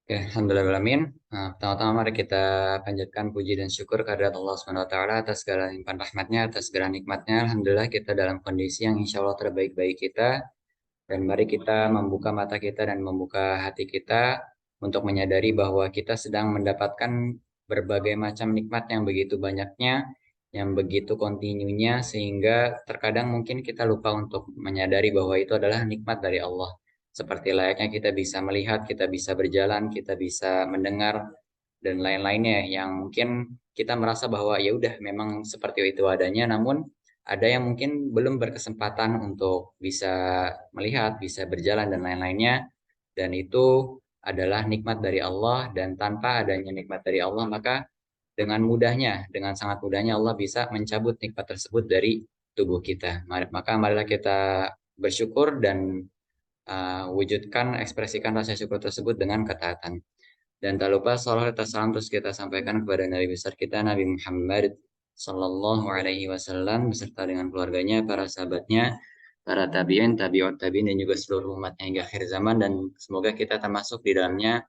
Oke, alhamdulillahirrahmanirrahim. Pertama-tama mari kita panjatkan puji dan syukur kehadirat Allah Subhanahu wa taala atas segala limpahan rahmatnya, atas segala nikmatnya. Alhamdulillah kita dalam kondisi yang insya Allah terbaik-baik kita. Dan mari kita membuka mata kita dan membuka hati kita untuk menyadari bahwa kita sedang mendapatkan berbagai macam nikmat yang begitu banyaknya, yang begitu kontinunya, sehingga terkadang mungkin kita lupa untuk menyadari bahwa itu adalah nikmat dari Allah. Seperti layaknya kita bisa melihat, kita bisa berjalan, kita bisa mendengar, dan lain-lainnya yang mungkin kita merasa bahwa ya udah memang seperti itu adanya, namun ada yang mungkin belum berkesempatan untuk bisa melihat, bisa berjalan dan lain-lainnya, dan itu adalah nikmat dari Allah. Dan tanpa adanya nikmat dari Allah, maka dengan mudahnya, dengan sangat mudahnya Allah bisa mencabut nikmat tersebut dari tubuh kita. Maka marilah kita bersyukur dan wujudkan, ekspresikan rasa syukur tersebut dengan ketaatan. Dan tak lupa salawat dan salam terus kita sampaikan kepada Nabi besar kita Nabi Muhammad Sallallahu Alaihi Wasallam beserta dengan keluarganya, para sahabatnya, para tabiin, tabiut tabiin, dan juga seluruh umatnya hingga akhir zaman. Dan semoga kita termasuk di dalamnya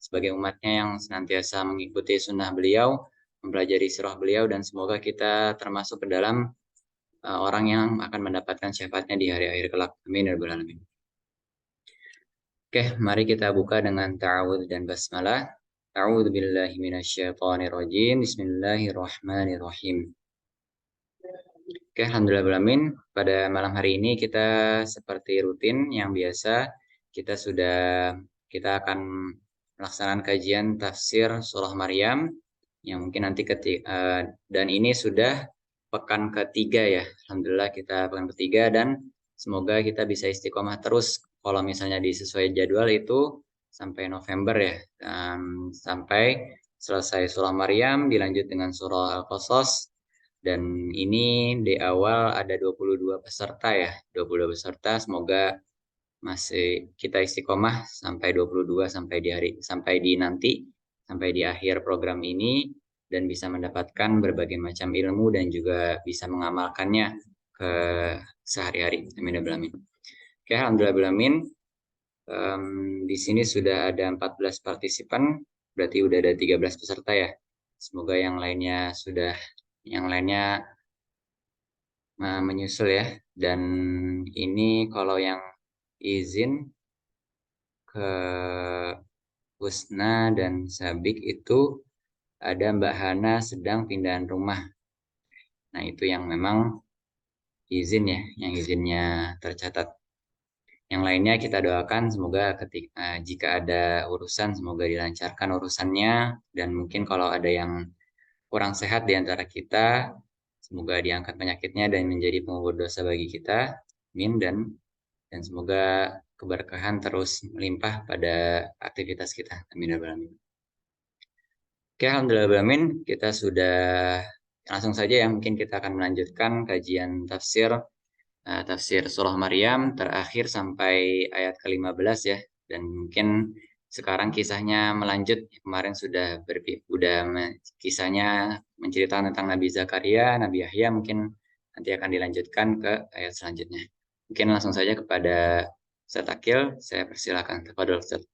sebagai umatnya yang senantiasa mengikuti sunnah beliau, mempelajari sirah beliau, dan semoga kita termasuk ke dalam orang yang akan mendapatkan syafaatnya di hari akhir kelak. Amin ya rabbal alamin. Oke, mari kita buka dengan ta'awudz dan basmalah. A'udzu billahi minasyaitonir rajim. Bismillahirrahmanirrahim. Oke, alhamdulillah. Pada malam hari ini kita seperti rutin yang biasa, kita sudah kita akan melaksanakan kajian tafsir surah Maryam yang mungkin nanti dan ini sudah pekan ketiga ya. Alhamdulillah kita pekan ketiga, dan semoga kita bisa istiqomah terus kalau misalnya disesuai jadwal itu sampai November ya. Sampai selesai surah Maryam dilanjut dengan surah Al-Qasas, dan ini di awal ada 22 peserta ya. 22 peserta, semoga masih kita istiqomah sampai 22, sampai di nanti, sampai di akhir program ini, dan bisa mendapatkan berbagai macam ilmu dan juga bisa mengamalkannya ke sehari-hari. Amin ya rabbal alamin. Oke, alhamdulillah. Di sini sudah ada 14 partisipan, berarti udah ada 13 peserta ya. Semoga yang lainnya menyusul ya. Dan ini kalau yang izin ke Husna dan Sabik itu ada Mbak Hana sedang pindahan rumah. Nah, itu yang memang izin ya, yang izinnya tercatat. Yang lainnya kita doakan semoga jika ada urusan semoga dilancarkan urusannya, dan mungkin kalau ada yang kurang sehat di antara kita semoga diangkat penyakitnya dan menjadi pengubur dosa bagi kita. Amin. Dan semoga keberkahan terus melimpah pada aktivitas kita. Amin ya rabbal alamin. Oke, alhamdulillah. Kita sudah langsung saja ya, mungkin kita akan melanjutkan kajian tafsir surah Maryam terakhir sampai ayat ke-15 ya. Dan mungkin sekarang kisahnya melanjut. Kemarin kisahnya menceritakan tentang Nabi Zakaria, Nabi Yahya, mungkin nanti akan dilanjutkan ke ayat selanjutnya. Mungkin langsung saja kepada Ustaz Akil, saya persilakan kepada Ustaz.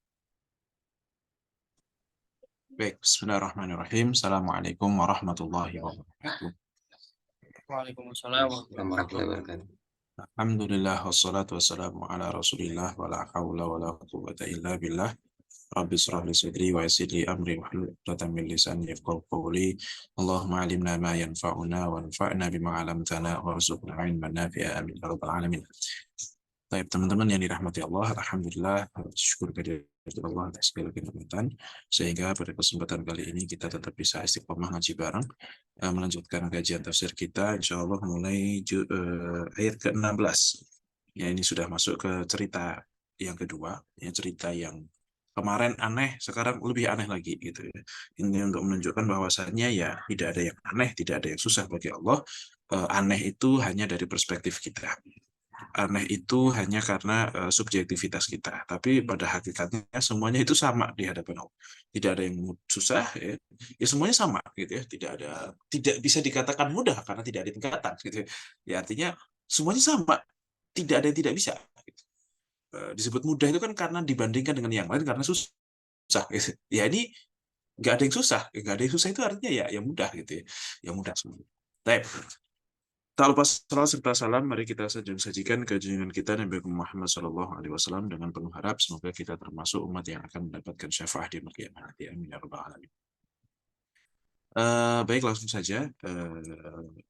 Baik, bismillahirrahmanirrahim. Assalamualaikum warahmatullahi wabarakatuh. Waalaikumsalam Warahmatullahi wabarakatuh. Alhamdulillah, wassalatu wassalamu ala rasulillah, wa la hawla wa la quwwata illa billah. Rabbi shrah li sadri wa yassir li amri wahlul 'uqdatam min lisani yafqahu qawli. Allahumma 'allimna ma yanfa'una wanfa'na bima 'allamtana warzuqna 'ilman nafi'a amin ya rabbal alamin. Baik, teman-teman yang dirahmati Allah, alhamdulillah syukur kehadirat Allah atas segala kenikmatan, sehingga pada kesempatan kali ini kita tetap bisa istiqomah ngaji bareng, melanjutkan kajian tafsir kita insya Allah mulai ayat ke-16. Ya, ini sudah masuk ke cerita yang kedua, ya, cerita yang kemarin aneh, sekarang lebih aneh lagi gitu ya. Ini untuk menunjukkan bahwasannya ya tidak ada yang aneh, tidak ada yang susah bagi Allah. Aneh itu hanya dari perspektif kita. Aneh itu hanya karena subjektivitas kita. Tapi pada hakikatnya semuanya itu sama di hadapan Allah. Tidak ada yang susah, ya, ya semuanya sama gitu ya. Tidak bisa dikatakan mudah karena tidak ada tingkatan gitu ya. Ya artinya semuanya sama. Tidak ada yang tidak bisa. Gitu. Disebut mudah itu kan karena dibandingkan dengan yang lain karena susah. susah gitu. Ya ini nggak ada yang susah, nggak ada yang susah itu artinya ya mudah gitu ya, yang mudah semua. Baik. Tak lupa salam serta salam, mari kita sajikan ke junjungan kita Nabi Muhammad SAW dengan penuh harap semoga kita termasuk umat yang akan mendapatkan syafaat di kiamat nanti. Amin ya rabbal alamin. Baik, langsung saja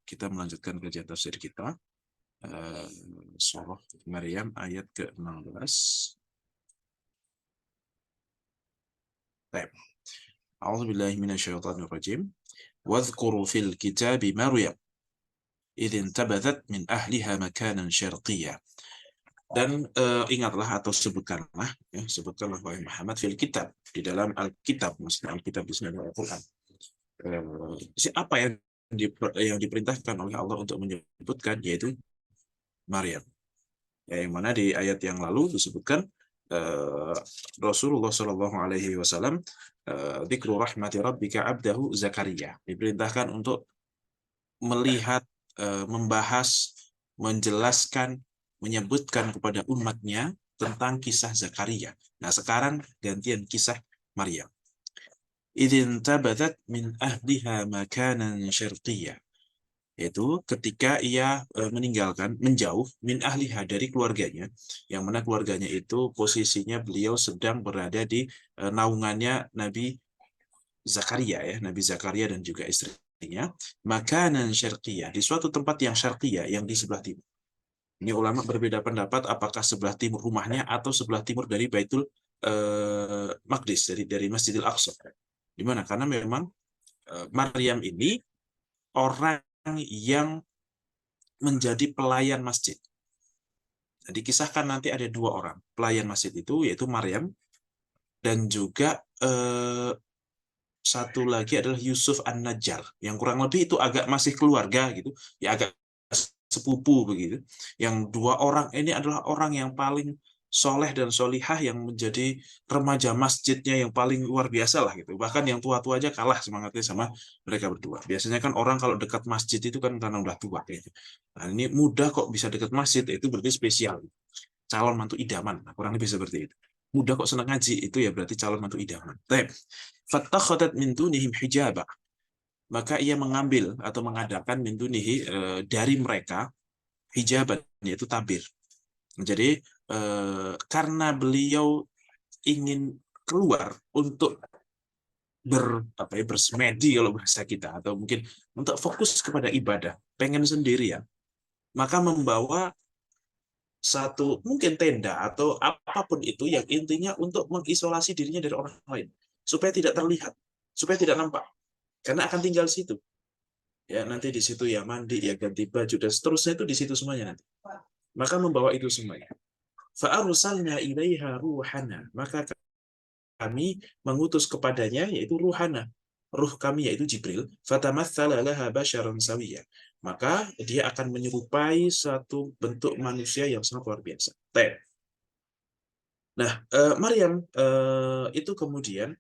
kita melanjutkan kajian tafsir kita. Surah Maryam ayat ke-16. Baik. A'udzu billahi minasyaitonir rajim. Wadhkuru fil kitabi Maryam idin tabadat min ahliha makanan syarqiyya. Dan ingatlah atau sebutkanlah wahai Muhammad fil kitab, di dalam Alkitab, maksudnya Alkitab di sini adalah Al-Quran. Apa yang diperintahkan oleh Allah untuk menyebutkan, yaitu Maryam. Ya, yang mana di ayat yang lalu disebutkan Rasulullah Shallallahu Alaihi Wasallam dzikru rahmati rabbika abdahu Zakaria, diperintahkan untuk melihat, membahas, menjelaskan, menyebutkan kepada umatnya tentang kisah Zakaria. Nah, sekarang gantian kisah Maryam. Idzin tabadat min ahliha makanan syarqiyya, yaitu ketika ia meninggalkan, menjauh min ahliha, dari keluarganya, yang mana keluarganya itu posisinya beliau sedang berada di naungannya Nabi Zakaria, ya, Nabi Zakaria dan juga istrinya, makanan syarqiyah, di suatu tempat yang syarqiyah, yang di sebelah timur. Ini ulama berbeda pendapat apakah sebelah timur rumahnya atau sebelah timur dari Baitul Maqdis, dari Masjidil Aqsa. Di mana? Karena memang Maryam ini orang yang menjadi pelayan masjid. Jadi kisahkan nanti ada dua orang pelayan masjid itu, yaitu Maryam dan juga satu lagi adalah Yusuf An-Najjar, yang kurang lebih itu agak masih keluarga gitu, ya agak sepupu begitu. Yang dua orang ini adalah orang yang paling soleh dan solihah, yang menjadi remaja masjidnya yang paling luar biasa lah gitu. Bahkan yang tua-tua aja kalah semangatnya sama mereka berdua. Biasanya kan orang kalau dekat masjid itu kan karena udah tua gitu. Nah, ini muda kok bisa dekat masjid, itu berarti spesial. Calon mantu idaman, nah, kurang lebih seperti itu. Muda kok senang ngaji, itu ya berarti calon mantu idaman. Fattakhadat min dunihim hijaba, maka ia mengambil atau mengadakan min dunihi, dari mereka, hijaban, yaitu tabir. Jadi karena beliau ingin keluar untuk bersemedi kalau bahasa kita, atau mungkin untuk fokus kepada ibadah, pengen sendirian, maka membawa satu mungkin tenda atau apapun itu, yang intinya untuk mengisolasi dirinya dari orang lain supaya tidak terlihat, supaya tidak nampak, karena akan tinggal situ. Ya, nanti di situ ya mandi, ya ganti baju dan seterusnya, itu di situ semuanya nanti. Maka membawa itu semuanya. Fa'arsalna ilaiha ruhana, maka kami mengutus kepadanya, yaitu ruhana, ruh kami, yaitu Jibril. Fatamatsala laha basyaran sawiyya, maka dia akan menyerupai satu bentuk manusia yang sangat luar biasa. Nah, Maryam itu kemudian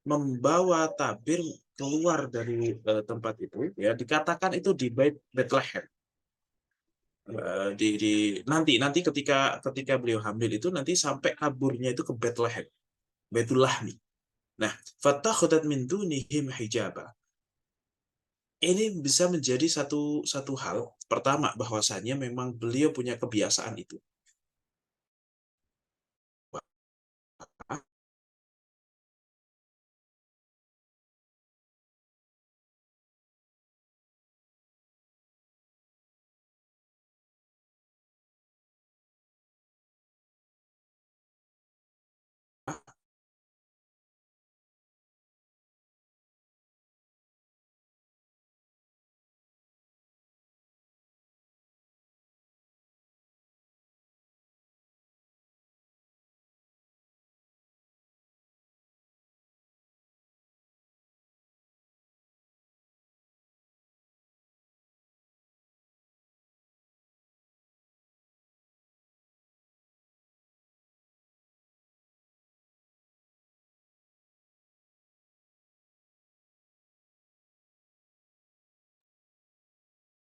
membawa tabir keluar dari tempat itu, ya dikatakan itu di Bethlehem. Nanti ketika beliau hamil itu, nanti sampai kaburnya itu ke Bethlehem, Baitul Lahmi. Nah, fattakhadat min dunihim hijaba. Ini bisa menjadi satu hal pertama, bahwasannya memang beliau punya kebiasaan itu.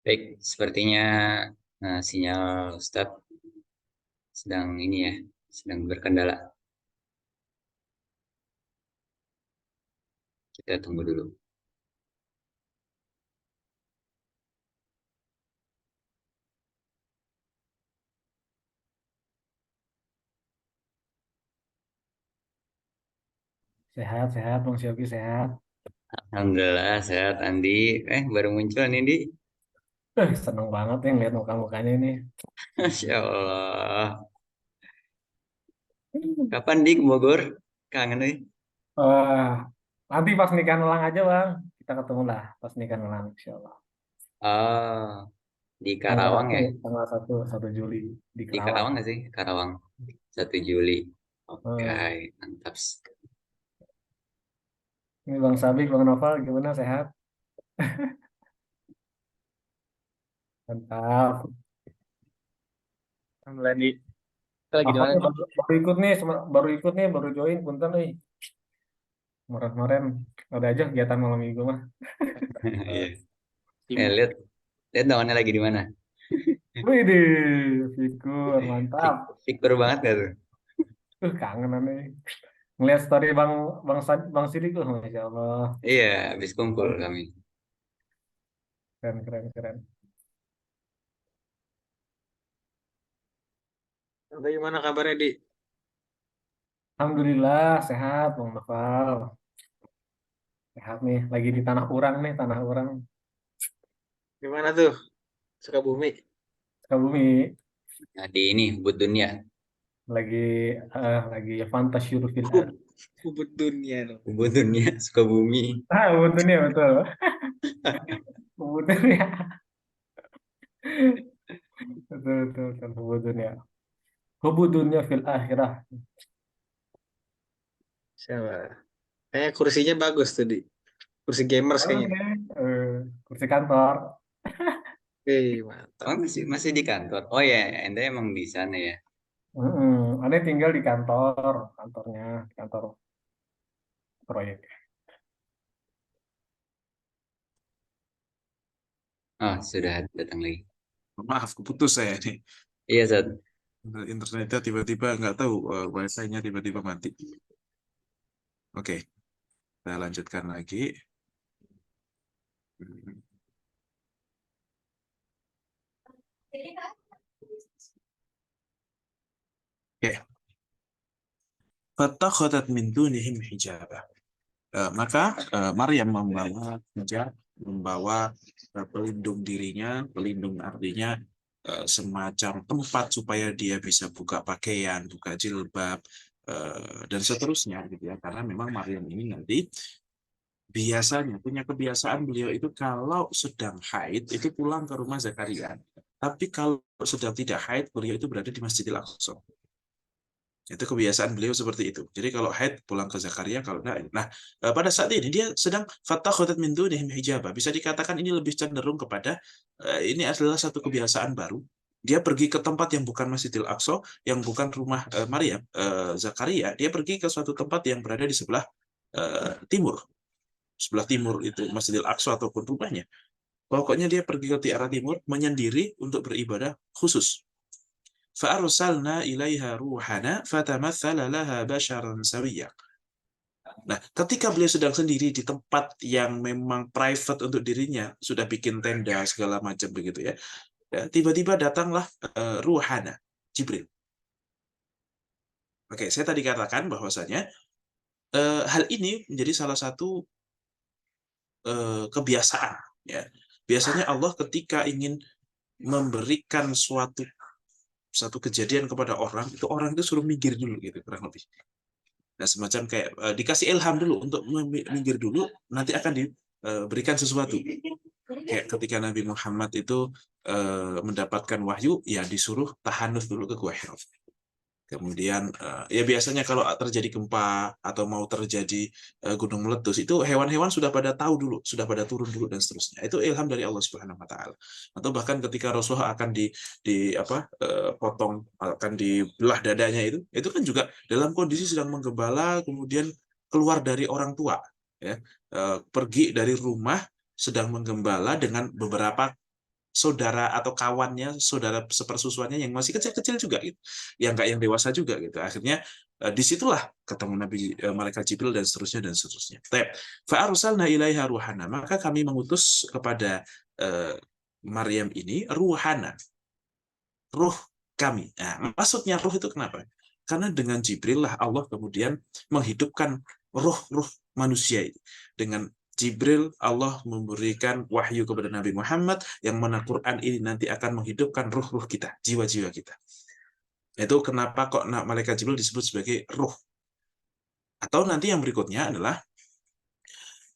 Baik, sepertinya sinyal Ustadz sedang ini ya, sedang berkendala. Kita tunggu dulu. Sehat-sehat, Bang Syogi sehat. Alhamdulillah sehat Andi. Baru muncul nih Di. Seneng banget nih ngeliat muka-mukanya ini. Masya Allah. Kapan di ke Bogor? Kangen nih. Wah, nanti pas nikahan ulang aja Bang. Kita ketemu lah pas nikahan ulang, insya Allah. Oh, di Tanggal Karawang satu, ya? tanggal satu Juli di Di Kerawang. Karawang nggak sih? Karawang. 1 Juli. Oke, Hmm. mantap. Ini Bang Sabik, Bang Noval, gimana sehat? Mantap. Alhamdulillah di. Kita lagi di Noval mana nih nih? baru ikut nih, baru join, punten nih. Kemarin-kemarin ada aja kegiatan malam minggu mah. Iya. Sibuk. Lihat, lihat daunnya lagi di mana? Wih, figur, mantap. Fikur banget gak tuh? Kangen nih. Ngeliat story Bang Sidik tuh, Masya Allah. Iya, habis kumpul kami. Keren, keren, keren. Bagaimana kabarnya di? Alhamdulillah, sehat, Bang Noval. Sehat nih, lagi di tanah urang nih, tanah urang. Gimana tuh? Sukabumi. Sukabumi, Nah, di ini, Bud Dunia. lagi lagi fantasyur fil Hub, ard. Hubud dunia loh. Bud Dunia, Sukabumi. Betul ya, betul. Betul ya. Betul, betul, betul. Betul ya. Hubudunnya fil akhirah. Siapa? Kayaknya kursinya bagus tuh di. Kursi gamers kayaknya. Oke, kursi kantor. Mantap. Oh, masih di kantor. Oh ya, Anda emang di sana ya. Aneh tinggal di kantor, kantornya, kantor proyek. Oh, sudah datang lagi. Maaf, keputus saya nih. Iya, Zat. Internetnya tiba-tiba nggak tahu, wifi-nya tiba-tiba mati. Oke, kita lanjutkan lagi. Oke. Fatakhadat min dunihim hijabah. Maka Maryam membawa hijab, membawa pelindung dirinya, pelindung artinya semacam tempat supaya dia bisa buka pakaian, buka jilbab, dan seterusnya gitu ya. Karena memang Maryam ini nanti biasanya punya kebiasaan beliau itu kalau sedang haid itu pulang ke rumah Zakaria. Tapi kalau sedang tidak haid, beliau itu berada di Masjidil Aqsa. Itu kebiasaan beliau seperti itu. Jadi kalau haid pulang ke Zakaria, kalau enggak. Nah, pada saat ini dia sedang fatakhadat min dunihim hijaba. Bisa dikatakan ini lebih cenderung kepada ini adalah satu kebiasaan baru. Dia pergi ke tempat yang bukan Masjidil Aqsa, yang bukan rumah Maryam, Zakaria. Dia pergi ke suatu tempat yang berada di sebelah timur. Sebelah timur itu Masjidil Aqsa ataupun rumahnya. Pokoknya dia pergi ke arah timur menyendiri untuk beribadah khusus. فأرسلنا إليها روحنا فتمثل لها بشرا سويا. Nah, ketika beliau sedang sendiri di tempat yang memang private untuk dirinya, sudah bikin tenda segala macam begitu ya, tiba-tiba datanglah Ruhana, Jibril. Oke, saya tadi katakan bahwasanya hal ini menjadi salah satu kebiasaan. Ya. Biasanya Allah ketika ingin memberikan satu kejadian kepada orang itu suruh minggir dulu gitu kurang lebih. Nah, semacam kayak dikasih ilham dulu untuk minggir dulu, nanti akan diberikan sesuatu. Kayak ketika Nabi Muhammad itu mendapatkan wahyu, ya disuruh tahanus dulu ke Gua Hira. Kemudian ya biasanya kalau terjadi gempa atau mau terjadi gunung meletus itu hewan-hewan sudah pada tahu dulu, sudah pada turun dulu dan seterusnya. Itu ilham dari Allah Subhanahu wa taala. Atau bahkan ketika Rasulullah akan potong, akan dibelah dadanya itu kan juga dalam kondisi sedang menggembala, kemudian keluar dari orang tua ya. Pergi dari rumah sedang menggembala dengan beberapa saudara atau kawannya, saudara sepersusuannya yang masih kecil-kecil juga gitu, yang nggak yang dewasa juga gitu. Akhirnya disitulah ketemu malaikat Jibril dan seterusnya dan seterusnya. Fa arsalna ilaiha ruhana, maka kami mengutus kepada Maryam ini ruhana, ruh kami. Nah, maksudnya ruh itu kenapa? Karena dengan Jibril lah Allah kemudian menghidupkan ruh-ruh manusia ini. Dengan Jibril Allah memberikan wahyu kepada Nabi Muhammad yang mana Quran ini nanti akan menghidupkan ruh-ruh kita, jiwa-jiwa kita. Itu kenapa kok malaikat Jibril disebut sebagai ruh. Atau nanti yang berikutnya adalah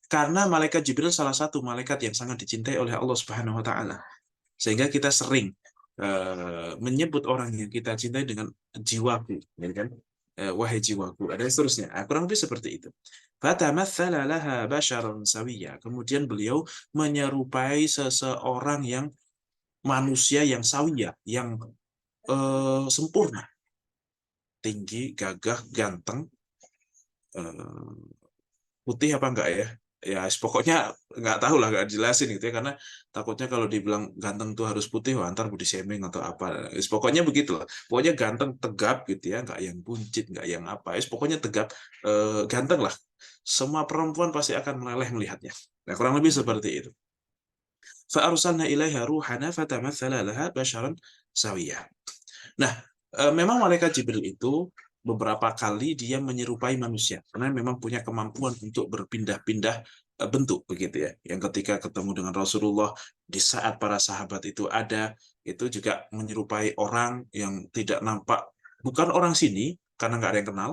karena malaikat Jibril salah satu malaikat yang sangat dicintai oleh Allah Subhanahu wa taala. Sehingga kita sering menyebut orang yang kita cintai dengan jiwaku, ya kan? Wahai jiwaku, ada seterusnya. Kurang lebih seperti itu. Fatamatsala laha basharan sawiyya. Kemudian beliau menyerupai seseorang yang manusia yang sawiyya, yang sempurna, tinggi, gagah, ganteng, putih apa enggak ya? Ya, pokoknya nggak tahu lah, nggak jelasin gitu ya, karena takutnya kalau dibilang ganteng tuh harus putih, wah, ntar body shaming atau apa. Pokoknya begitu lah. Pokoknya ganteng, tegap gitu ya, nggak yang buncit, nggak yang apa. Pokoknya tegap, ganteng lah. Semua perempuan pasti akan meleleh melihatnya. Nah, kurang lebih seperti itu. Fa arsalna ilaiha ruhana fatamatsala laha basharan sawiyya. Nah, memang malaikat Jibril itu beberapa kali dia menyerupai manusia karena memang punya kemampuan untuk berpindah-pindah bentuk begitu ya. Yang ketika ketemu dengan Rasulullah di saat para sahabat itu ada, itu juga menyerupai orang yang tidak nampak, bukan orang sini karena nggak ada yang kenal,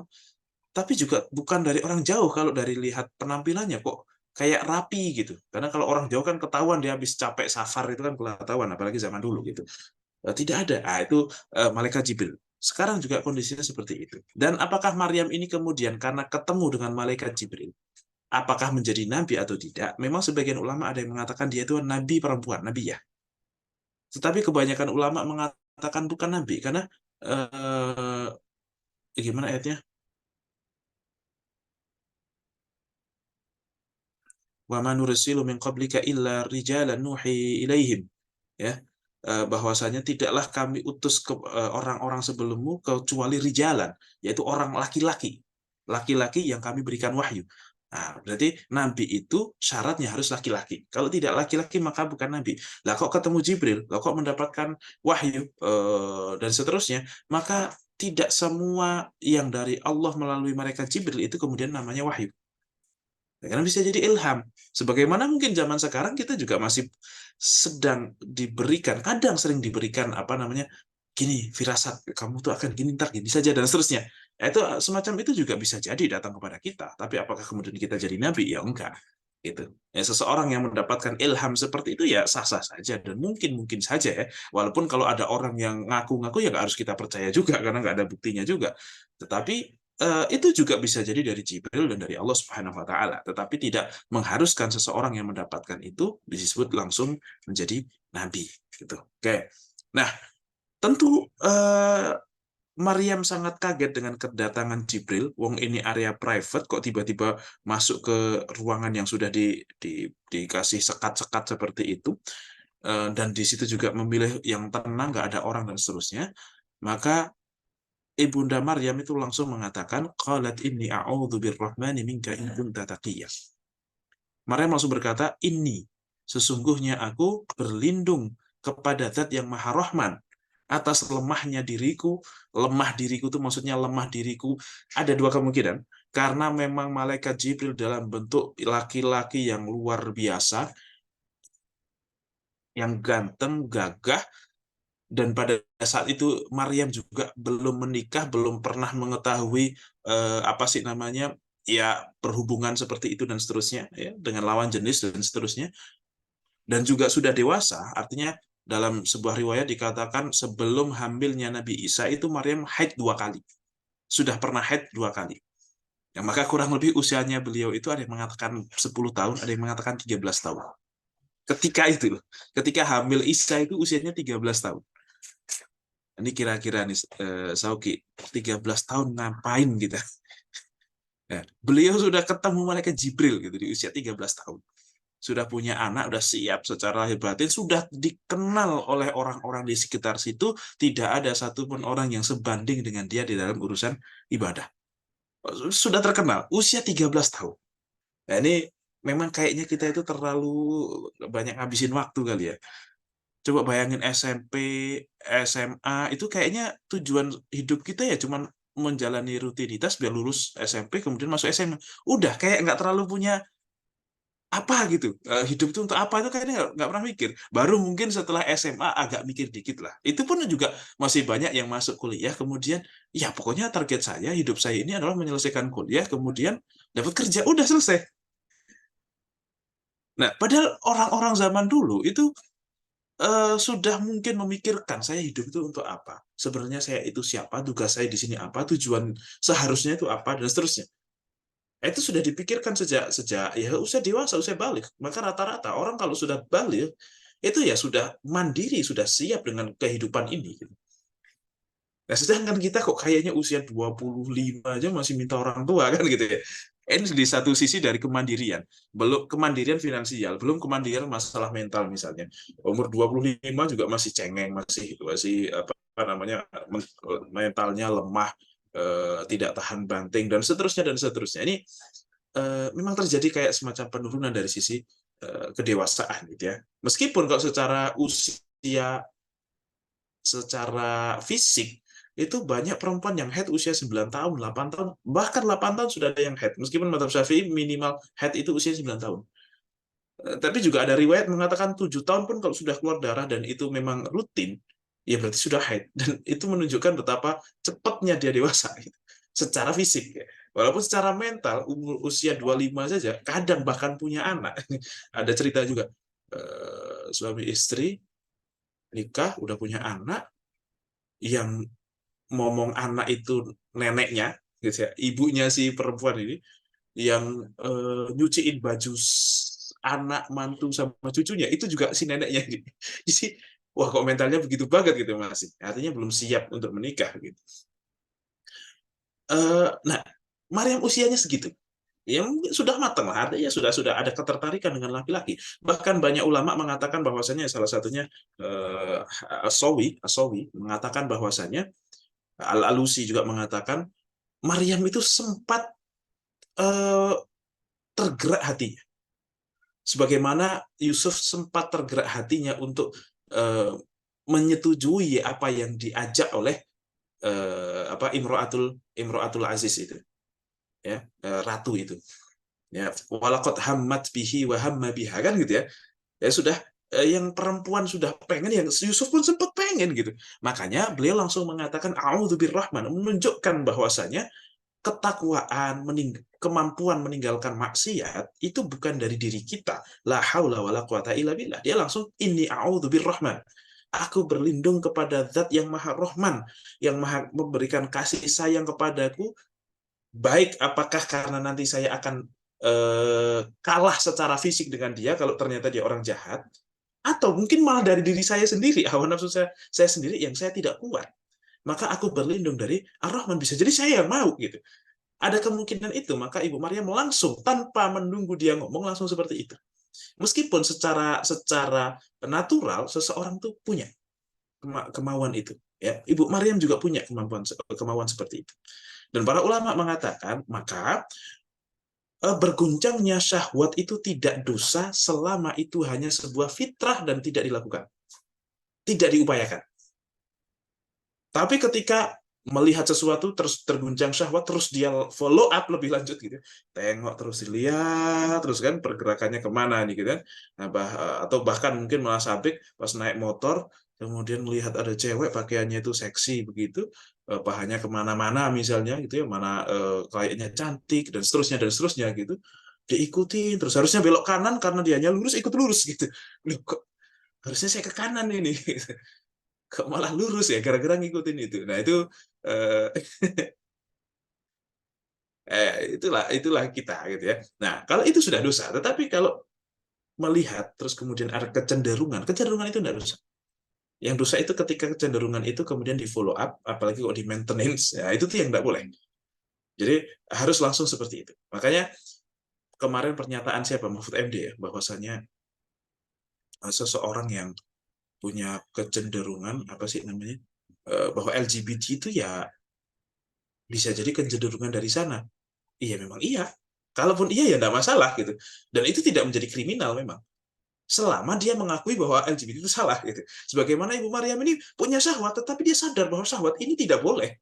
tapi juga bukan dari orang jauh. Kalau dari lihat penampilannya kok kayak rapi gitu. Karena kalau orang jauh kan ketahuan dia habis capek safar, itu kan ketahuan, apalagi zaman dulu gitu. Tidak ada. Itu malaikat Jibril. Sekarang juga kondisinya seperti itu. Dan apakah Maryam ini kemudian karena ketemu dengan malaikat Jibril, apakah menjadi nabi atau tidak? Memang sebagian ulama ada yang mengatakan dia itu nabi perempuan, nabi ya. Tetapi kebanyakan ulama mengatakan bukan nabi karena gimana ayatnya? Wa ma nursilu min qablika illa rijalan nuhi ilaihim. Ya, bahwasanya tidaklah kami utus ke orang-orang sebelummu kecuali rijalan, yaitu orang laki-laki. Laki-laki yang kami berikan wahyu. Nah, berarti nabi itu syaratnya harus laki-laki. Kalau tidak laki-laki maka bukan nabi. Lah kok ketemu Jibril, lah kok mendapatkan wahyu dan seterusnya, maka tidak semua yang dari Allah melalui malaikat Jibril itu kemudian namanya wahyu. Karena bisa jadi ilham. Sebagaimana mungkin zaman sekarang kita juga masih sedang diberikan, kadang sering diberikan apa namanya, gini, firasat, kamu tuh akan gini, ntar gini saja, dan seterusnya. Itu semacam itu juga bisa jadi datang kepada kita. Tapi apakah kemudian kita jadi nabi? Ya enggak. Gitu. Ya, seseorang yang mendapatkan ilham seperti itu ya sah-sah saja, dan mungkin saja ya. Walaupun kalau ada orang yang ngaku-ngaku ya nggak harus kita percaya juga karena nggak ada buktinya juga. Tetapi itu juga bisa jadi dari Jibril dan dari Allah Subhanahu wa taala, tetapi tidak mengharuskan seseorang yang mendapatkan itu disebut langsung menjadi nabi gitu. Oke. Nah, tentu Maryam sangat kaget dengan kedatangan Jibril. Wong ini area private kok tiba-tiba masuk ke ruangan yang sudah dikasih sekat-sekat seperti itu. Dan di situ juga memilih yang tenang, nggak ada orang dan seterusnya. Maka Ibunda Maryam itu langsung mengatakan, qalat inni a'udzu birrahmani minka in kunta taqiyya. Maryam langsung berkata, ini sesungguhnya aku berlindung kepada Zat yang Maha Rahman atas lemahnya diriku. Lemah diriku itu maksudnya lemah diriku ada dua kemungkinan. Karena memang malaikat Jibril dalam bentuk laki-laki yang luar biasa, yang ganteng, gagah, dan pada saat itu Maryam juga belum menikah, belum pernah mengetahui apa sih namanya, ya, perhubungan seperti itu dan seterusnya ya, dengan lawan jenis dan seterusnya, dan juga sudah dewasa. Artinya dalam sebuah riwayat dikatakan sebelum hamilnya Nabi Isa itu Maryam haid 2 kali, sudah pernah haid 2 kali. Ya, maka kurang lebih usianya beliau itu ada yang mengatakan 10 tahun, ada yang mengatakan 13 tahun. Ketika hamil Isa itu usianya 13 tahun. Ini kira-kira nih, Sauki, 13 tahun ngapain kita? Ya, beliau sudah ketemu malaikat Jibril gitu di usia 13 tahun. Sudah punya anak, sudah siap secara lahir batin, sudah dikenal oleh orang-orang di sekitar situ, tidak ada satupun orang yang sebanding dengan dia di dalam urusan ibadah. sudah terkenal usia 13 tahun. Nah, ini memang kayaknya kita itu terlalu banyak ngabisin waktu kali ya. Coba bayangin SMP, SMA, itu kayaknya tujuan hidup kita ya cuman menjalani rutinitas biar lulus SMP, kemudian masuk SMA. Udah, kayak nggak terlalu punya apa gitu. Hidup itu untuk apa itu kayaknya nggak pernah mikir. Baru mungkin setelah SMA agak mikir dikit lah. Itu pun juga masih banyak yang masuk kuliah, kemudian ya pokoknya target saya, hidup saya ini adalah menyelesaikan kuliah, kemudian dapat kerja, udah selesai. Nah, padahal orang-orang zaman dulu itu sudah mungkin memikirkan saya hidup itu untuk apa. Sebenarnya saya itu siapa, tugas saya di sini apa, tujuan seharusnya itu apa, dan seterusnya. Itu sudah dipikirkan sejak sejak ya usia dewasa, usia balik. Maka rata-rata orang kalau sudah balik itu ya sudah mandiri, sudah siap dengan kehidupan ini. Nah, sedangkan kita kok kayaknya usia 25 aja masih minta orang tua kan gitu ya. Ini di satu sisi dari kemandirian, belum kemandirian finansial, belum kemandirian masalah mental misalnya. Umur 25 juga masih cengeng, masih masih apa namanya mentalnya lemah, tidak tahan banting dan seterusnya dan seterusnya. Ini memang terjadi kayak semacam penurunan dari sisi kedewasaan gitu ya. Meskipun kalau secara usia, secara fisik itu banyak perempuan yang head usia 9 tahun, 8 tahun, bahkan 8 tahun sudah ada yang head. Meskipun mazhab Syafi'i minimal head itu usia 9 tahun. Tapi juga ada riwayat mengatakan 7 tahun pun kalau sudah keluar darah dan itu memang rutin, ya berarti sudah haid. Dan itu menunjukkan betapa cepatnya dia dewasa gitu. Secara fisik. Ya. Walaupun secara mental, umur usia 25 saja, kadang bahkan punya anak. Ada cerita juga, suami istri nikah, udah punya anak, yang ngomong anak itu neneknya, gitu ya, ibunya si perempuan ini, yang nyuciin baju anak mantu sama cucunya itu juga si neneknya gitu. Jadi wah kok mentalnya begitu banget gitu masih. Artinya belum siap untuk menikah gitu. Nah, Maryam usianya segitu. Yang sudah matang lah, artinya sudah ada ketertarikan dengan laki-laki. Bahkan banyak ulama mengatakan bahwasanya salah satunya Asawi mengatakan bahwasanya Al-Alusi juga mengatakan Maryam itu sempat eh, tergerak hatinya. Sebagaimana Yusuf sempat tergerak hatinya untuk eh, menyetujui apa yang diajak oleh apa Imro'atul Aziz itu, ya, ratu itu. Ya, walaqad hammat bihi wa hamma biha kan gitu ya. Ya sudah yang perempuan sudah pengen, yang Yusuf pun sempat pengen gitu. Makanya beliau langsung mengatakan a'udzu birrahman, menunjukkan bahwasanya ketakwaan, kemampuan meninggalkan maksiat itu bukan dari diri kita. La haula wala quwata illa billah. Dia langsung inni a'udzu birrahman. Aku berlindung kepada Zat yang Maha Rahman, yang Maha memberikan kasih sayang kepadaku, baik apakah karena nanti saya akan kalah secara fisik dengan dia kalau ternyata dia orang jahat, atau mungkin malah dari diri saya sendiri, hawa nafsu saya sendiri yang saya tidak kuat. Maka aku berlindung dari Ar-Rahman, bisa jadi saya yang mau gitu. Ada kemungkinan itu, maka Ibu Maryam langsung tanpa menunggu dia ngomong langsung seperti itu. Meskipun secara secara natural seseorang tuh punya kemauan itu, ya. Ibu Maryam juga punya kemauan seperti itu. Dan para ulama mengatakan, maka berguncangnya syahwat itu tidak dosa selama itu hanya sebuah fitrah dan tidak dilakukan, tidak diupayakan. Tapi ketika melihat sesuatu terus terguncang syahwat, terus dia follow up lebih lanjut gitu, tengok terus, dilihat terus kan pergerakannya kemana nih gitu kan. Nah, atau bahkan mungkin malah sabik pas naik motor kemudian melihat ada cewek pakaiannya itu seksi begitu, pahanya kemana-mana misalnya gitu ya, mana kayaknya cantik dan seterusnya gitu, diikuti terus, harusnya belok kanan karena dianya lurus, ikut lurus gitu. Loh, kok harusnya saya ke kanan ini kok malah lurus ya gara-gara ngikutin itu. Nah itu eh, itulah kita gitu ya. Nah kalau itu sudah dosa, tetapi kalau melihat terus kemudian ada kecenderungan, kecenderungan itu tidak dosa. Yang dosa itu ketika kecenderungan itu kemudian di follow up, apalagi kalau di maintenance, ya itu tuh yang tidak boleh. Jadi harus langsung seperti itu. Makanya kemarin pernyataan siapa, Mahfud MD ya, bahwasanya seseorang yang punya kecenderungan apa sih namanya, bahwa LGBT itu ya Bisa jadi kecenderungan dari sana. Iya memang iya. Kalaupun iya ya enggak masalah gitu. Dan itu tidak menjadi kriminal memang. Selama dia mengakui bahwa LGBT itu salah gitu. Sebagaimana Ibu Maryam ini punya syahwat, tetapi dia sadar bahwa syahwat ini tidak boleh.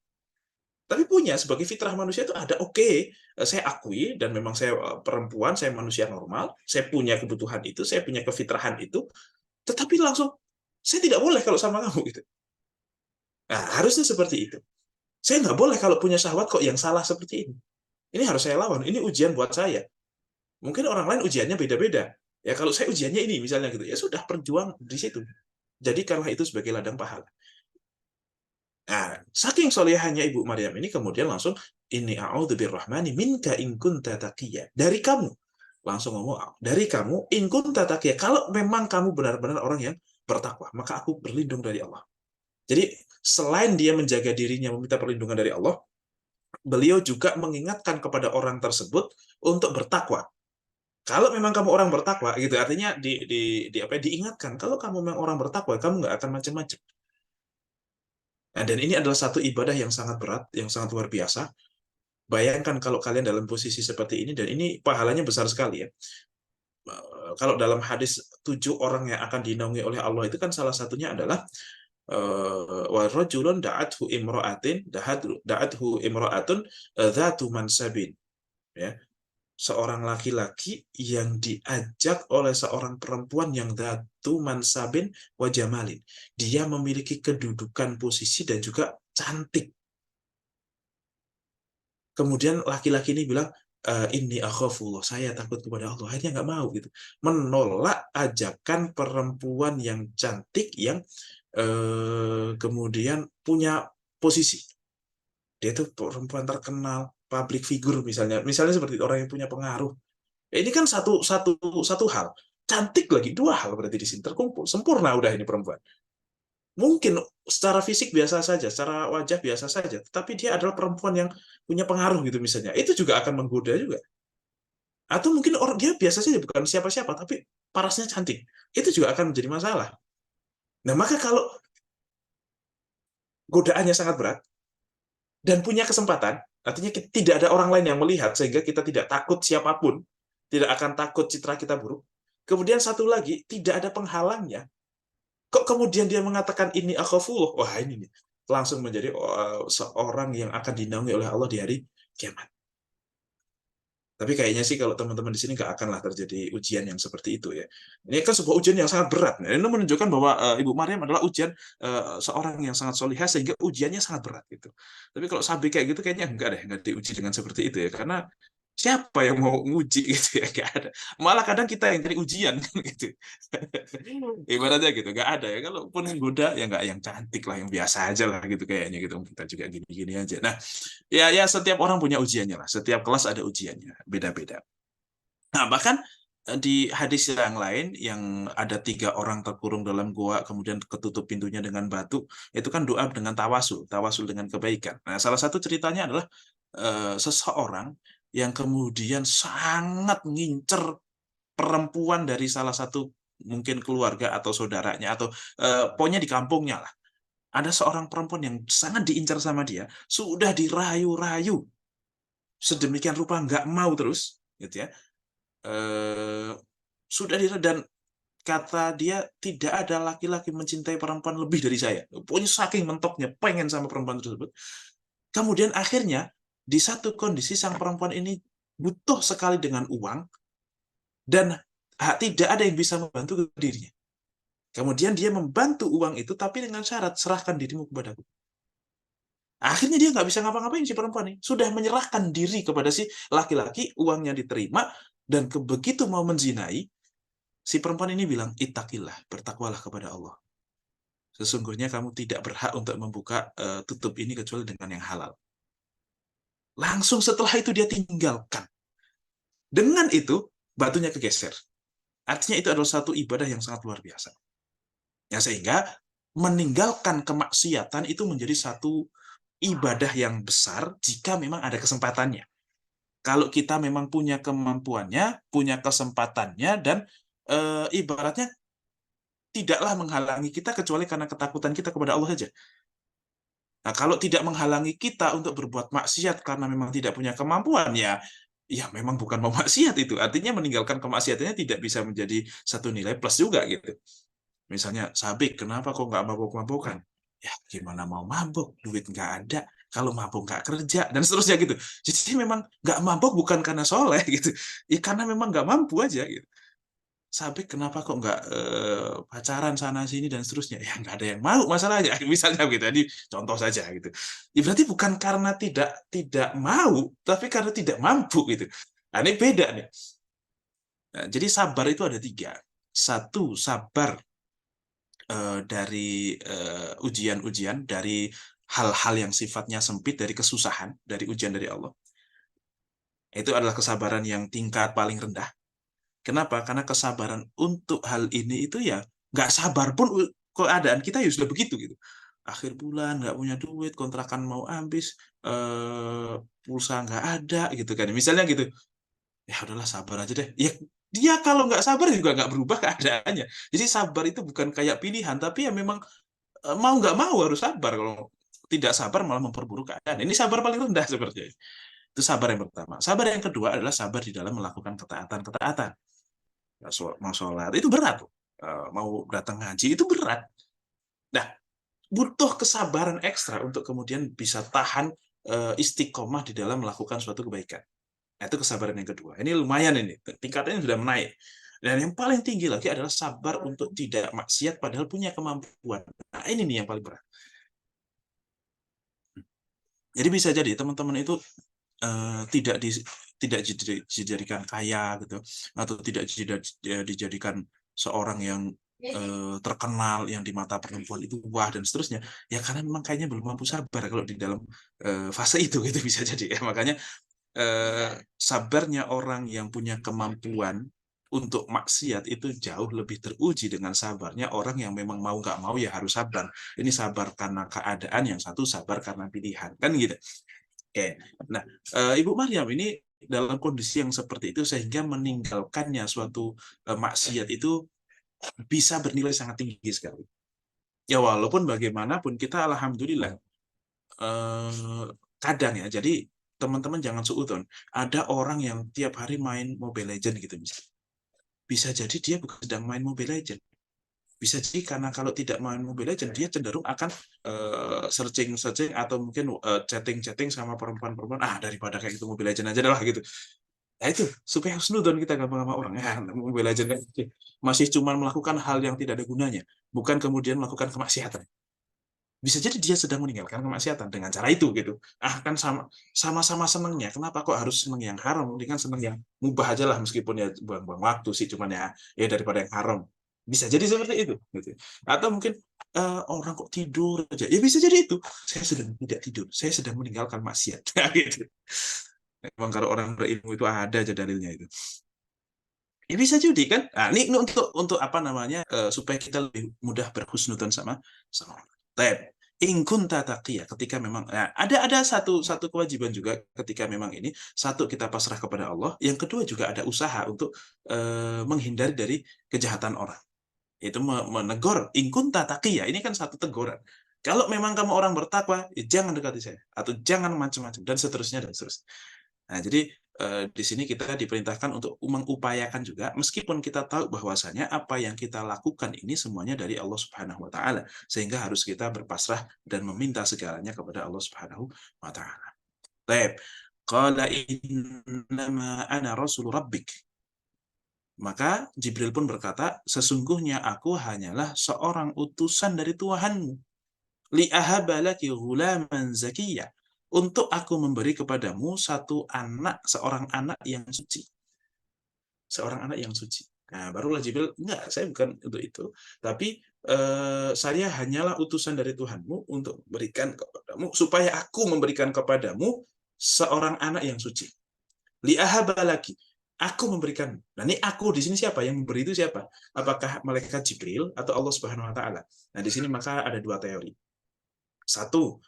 Tapi punya sebagai fitrah manusia itu ada, oke, saya akui dan memang saya perempuan, saya manusia normal, saya punya kebutuhan itu, saya punya kefitrahan itu, tetapi langsung saya tidak boleh kalau sama kamu gitu. Nah, harusnya seperti itu. Saya nggak boleh kalau punya syahwat kok yang salah seperti ini. Ini harus saya lawan. Ini ujian buat saya. Mungkin orang lain ujiannya beda-beda. Ya kalau saya ujiannya ini misalnya gitu, ya sudah perjuang di situ. Jadikanlah itu sebagai ladang pahala. Nah, saking solehannya Ibu Maryam ini kemudian langsung ini a'udzu birrahmani minka in kunta taqiyya. Dari kamu. Langsung ngomong dari kamu in kunta taqiyya. Kalau memang kamu benar-benar orang yang bertakwa, maka aku berlindung dari Allah. Jadi selain dia menjaga dirinya meminta perlindungan dari Allah, beliau juga mengingatkan kepada orang tersebut untuk bertakwa. Kalau memang kamu orang bertakwa, gitu artinya diingatkan. Kalau kamu memang orang bertakwa, kamu nggak akan macam-macam. Nah, dan ini adalah satu ibadah yang sangat berat, yang sangat luar biasa. Bayangkan kalau kalian dalam posisi seperti ini, dan ini pahalanya besar sekali ya. Kalau dalam hadis 7 orang yang akan dinaungi oleh Allah itu kan salah satunya adalah wa rajulun da'athu imra'atun dzatu mansabin, ya, seorang laki-laki yang diajak oleh seorang perempuan yang dzatu mansabin wa jamalin, dia memiliki kedudukan posisi dan juga cantik. Kemudian laki-laki ini bilang, ini akhafullah, saya takut kepada Allah. Akhirnya nggak mau gitu, menolak ajakan perempuan yang cantik yang kemudian punya posisi. Dia itu perempuan terkenal, public figure misalnya seperti orang yang punya pengaruh. Ini kan satu hal, cantik lagi, 2 hal berarti di sini terkumpul, sempurna udah ini perempuan. Mungkin secara fisik biasa saja, secara wajah biasa saja, tetapi dia adalah perempuan yang punya pengaruh gitu misalnya. Itu juga akan menggoda juga. Atau mungkin orang dia biasa saja, bukan siapa-siapa, tapi parasnya cantik. Itu juga akan menjadi masalah. Nah, maka kalau godaannya sangat berat dan punya kesempatan, artinya tidak ada orang lain yang melihat sehingga kita tidak takut siapapun, tidak akan takut citra kita buruk. Kemudian satu lagi, tidak ada penghalangnya. Kok kemudian dia mengatakan ini akhafullah? Wah, ini nih langsung menjadi seorang yang akan dinaungi oleh Allah di hari kiamat. Tapi kayaknya sih kalau teman-teman di sini nggak akanlah terjadi ujian yang seperti itu ya. Ini kan sebuah ujian yang sangat berat. Nah, ini menunjukkan bahwa Ibu Maryam adalah ujian seorang yang sangat solihah sehingga ujiannya sangat berat gitu. Tapi kalau Sabi kayak gitu kayaknya enggak deh, enggak diuji dengan seperti itu ya. Karena siapa yang mau nguji gitu ya, nggak ada. Malah kadang kita yang cari ujian kan gitu. Ibaratnya gitu, nggak ada ya. Kalaupun yang goda ya nggak yang cantik lah, yang biasa aja lah gitu kayaknya gitu. Kita juga gini-gini aja. Nah, ya setiap orang punya ujiannya lah. Setiap kelas ada ujiannya, beda-beda. Nah, bahkan di hadis yang lain yang ada 3 orang terkurung dalam gua kemudian ketutup pintunya dengan batu, itu kan doa dengan tawasul dengan kebaikan. Nah, salah satu ceritanya adalah seseorang yang kemudian sangat ngincer perempuan dari salah satu mungkin keluarga atau saudaranya atau pokoknya di kampungnya lah. Ada seorang perempuan yang sangat diincar sama dia, sudah dirayu-rayu sedemikian rupa nggak mau terus, gitu ya. Sudah dan kata dia tidak ada laki-laki mencintai perempuan lebih dari saya. Pokoknya saking mentoknya pengen sama perempuan tersebut. Kemudian akhirnya di satu kondisi sang perempuan ini butuh sekali dengan uang dan tidak ada yang bisa membantu dirinya. Kemudian dia membantu uang itu tapi dengan syarat serahkan dirimu kepadaku. Akhirnya dia nggak bisa ngapa-ngapain si perempuan ini. Sudah menyerahkan diri kepada si laki-laki, uangnya diterima, dan begitu mau menzinai, si perempuan ini bilang, ittaqillah, bertakwalah kepada Allah. Sesungguhnya kamu tidak berhak untuk membuka tutup ini kecuali dengan yang halal. Langsung setelah itu dia tinggalkan. Dengan itu, batunya kegeser. Artinya itu adalah satu ibadah yang sangat luar biasa. Ya, sehingga meninggalkan kemaksiatan itu menjadi satu ibadah yang besar jika memang ada kesempatannya. Kalau kita memang punya kemampuannya, punya kesempatannya, dan ibaratnya tidaklah menghalangi kita kecuali karena ketakutan kita kepada Allah saja. Nah, kalau tidak menghalangi kita untuk berbuat maksiat karena memang tidak punya kemampuan, ya memang bukan mau maksiat itu. Artinya meninggalkan kemaksiatannya tidak bisa menjadi satu nilai plus juga gitu. Misalnya, Sabik, kenapa kok nggak mabuk-mabukan? Ya, gimana mau mabuk? Duit nggak ada. Kalau mabuk nggak kerja, dan seterusnya gitu. Jadi memang nggak mabuk bukan karena soleh gitu. Ya karena memang nggak mampu aja gitu. Sabik, kenapa kok nggak pacaran sana sini dan seterusnya? Ya nggak ada yang mau masalahnya. Misalnya gitu. Jadi contoh saja gitu. Ya, berarti bukan karena tidak mau, tapi karena tidak mampu gitu. Nah, ini beda nih. Nah, jadi sabar itu ada 3. Satu, sabar dari ujian-ujian, dari hal-hal yang sifatnya sempit, dari kesusahan, dari ujian dari Allah. Itu adalah kesabaran yang tingkat paling rendah. Kenapa? Karena kesabaran untuk hal ini itu ya nggak sabar pun keadaan kita ya sudah begitu gitu. Akhir bulan nggak punya duit, kontrakan mau habis, pulsa nggak ada gitu kan. Misalnya gitu, ya udahlah sabar aja deh. Ya dia kalau nggak sabar juga nggak berubah keadaannya. Jadi sabar itu bukan kayak pilihan, tapi ya memang mau nggak mau harus sabar. Kalau tidak sabar malah memperburuk keadaan. Ini sabar paling rendah seperti itu. Itu sabar yang pertama. Sabar yang kedua adalah sabar di dalam melakukan ketaatan-ketaatan. Mau sholat itu berat. Mau datang ngaji itu berat. Nah, butuh kesabaran ekstra untuk kemudian bisa tahan istiqomah di dalam melakukan suatu kebaikan. Nah, itu kesabaran yang kedua. Ini lumayan ini. Tingkatnya sudah menaik. Dan yang paling tinggi lagi adalah sabar untuk tidak maksiat padahal punya kemampuan. Nah, ini nih yang paling berat. Jadi bisa jadi teman-teman itu tidak dijadikan kaya gitu, atau tidak dijadikan seorang yang terkenal yang di mata perempuan itu wah dan seterusnya, ya karena memang kayaknya belum mampu sabar kalau di dalam fase itu gitu bisa jadi ya. Makanya sabarnya orang yang punya kemampuan untuk maksiat itu jauh lebih teruji dengan sabarnya orang yang memang mau nggak mau ya harus sabar. Ini sabar karena keadaan, yang satu sabar karena pilihan, kan gitu. Oke, nah Ibu Maryam ini dalam kondisi yang seperti itu sehingga meninggalkannya suatu maksiat itu bisa bernilai sangat tinggi sekali. Ya walaupun bagaimanapun kita alhamdulillah kadang ya, jadi teman-teman jangan suudzon. Ada orang yang tiap hari main Mobile Legend gitu misalnya. Bisa jadi dia bukan sedang main Mobile Legend. Bisa jadi karena kalau tidak main Mobile Legend, dia cenderung akan searching atau mungkin chatting sama perempuan-perempuan. Daripada kayak gitu Mobile Legend aja lah gitu. Nah itu, supaya husnudon kita gampang sama orang. Ya, Mobile Legend kan masih cuma melakukan hal yang tidak ada gunanya. Bukan kemudian melakukan kemaksiatan. Bisa jadi dia sedang meninggalkan kemaksiatan dengan cara itu gitu. Kan sama-sama senengnya. Kenapa kok harus seneng yang haram? Mendingan seneng yang mubah aja lah, meskipun ya buang-buang waktu sih, cuman ya daripada yang haram. Bisa jadi seperti itu gitu. Atau mungkin orang kok tidur aja. Ya bisa jadi itu. Saya sedang tidak tidur. Saya sedang meninggalkan maksiat. Gitu. Memang kalau orang berilmu itu ada aja dalilnya itu. Ya bisa jadi kan. Nah, ini untuk apa namanya supaya kita lebih mudah berhusnudzon sama orang. In kunta taqiyya, ketika memang ada satu kewajiban juga ketika memang ini, satu kita pasrah kepada Allah, yang kedua juga ada usaha untuk menghindari dari kejahatan orang. Itu menegur in kunta taqiyya, ini kan satu teguran. Kalau memang kamu orang bertakwa, ya jangan dekati saya atau jangan macam-macam dan seterusnya dan seterusnya. Nah, jadi di sini kita diperintahkan untuk mengupayakan juga, meskipun kita tahu bahwasanya apa yang kita lakukan ini semuanya dari Allah Subhanahu wa taala, sehingga harus kita berpasrah dan meminta segalanya kepada Allah Subhanahu wa taala. Baik. Qala innama ana rasul rabbik. Maka Jibril pun berkata, sesungguhnya aku hanyalah seorang utusan dari Tuhanmu. Li'ahaba laki ghulaman zakiyya, untuk aku memberi kepadamu seorang anak yang suci. Seorang anak yang suci. Nah, barulah Jibril, enggak, saya bukan untuk itu. Tapi saya hanyalah utusan dari Tuhanmu untuk memberikan kepadamu, supaya aku memberikan kepadamu seorang anak yang suci. Li'ahaba laki. Aku memberikan. Nah, ini aku di sini siapa? Yang memberi itu siapa? Apakah malaikat Jibril atau Allah Subhanahu wa taala? Nah, di sini maka ada dua teori. Satu,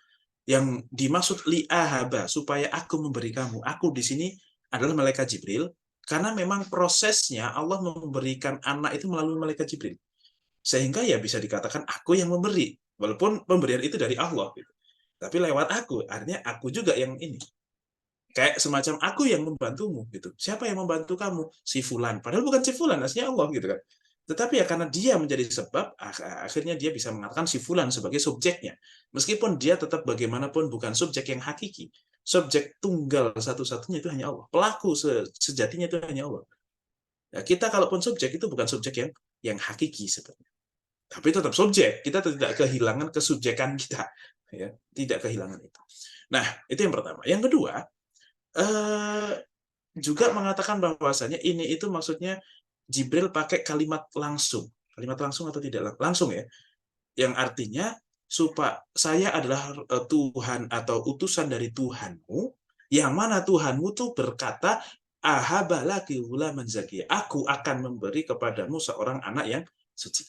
yang dimaksud li'ahaba, supaya aku memberi kamu. Aku di sini adalah malaikat Jibril, karena memang prosesnya Allah memberikan anak itu melalui malaikat Jibril. Sehingga ya bisa dikatakan aku yang memberi, walaupun pemberian itu dari Allah. Tapi lewat aku, artinya aku juga yang ini. Kayak semacam aku yang membantumu gitu. Siapa yang membantu kamu? Si fulan. Padahal bukan si fulan, aslinya Allah gitu kan. Tetapi ya karena dia menjadi sebab, akhirnya dia bisa mengatakan si fulan sebagai subjeknya. Meskipun dia tetap bagaimanapun bukan subjek yang hakiki. Subjek tunggal satu-satunya itu hanya Allah. Pelaku sejatinya itu hanya Allah. Ya, kita kalaupun subjek itu bukan subjek yang hakiki sebenarnya. Tapi tetap subjek. Kita tidak kehilangan kesubjekan kita. Ya, tidak kehilangan itu. Nah, itu yang pertama. Yang kedua, juga mengatakan bahwasanya ini itu maksudnya Jibril pakai kalimat langsung. Kalimat langsung atau tidak langsung ya. Yang artinya supaya saya adalah Tuhan atau utusan dari Tuhanmu, yang mana Tuhanmu tuh berkata, ahabalaki ghulaman zakiya. Aku akan memberi kepadamu seorang anak yang suci.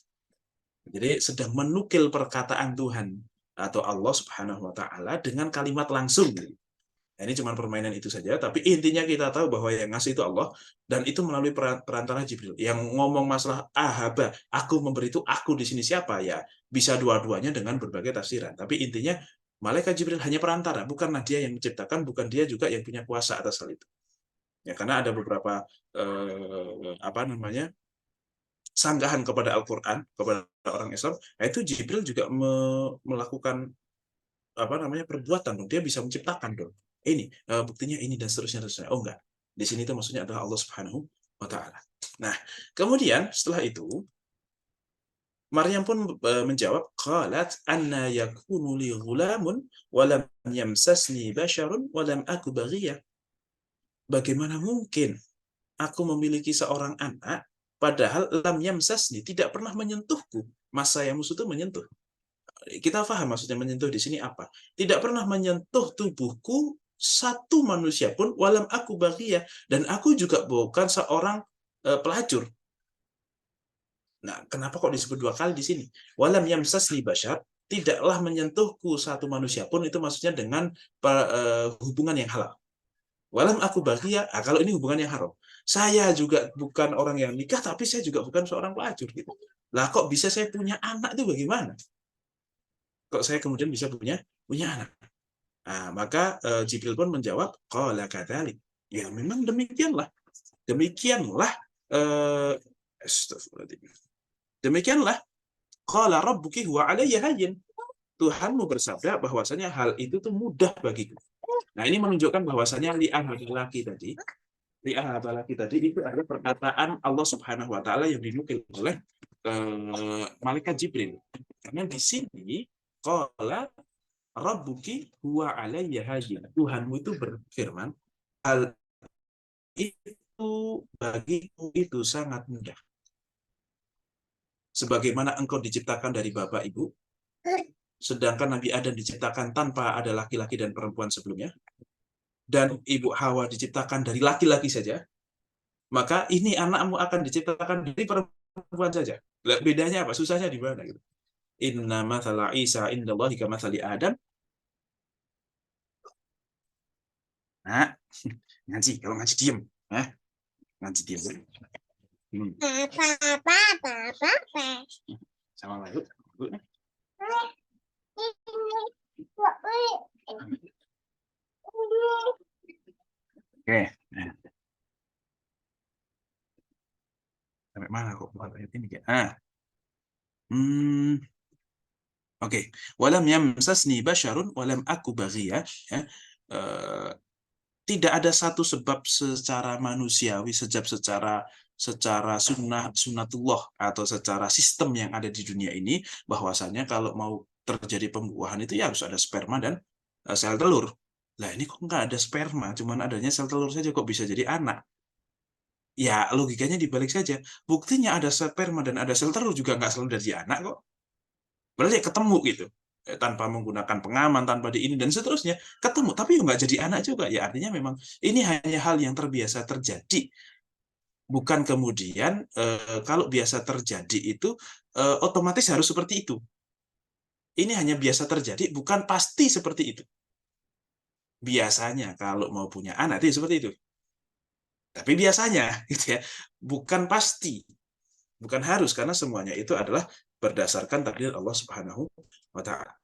Jadi sedang menukil perkataan Tuhan atau Allah Subhanahu wa taala dengan kalimat langsung. Nah, ini cuma permainan itu saja, tapi intinya kita tahu bahwa yang ngasih itu Allah, dan itu melalui perantara Jibril. Yang ngomong masalah ahaba, aku memberi itu, aku di sini siapa ya? Bisa dua-duanya dengan berbagai tafsiran. Tapi intinya malaikat Jibril hanya perantara, bukanlah dia yang menciptakan, bukan dia juga yang punya kuasa atas hal itu. Ya, karena ada beberapa sanggahan kepada Al-Quran, kepada orang Islam, itu Jibril juga melakukan perbuatan dong. Dia bisa menciptakan dong. Ini buktinya ini dan seterusnya. Oh enggak. Di sini itu maksudnya adalah Allah Subhanahu wa taala. Nah, kemudian setelah itu Maryam pun menjawab, qalat anna yakunu li ghulamun wa lam yamsasni basharun wa lam aku baghiyah. Bagaimana mungkin aku memiliki seorang anak padahal lam yamsasni, tidak pernah menyentuhku. Masa yang musuh itu menyentuh. Kita paham maksudnya menyentuh di sini apa? Tidak pernah menyentuh tubuhku satu manusia pun, walam aku baghiyah, dan aku juga bukan seorang pelacur. Nah, kenapa kok disebut dua kali di sini? Walam yamsasni bashar, tidaklah menyentuhku satu manusia pun, itu maksudnya dengan hubungan yang halal. Walam aku baghiyah, kalau ini hubungan yang haram. Saya juga bukan orang yang nikah, tapi saya juga bukan seorang pelacur gitu. Lah kok bisa saya punya anak itu bagaimana? Kok saya kemudian bisa punya anak? Nah, maka Jibril pun menjawab, qala kadzalik. Ya memang demikianlah. Demikianlah demikianlah qala rabbuki huwa alayya hayyin. Tuhanmu bersabda bahwasanya hal itu tuh mudah bagiku. Nah, ini menunjukkan bahwasanya li'ahabalaki tadi itu adalah perkataan Allah Subhanahu wa taala yang dinukil oleh malaikat Jibril. Karena di sini qala rabbuki huwa alayya hayyin. Tuhanmu itu berfirman, hal itu bagiku itu sangat mudah. Sebagaimana engkau diciptakan dari bapak ibu, sedangkan Nabi Adam diciptakan tanpa ada laki-laki dan perempuan sebelumnya, dan ibu Hawa diciptakan dari laki-laki saja, maka ini anakmu akan diciptakan dari perempuan saja. Bedanya apa? Susahnya di mana gitu? Inna mathala Isa indallahi kamathali Adam. Nah, ngaji, kalau ngaji diem, ngaji diem. Sama lalu. Oke. Sampai mana kok ayat ini ya? Oke. Walam yamsasni basyarun walam aku baghiyah. Tidak ada satu sebab secara manusiawi, secara sunnatullah atau secara sistem yang ada di dunia ini, bahwasanya kalau mau terjadi pembuahan itu ya harus ada sperma dan sel telur. Lah ini kok nggak ada sperma, cuman adanya sel telur saja kok bisa jadi anak? Ya logikanya dibalik saja. Buktinya ada sperma dan ada sel telur juga nggak selalu dari anak kok. Berarti ketemu gitu. Tanpa menggunakan pengaman, tanpa di ini dan seterusnya, ketemu, tapi nggak jadi anak juga. Ya artinya memang ini hanya hal yang terbiasa terjadi. Bukan kemudian kalau biasa terjadi itu otomatis harus seperti itu. Ini hanya biasa terjadi, bukan pasti seperti itu. Biasanya kalau mau punya anak itu seperti itu. Tapi biasanya gitu ya, bukan pasti. Bukan harus, karena semuanya itu adalah berdasarkan takdir Allah Subhanahu wa taala.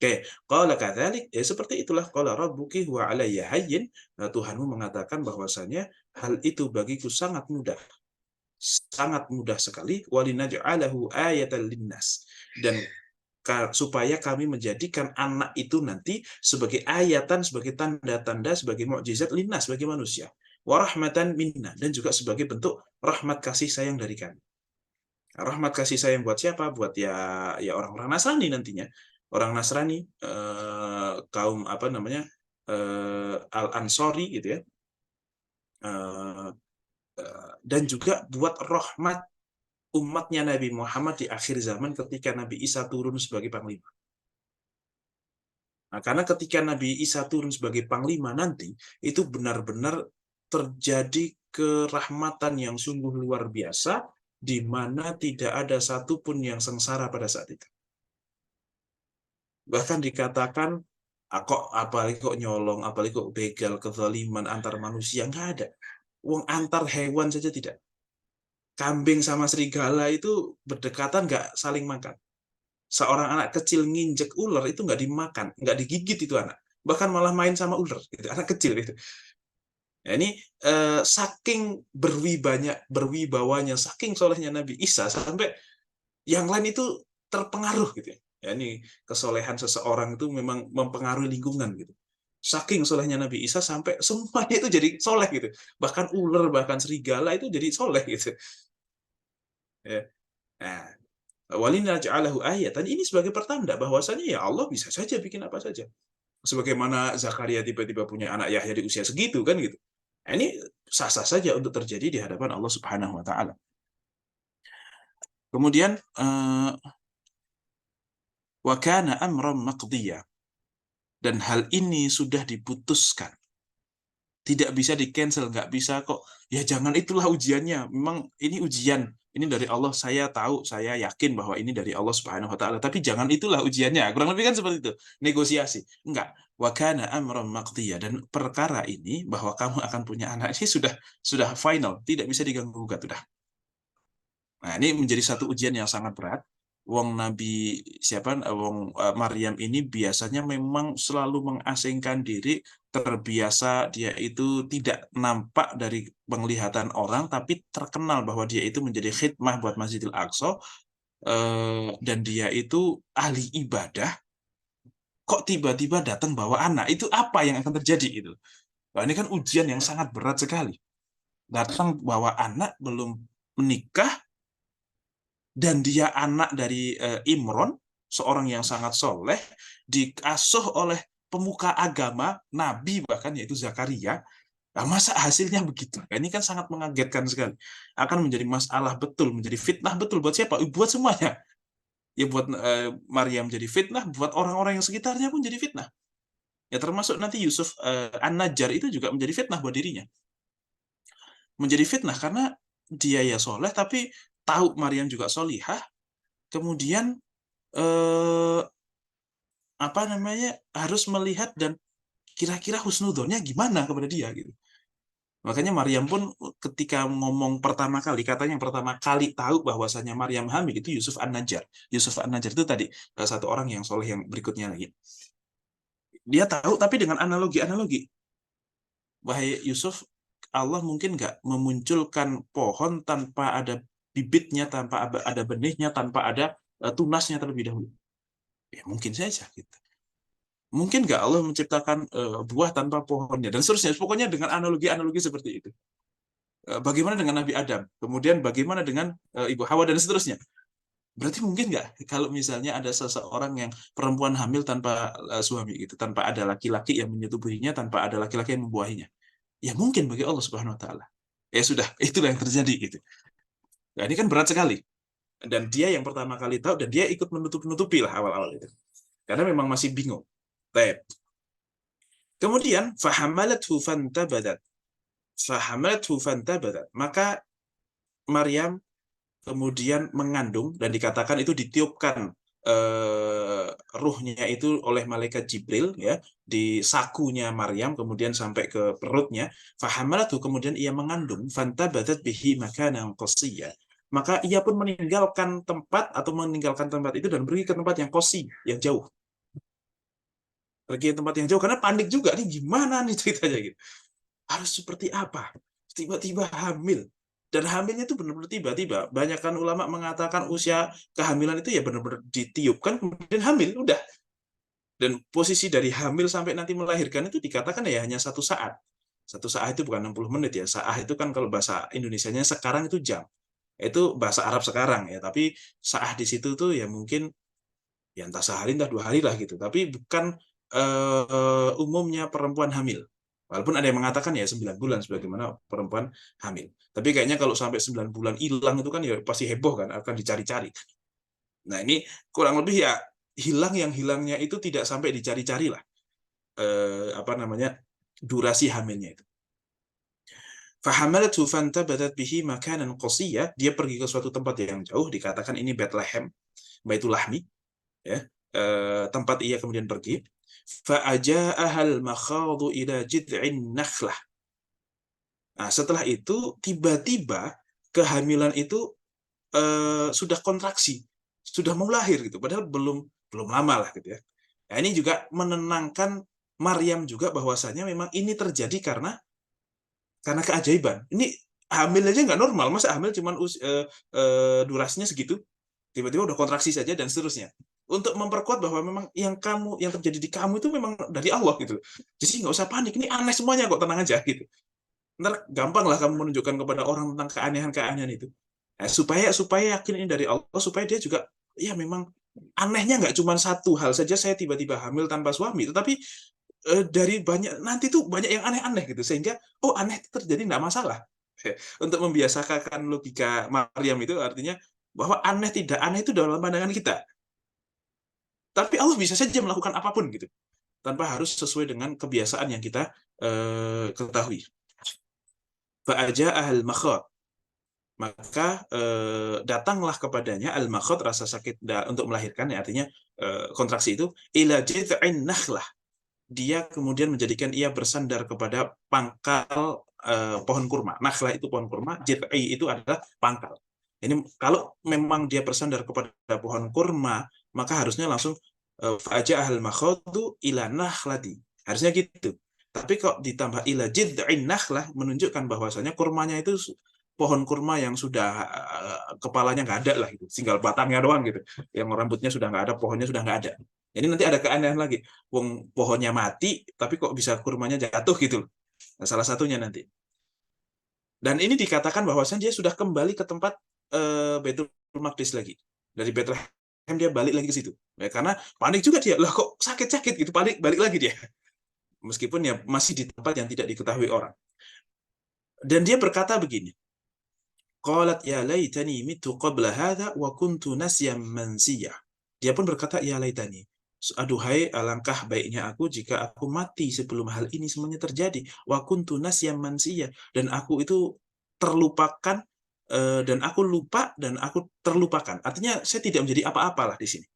Oke, qala kadzalik, ya seperti itulah qala rabbuki huwa alayya hayyin. Tuhanmu mengatakan bahwasanya hal itu bagiku sangat mudah sekali, walinaj'alahu ayatan linnas, dan supaya kami menjadikan anak itu nanti sebagai ayatan, sebagai tanda-tanda, sebagai mukjizat linnas bagi manusia, warahmatan minna, dan juga sebagai bentuk rahmat kasih sayang dari kami. Rahmat kasih sayang buat siapa? Buat ya orang-orang Nasrani nantinya. Orang Nasrani, kaum apa namanya, Al-Ansori gitu ya. Dan juga buat rahmat umatnya Nabi Muhammad di akhir zaman ketika Nabi Isa turun sebagai panglima. Nah, karena ketika Nabi Isa turun sebagai panglima nanti, itu benar-benar terjadi kerahmatan yang sungguh luar biasa, di mana tidak ada satupun yang sengsara pada saat itu. Bahkan dikatakan, apalagi kok nyolong, apalagi kok begal, kezaliman antar manusia, nggak ada. Wong antar hewan saja tidak. Kambing sama serigala itu berdekatan, nggak saling makan. Seorang anak kecil nginjek ular itu nggak dimakan, nggak digigit itu anak. Bahkan malah main sama ular, gitu. Anak kecil itu. Nah, ini saking berwibawanya, saking solehnya Nabi Isa, sampai yang lain itu terpengaruh gitu ya. Ya, ini kesolehan seseorang itu memang mempengaruhi lingkungan gitu. Saking solehnya Nabi Isa sampai semuanya itu jadi soleh gitu. Bahkan ular, bahkan serigala itu jadi soleh gitu. Ya. Nah, walinaj'alahu ayatan, ini sebagai pertanda bahwasanya ya Allah bisa saja bikin apa saja. Sebagaimana Zakaria tiba-tiba punya anak Yahya di usia segitu kan gitu. Nah, ini sah-sah saja untuk terjadi di hadapan Allah Subhanahu wa taala. Kemudian wa kana amran maqdiya, dan hal ini sudah diputuskan. Tidak bisa di-cancel, nggak bisa kok. Ya jangan, itulah ujiannya. Memang ini ujian. Ini dari Allah, saya tahu, saya yakin bahwa ini dari Allah Subhanahu wa taala. Tapi jangan, itulah ujiannya. Kurang lebih kan seperti itu. Negosiasi. Enggak. Wa kana amran maqdiya, dan perkara ini bahwa kamu akan punya anak ini sudah final, tidak bisa diganggu gugat sudah. Nah, ini menjadi satu ujian yang sangat berat. Wong Nabi Maryam ini biasanya memang selalu mengasingkan diri, terbiasa dia itu tidak nampak dari penglihatan orang, tapi terkenal bahwa dia itu menjadi khidmah buat Masjidil Aqsa, dan dia itu ahli ibadah. Kok tiba-tiba datang bawa anak? Itu apa yang akan terjadi itu? Nah, ini kan ujian yang sangat berat sekali. Datang bawa anak, belum menikah, dan dia anak dari Imron, seorang yang sangat soleh, diasuh oleh pemuka agama, nabi bahkan, yaitu Zakaria. Nah, masa hasilnya begitu? Nah, ini kan sangat mengagetkan sekali. Akan menjadi masalah betul, menjadi fitnah betul buat siapa? Buat semuanya. Ya buat Maryam jadi fitnah, buat orang-orang yang sekitarnya pun jadi fitnah. Ya termasuk nanti Yusuf An-Najjar itu juga menjadi fitnah buat dirinya. Menjadi fitnah karena dia ya soleh, tapi tahu Maryam juga solihah, kemudian apa namanya, harus melihat dan kira-kira husnudzonnya gimana kepada dia gitu. Makanya Maryam pun ketika ngomong pertama kali, katanya yang pertama kali tahu bahwasanya Maryam hamil itu Yusuf An-Najjar. Yusuf An-Najjar itu tadi satu orang yang soleh yang berikutnya lagi. Dia tahu tapi dengan analogi-analogi. Wahai Yusuf, Allah mungkin nggak memunculkan pohon tanpa ada bibitnya, tanpa ada benihnya, tanpa ada tunasnya terlebih dahulu. Ya mungkin saja gitu. Mungkin nggak Allah menciptakan buah tanpa pohonnya, dan seterusnya. Pokoknya dengan analogi-analogi seperti itu. Bagaimana dengan Nabi Adam? Kemudian bagaimana dengan Ibu Hawa dan seterusnya? Berarti mungkin nggak kalau misalnya ada seseorang yang perempuan hamil tanpa suami gitu, tanpa ada laki-laki yang menyetubuhinya, tanpa ada laki-laki yang membuahinya? Ya mungkin bagi Allah Subhanahu Wa Taala. Ya sudah, itulah yang terjadi gitu. Nah, ini kan berat sekali. Dan dia yang pertama kali tahu, dan dia ikut menutupi lah awal-awal itu. Karena memang masih bingung. Baik. Kemudian fahamalathu fantabadat. Maka Maryam kemudian mengandung, dan dikatakan itu ditiupkan ruhnya itu oleh malaikat Jibril ya di sakunya Maryam, kemudian sampai ke perutnya. Fahamalathu, kemudian ia mengandung, fantabadat bihi makanan qasiyya. Maka ia pun meninggalkan tempat itu dan pergi ke tempat yang qasi, yang jauh. pergi ke tempat yang jauh karena panik juga nih, gimana nih ceritanya gitu. Harus seperti apa? Tiba-tiba hamil. Dan hamilnya itu benar-benar tiba-tiba. Banyakkan ulama mengatakan usia kehamilan itu ya benar-benar ditiupkan kemudian hamil, udah. Dan posisi dari hamil sampai nanti melahirkan itu dikatakan ya hanya 1 saat. 1 saat itu bukan 60 menit ya. Saat itu kan kalau bahasa Indonesianya sekarang itu jam. Itu bahasa Arab sekarang ya. Tapi saat di situ tuh ya mungkin ya entah sehari entah 2 hari lah gitu. Tapi bukan umumnya perempuan hamil. Walaupun ada yang mengatakan ya 9 bulan sebagaimana perempuan hamil. Tapi kayaknya kalau sampai 9 bulan hilang itu kan ya pasti heboh kan, akan dicari-cari. Nah ini kurang lebih ya hilang yang hilangnya itu tidak sampai dicari-cari lah. Apa namanya, durasi hamilnya itu. Fahamalatu fantabatat bihi makanan qasiyya, dia pergi ke suatu tempat yang jauh, dikatakan ini Bethlehem, Baitul Lahmi, ya. Tempat ia kemudian pergi. Fa'aja'ahal makhadu ila jid'in nakhlah. Nah, setelah itu tiba-tiba kehamilan itu sudah kontraksi, sudah mau lahir gitu, padahal belum lama lah gitu ya. Nah, ini juga menenangkan Maryam juga bahwasanya memang ini terjadi karena keajaiban. Ini hamil aja nggak normal, masa hamil cuman durasinya segitu, tiba-tiba udah kontraksi saja dan seterusnya. Untuk memperkuat bahwa memang yang terjadi di kamu itu memang dari Allah gitu. Jadi nggak usah panik, ini aneh semuanya kok, tenang aja gitu. Ntar gampang lah kamu menunjukkan kepada orang tentang keanehan-keanehan itu. Nah, supaya yakin ini dari Allah, supaya dia juga ya memang anehnya nggak cuma satu hal saja saya tiba-tiba hamil tanpa suami, tetapi dari banyak nanti tuh banyak yang aneh-aneh gitu, sehingga oh aneh itu terjadi nggak masalah. Untuk membiasakan logika Maryam itu artinya bahwa aneh tidak aneh itu dalam pandangan kita. Tapi Allah bisa saja melakukan apapun gitu, tanpa harus sesuai dengan kebiasaan yang kita ketahui. Fa'aja'ahal makhad, maka datanglah kepadanya al-makhad, rasa sakit untuk melahirkan, ya, artinya kontraksi itu, ila jid'in nakhlah, dia kemudian menjadikan ia bersandar kepada pangkal pohon kurma. Nakhlah itu pohon kurma, jid'i itu adalah pangkal. Ini kalau memang dia bersandar kepada pohon kurma, maka harusnya langsung fa'aja'ahal makhadu ila nakhlati. Harusnya gitu. Tapi kok ditambah ila jid'in nakhlah menunjukkan bahwasanya kurmanya itu pohon kurma yang sudah kepalanya nggak ada lah gitu, tinggal batangnya doang gitu, yang rambutnya sudah nggak ada, pohonnya sudah nggak ada. Jadi nanti ada keanehan lagi, wong pohonnya mati tapi kok bisa kurmanya jatuh gitu. Nah, salah satunya nanti. Dan ini dikatakan bahwasanya dia sudah kembali ke tempat Baitul Maqdis lagi. Dari Bethlehem dia balik lagi ke situ. Ya, karena panik juga dia, lah kok sakit-sakit gitu, balik lagi dia. Meskipun ya masih di tempat yang tidak diketahui orang. Dan dia berkata begini, qalat ya laitani mitu qabla hadha wa kuntu nasyan mansiyah. Dia pun berkata, ya laitani, aduhai alangkah baiknya aku jika aku mati sebelum hal ini semuanya terjadi. Wa kuntu nasyan mansiyah, dan aku itu terlupakan, dan aku lupa dan aku terlupakan. Artinya saya tidak menjadi apa-apalah di sini.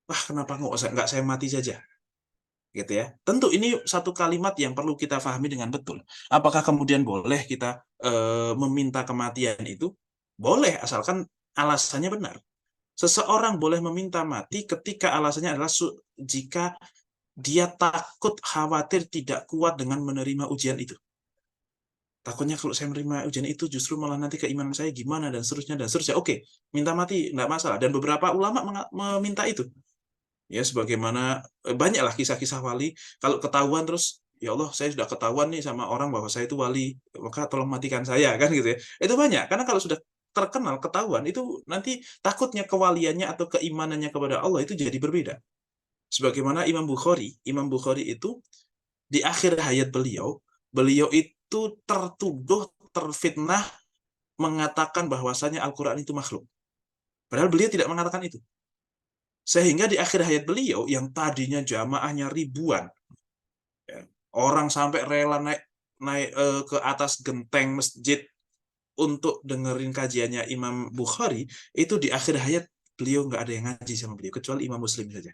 Wah, kenapa nggak saya mati saja? Gitu ya. Tentu ini satu kalimat yang perlu kita pahami dengan betul. Apakah kemudian boleh kita meminta kematian itu? Boleh, asalkan alasannya benar. Seseorang boleh meminta mati ketika alasannya adalah jika dia takut, khawatir, tidak kuat dengan menerima ujian itu. Takutnya kalau saya menerima ujian itu justru malah nanti keimanan saya gimana dan seterusnya dan seterusnya. Oke, minta mati nggak masalah. Dan beberapa ulama meminta itu. Ya, sebagaimana banyaklah kisah-kisah wali, kalau ketahuan terus, ya Allah saya sudah ketahuan nih sama orang bahwa saya itu wali, maka tolong matikan saya, kan gitu ya. Itu banyak, karena kalau sudah terkenal, ketahuan, itu nanti takutnya kewaliannya atau keimanannya kepada Allah itu jadi berbeda. Sebagaimana Imam Bukhari itu di akhir hayat beliau itu tertuduh, terfitnah, mengatakan bahwasanya Al-Quran itu makhluk. Padahal beliau tidak mengatakan itu. Sehingga di akhir hayat beliau, yang tadinya jamaahnya ribuan, ya, orang sampai rela naik ke atas genteng masjid untuk dengerin kajiannya Imam Bukhari, itu di akhir hayat beliau nggak ada yang ngaji sama beliau, kecuali Imam Muslim saja.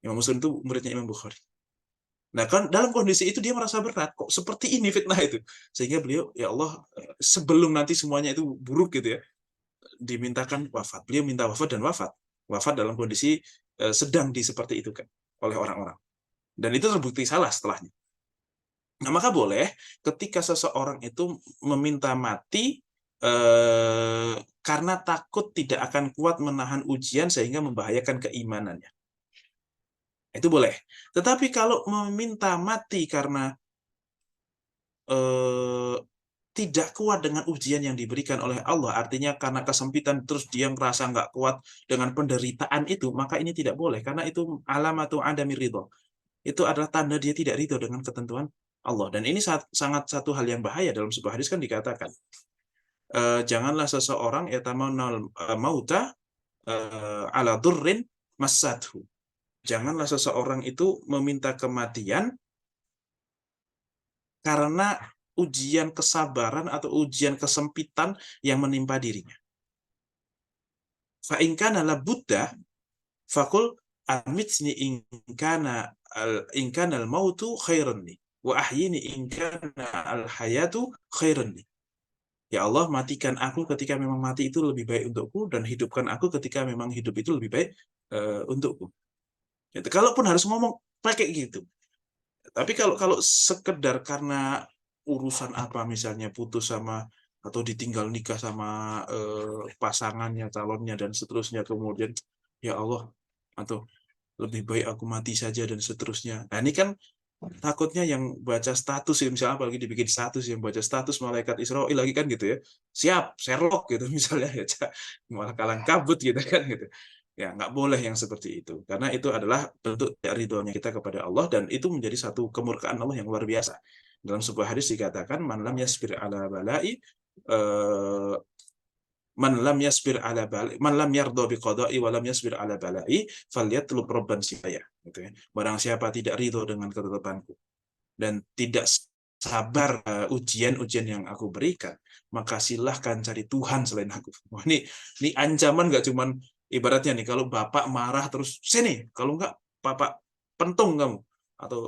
Imam Muslim itu muridnya Imam Bukhari. Nah, kan dalam kondisi itu dia merasa berat, kok seperti ini fitnah itu. Sehingga beliau, ya Allah, sebelum nanti semuanya itu buruk gitu ya, dimintakan wafat. Beliau minta wafat dan wafat. Wafat dalam kondisi sedang seperti itu kan oleh orang-orang. Dan itu terbukti salah setelahnya. Nah, maka boleh ketika seseorang itu meminta mati karena takut tidak akan kuat menahan ujian sehingga membahayakan keimanannya. Itu boleh. Tetapi kalau meminta mati karena tidak kuat dengan ujian yang diberikan oleh Allah, artinya karena kesempitan terus dia merasa nggak kuat dengan penderitaan itu, maka ini tidak boleh, karena itu alamatu adami ridho. Itu adalah tanda dia tidak ridho dengan ketentuan Allah. Dan ini sangat satu hal yang bahaya. Dalam sebuah hadis kan dikatakan, janganlah seseorang yatamanal mauta ala durrin massathu. Janganlah seseorang itu meminta kematian karena ujian kesabaran atau ujian kesempitan yang menimpa dirinya. Fa in kana la Buddha fakul amitni in kana al mautu khairan li wa ahyini in kana al hayatu khairan li. Ya Allah, matikan aku ketika memang mati itu lebih baik untukku, dan hidupkan aku ketika memang hidup itu lebih baik untukku. Gitu. Kalaupun harus ngomong pakai gitu. Tapi kalau sekedar karena urusan apa, misalnya putus sama atau ditinggal nikah sama pasangannya, calonnya, dan seterusnya, kemudian ya Allah, atau lebih baik aku mati saja, dan seterusnya. Nah, ini kan takutnya yang baca status, ya, misalnya apalagi dibikin status, yang baca status malaikat Israel lagi kan gitu ya, siap Sherlock gitu misalnya, ya malah kalang kabut gitu kan gitu. Ya, nggak boleh yang seperti itu, karena itu adalah bentuk ridhonya kita kepada Allah, dan itu menjadi satu kemurkaan Allah yang luar biasa. Dalam sebuah hadis dikatakan, man lam yasbir ala balai man lam yasbir ala balai, man lam yardo bi qada'i wa lam yasbir ala balai falyatlub rabban sifaya, gitu ya. Barang siapa tidak ridho dengan ketetapanku dan tidak sabar ujian-ujian yang aku berikan, maka silahkan cari Tuhan selain aku. Wah, ini ancaman nggak cuman ibaratnya nih, kalau bapak marah terus sini, kalau nggak bapak pentung kamu, atau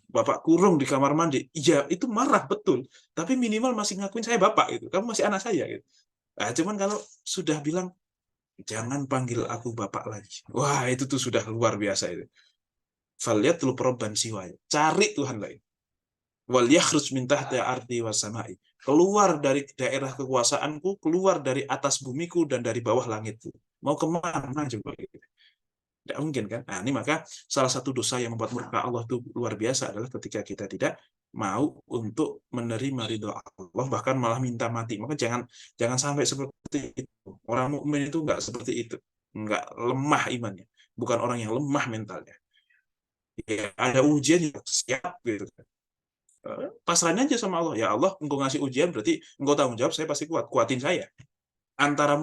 bapak kurung di kamar mandi. Iya, itu marah betul, tapi minimal masih ngakuin saya bapak gitu. Kamu masih anak saya gitu. Nah, cuman kalau sudah bilang jangan panggil aku bapak lagi, wah itu tuh sudah luar biasa itu. Falyatlub rabban siwaya, cari Tuhan lain. Wal yakhruj min tahti ardi was samai, keluar dari daerah kekuasaanku, keluar dari atas bumiku dan dari bawah langitku. Mau kemana coba gitu? Tidak mungkin kan? Nah, ini maka salah satu dosa yang membuat murka Allah itu luar biasa adalah ketika kita tidak mau untuk menerima ridho Allah, bahkan malah minta mati. Maka jangan sampai seperti itu. Orang mukmin itu nggak seperti itu, nggak lemah imannya, bukan orang yang lemah mentalnya. Ya, ada ujian yang siap gitu. Pasrahnya aja sama Allah. Ya Allah, engkau ngasih ujian berarti engkau tanggung jawab, saya pasti kuat. Kuatin saya. Antara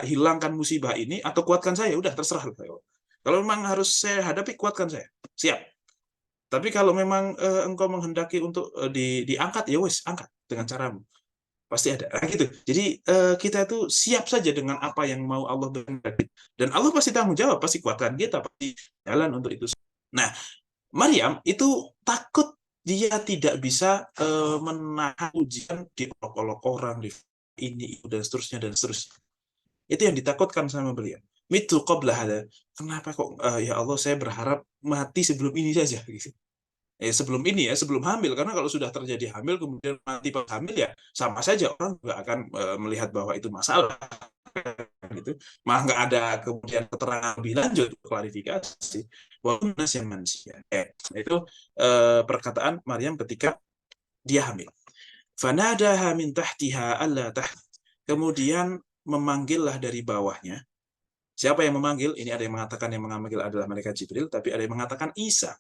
hilangkan musibah ini atau kuatkan saya, udah terserah. Kalau memang harus saya hadapi, kuatkan saya. Siap. Tapi kalau memang engkau menghendaki untuk diangkat, ya wes, angkat dengan caramu. Pasti ada. Nah, gitu. Jadi kita itu siap saja dengan apa yang mau Allah berikan. Dan Allah pasti tanggung jawab, pasti kuatkan kita, pasti jalan untuk itu. Nah, Maryam itu takut dia tidak bisa menahan ujian, diolok-olok orang, di ini dan seterusnya dan seterusnya. Itu yang ditakutkan sama beliau. Mitu qabla hada. Kenapa kok ya Allah, saya berharap mati sebelum ini saja gitu. Sebelum ini ya, sebelum hamil, karena kalau sudah terjadi hamil kemudian mati pas hamil, ya sama saja, orang juga akan melihat bahwa itu masalah gitu. Malah nggak ada kemudian keterangan lebih lanjut, klarifikasi walaupun manusia. Itu perkataan Maryam ketika dia hamil. Fanadaha min tahtiha alla taht. Kemudian memanggillah dari bawahnya. Siapa yang memanggil? Ini ada yang mengatakan yang memanggil adalah malaikat Jibril, tapi ada yang mengatakan Isa.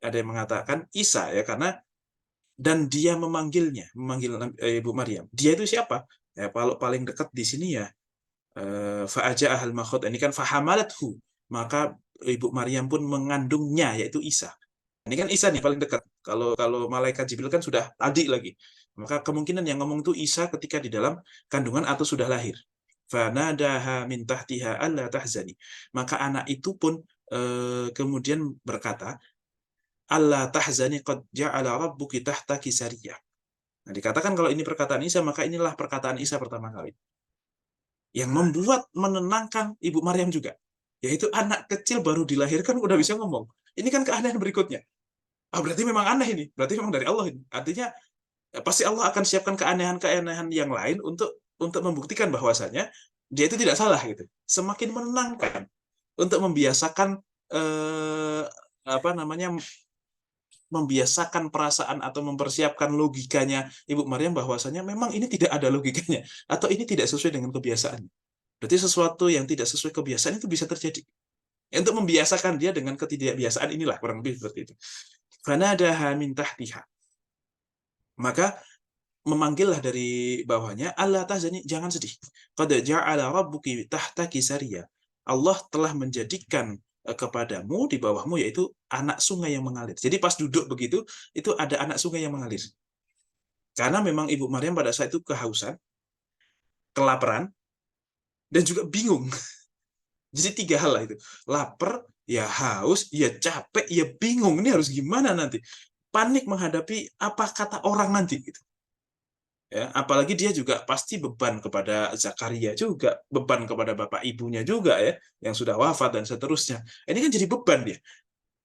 Ada yang mengatakan Isa, ya, karena dan dia memanggil Ibu Maryam. Dia itu siapa? Ya, kalau paling dekat di sini ya fa'aja'ahal makhud. Ini kan fahamalathu. Maka Ibu Maryam pun mengandungnya, yaitu Isa. Ini kan Isa nih paling dekat. Kalau malaikat Jibril kan sudah tadi lagi. Maka kemungkinan yang ngomong itu Isa ketika di dalam kandungan atau sudah lahir. Fanadaha min tahtiha alla tahzani. Maka anak itu pun kemudian berkata, alla tahzani qad ja'ala rabbuki tahtaki sariyah. Nah, dikatakan kalau ini perkataan Isa, maka inilah perkataan Isa pertama kali yang membuat menenangkan Ibu Maryam juga. yaitu anak kecil baru dilahirkan udah bisa ngomong. Ini kan keanehan berikutnya. Berarti memang aneh ini. Berarti memang dari Allah ini. Artinya pasti Allah akan siapkan keanehan-keanehan yang lain untuk membuktikan bahwasanya dia itu tidak salah gitu. Semakin menenangkan untuk membiasakan apa namanya, membiasakan perasaan atau mempersiapkan logikanya Ibu Maryam bahwasanya memang ini tidak ada logikanya atau ini tidak sesuai dengan kebiasaan. Berarti sesuatu yang tidak sesuai kebiasaan itu bisa terjadi. Untuk membiasakan dia dengan ketidakbiasaan inilah kurang lebih seperti itu. Fanadaha min tahtiha. Maka memanggillah dari bawahnya, Allah tahzani, jangan sedih. Qad ja'ala rabbuki tahtaki sariya. Allah telah menjadikan kepadamu di bawahmu yaitu anak sungai yang mengalir. Jadi pas duduk begitu, itu ada anak sungai yang mengalir. Karena memang Ibu Maryam pada saat itu kehausan, kelaparan, dan juga bingung. Jadi 3 hal lah itu. Lapar, ya haus, ya capek, ya bingung. Ini harus gimana nanti? Panik menghadapi apa kata orang nanti gitu. Ya, apalagi dia juga pasti beban kepada Zakaria juga, beban kepada bapak ibunya juga ya, yang sudah wafat dan seterusnya. Ini kan jadi beban dia.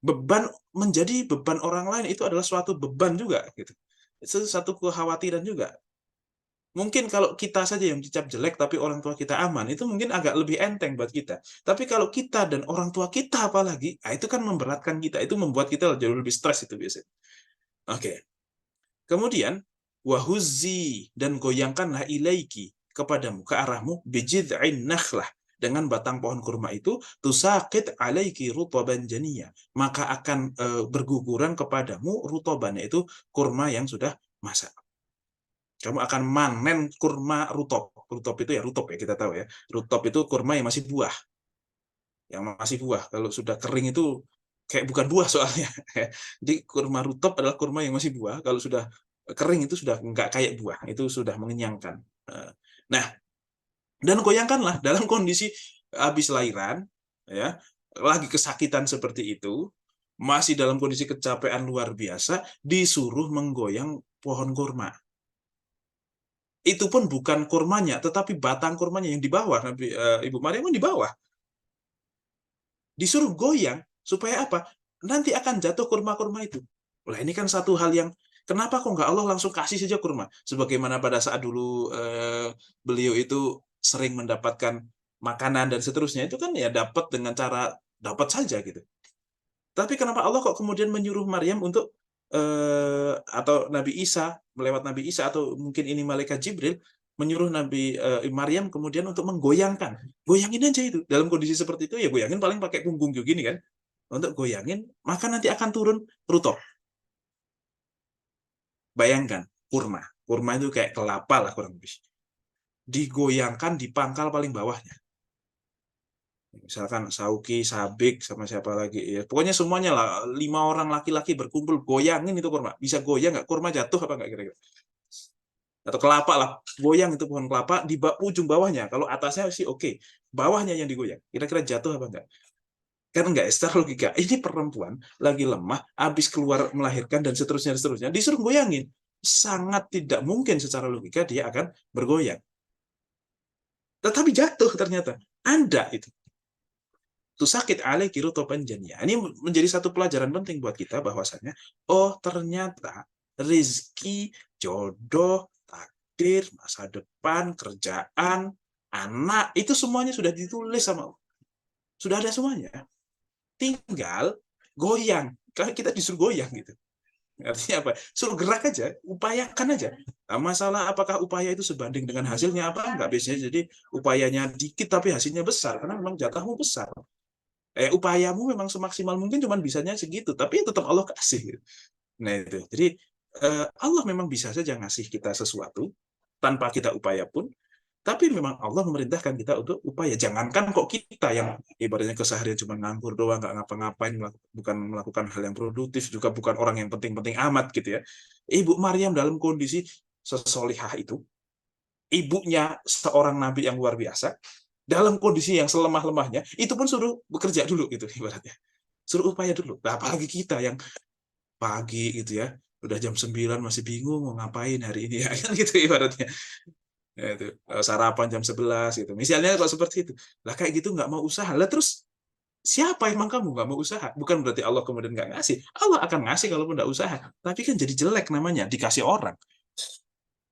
Beban menjadi beban orang lain itu adalah suatu beban juga gitu. Itu satu kekhawatiran juga. Mungkin kalau kita saja yang dicap jelek tapi orang tua kita aman, itu mungkin agak lebih enteng buat kita. Tapi kalau kita dan orang tua kita apalagi, itu kan memberatkan kita, itu membuat kita jauh lebih stres itu biasanya. Oke. Kemudian wahuzzi, dan goyangkanlah ilaiki, kepadamu, ke arahmu, bijid'in nakhlah, dengan batang pohon kurma itu, tusaqit alaiki rutaban janiya, maka akan berguguran kepadamu rutoban, yaitu kurma yang sudah masak. Kamu akan manen kurma rutop. Rutop itu ya rutop ya, kita tahu ya. Rutop itu kurma yang masih buah. Yang masih buah. Kalau sudah kering itu kayak bukan buah soalnya. Jadi kurma rutop adalah kurma yang masih buah. Kalau sudah kering itu sudah nggak kayak buah. Itu sudah mengenyangkan. Nah, dan goyangkanlah dalam kondisi habis lahiran, ya, lagi kesakitan seperti itu, masih dalam kondisi kecapean luar biasa, disuruh menggoyang pohon kurma. Itu pun bukan kurmanya, tetapi batang kurmanya yang di bawah. Ibu Maryam di bawah. Disuruh goyang, supaya apa? Nanti akan jatuh kurma-kurma itu. Nah, ini kan satu hal yang, kenapa kok nggak Allah langsung kasih saja kurma? Sebagaimana pada saat dulu beliau itu sering mendapatkan makanan dan seterusnya, itu kan ya dapat dengan cara dapat saja gitu. Tapi kenapa Allah kok kemudian menyuruh Maryam untuk atau Nabi Isa, melewat Nabi Isa, atau mungkin ini malaikat Jibril menyuruh Nabi Maryam kemudian untuk menggoyangkan. Goyangin aja itu. Dalam kondisi seperti itu ya goyangin, paling pakai punggung kayak gini kan. Untuk goyangin, maka nanti akan turun rutop. Bayangkan, kurma. Kurma itu kayak kelapa lah kurang lebih. Digoyangkan di pangkal paling bawahnya. Misalkan Sauki, Sabik, sama siapa lagi ya. Pokoknya semuanya lah, 5 orang laki-laki berkumpul goyangin itu kurma. Bisa goyang nggak? Kurma jatuh apa nggak kira-kira? Atau kelapa lah, goyang itu pohon kelapa di ujung bawahnya. Kalau atasnya sih oke, bawahnya yang digoyang. Kira-kira jatuh apa enggak? Kan enggak, secara logika. Ini perempuan lagi lemah, habis keluar melahirkan dan seterusnya, disuruh goyangin. Sangat tidak mungkin secara logika dia akan bergoyang. Tetapi jatuh ternyata. Anda itu. Tusakit alaiki rutoban janiya. Ini menjadi satu pelajaran penting buat kita bahwasanya, oh ternyata rezeki, jodoh, takdir, masa depan, kerjaan, anak, itu semuanya sudah ditulis sama Allah. Sudah ada semuanya. Tinggal goyang. Kita disuruh goyang gitu. Artinya apa? Suruh gerak aja, upayakan aja. Nah, masalah apakah upaya itu sebanding dengan hasilnya apa? Enggak, biasanya jadi upayanya dikit tapi hasilnya besar, karena memang jatahmu besar. Upayamu memang semaksimal mungkin cuma bisanya segitu, tapi tetap Allah kasih. Nah itu. Jadi Allah memang bisa saja ngasih kita sesuatu tanpa kita upaya pun, tapi memang Allah memerintahkan kita untuk upaya. Jangankan kok kita yang ibaratnya keseharian cuma nganggur doang, nggak ngapa-ngapain, bukan melakukan hal yang produktif, juga bukan orang yang penting-penting amat gitu ya. Ibu Maryam dalam kondisi sesolihah itu, ibunya seorang nabi yang luar biasa, dalam kondisi yang selemah-lemahnya, itu pun suruh bekerja dulu gitu ibaratnya. Suruh upaya dulu. Nah, apalagi kita yang pagi gitu ya, udah jam 9 masih bingung mau ngapain hari ini ya, kan gitu ibaratnya. Ya, itu sarapan jam 11 gitu. Misalnya kalau seperti itu. Lah kayak gitu nggak mau usaha. Lah terus Siapa emang kamu nggak mau usaha? Bukan berarti Allah kemudian nggak ngasih. Allah akan ngasih kalaupun nggak usaha. Tapi kan jadi jelek namanya, dikasih orang.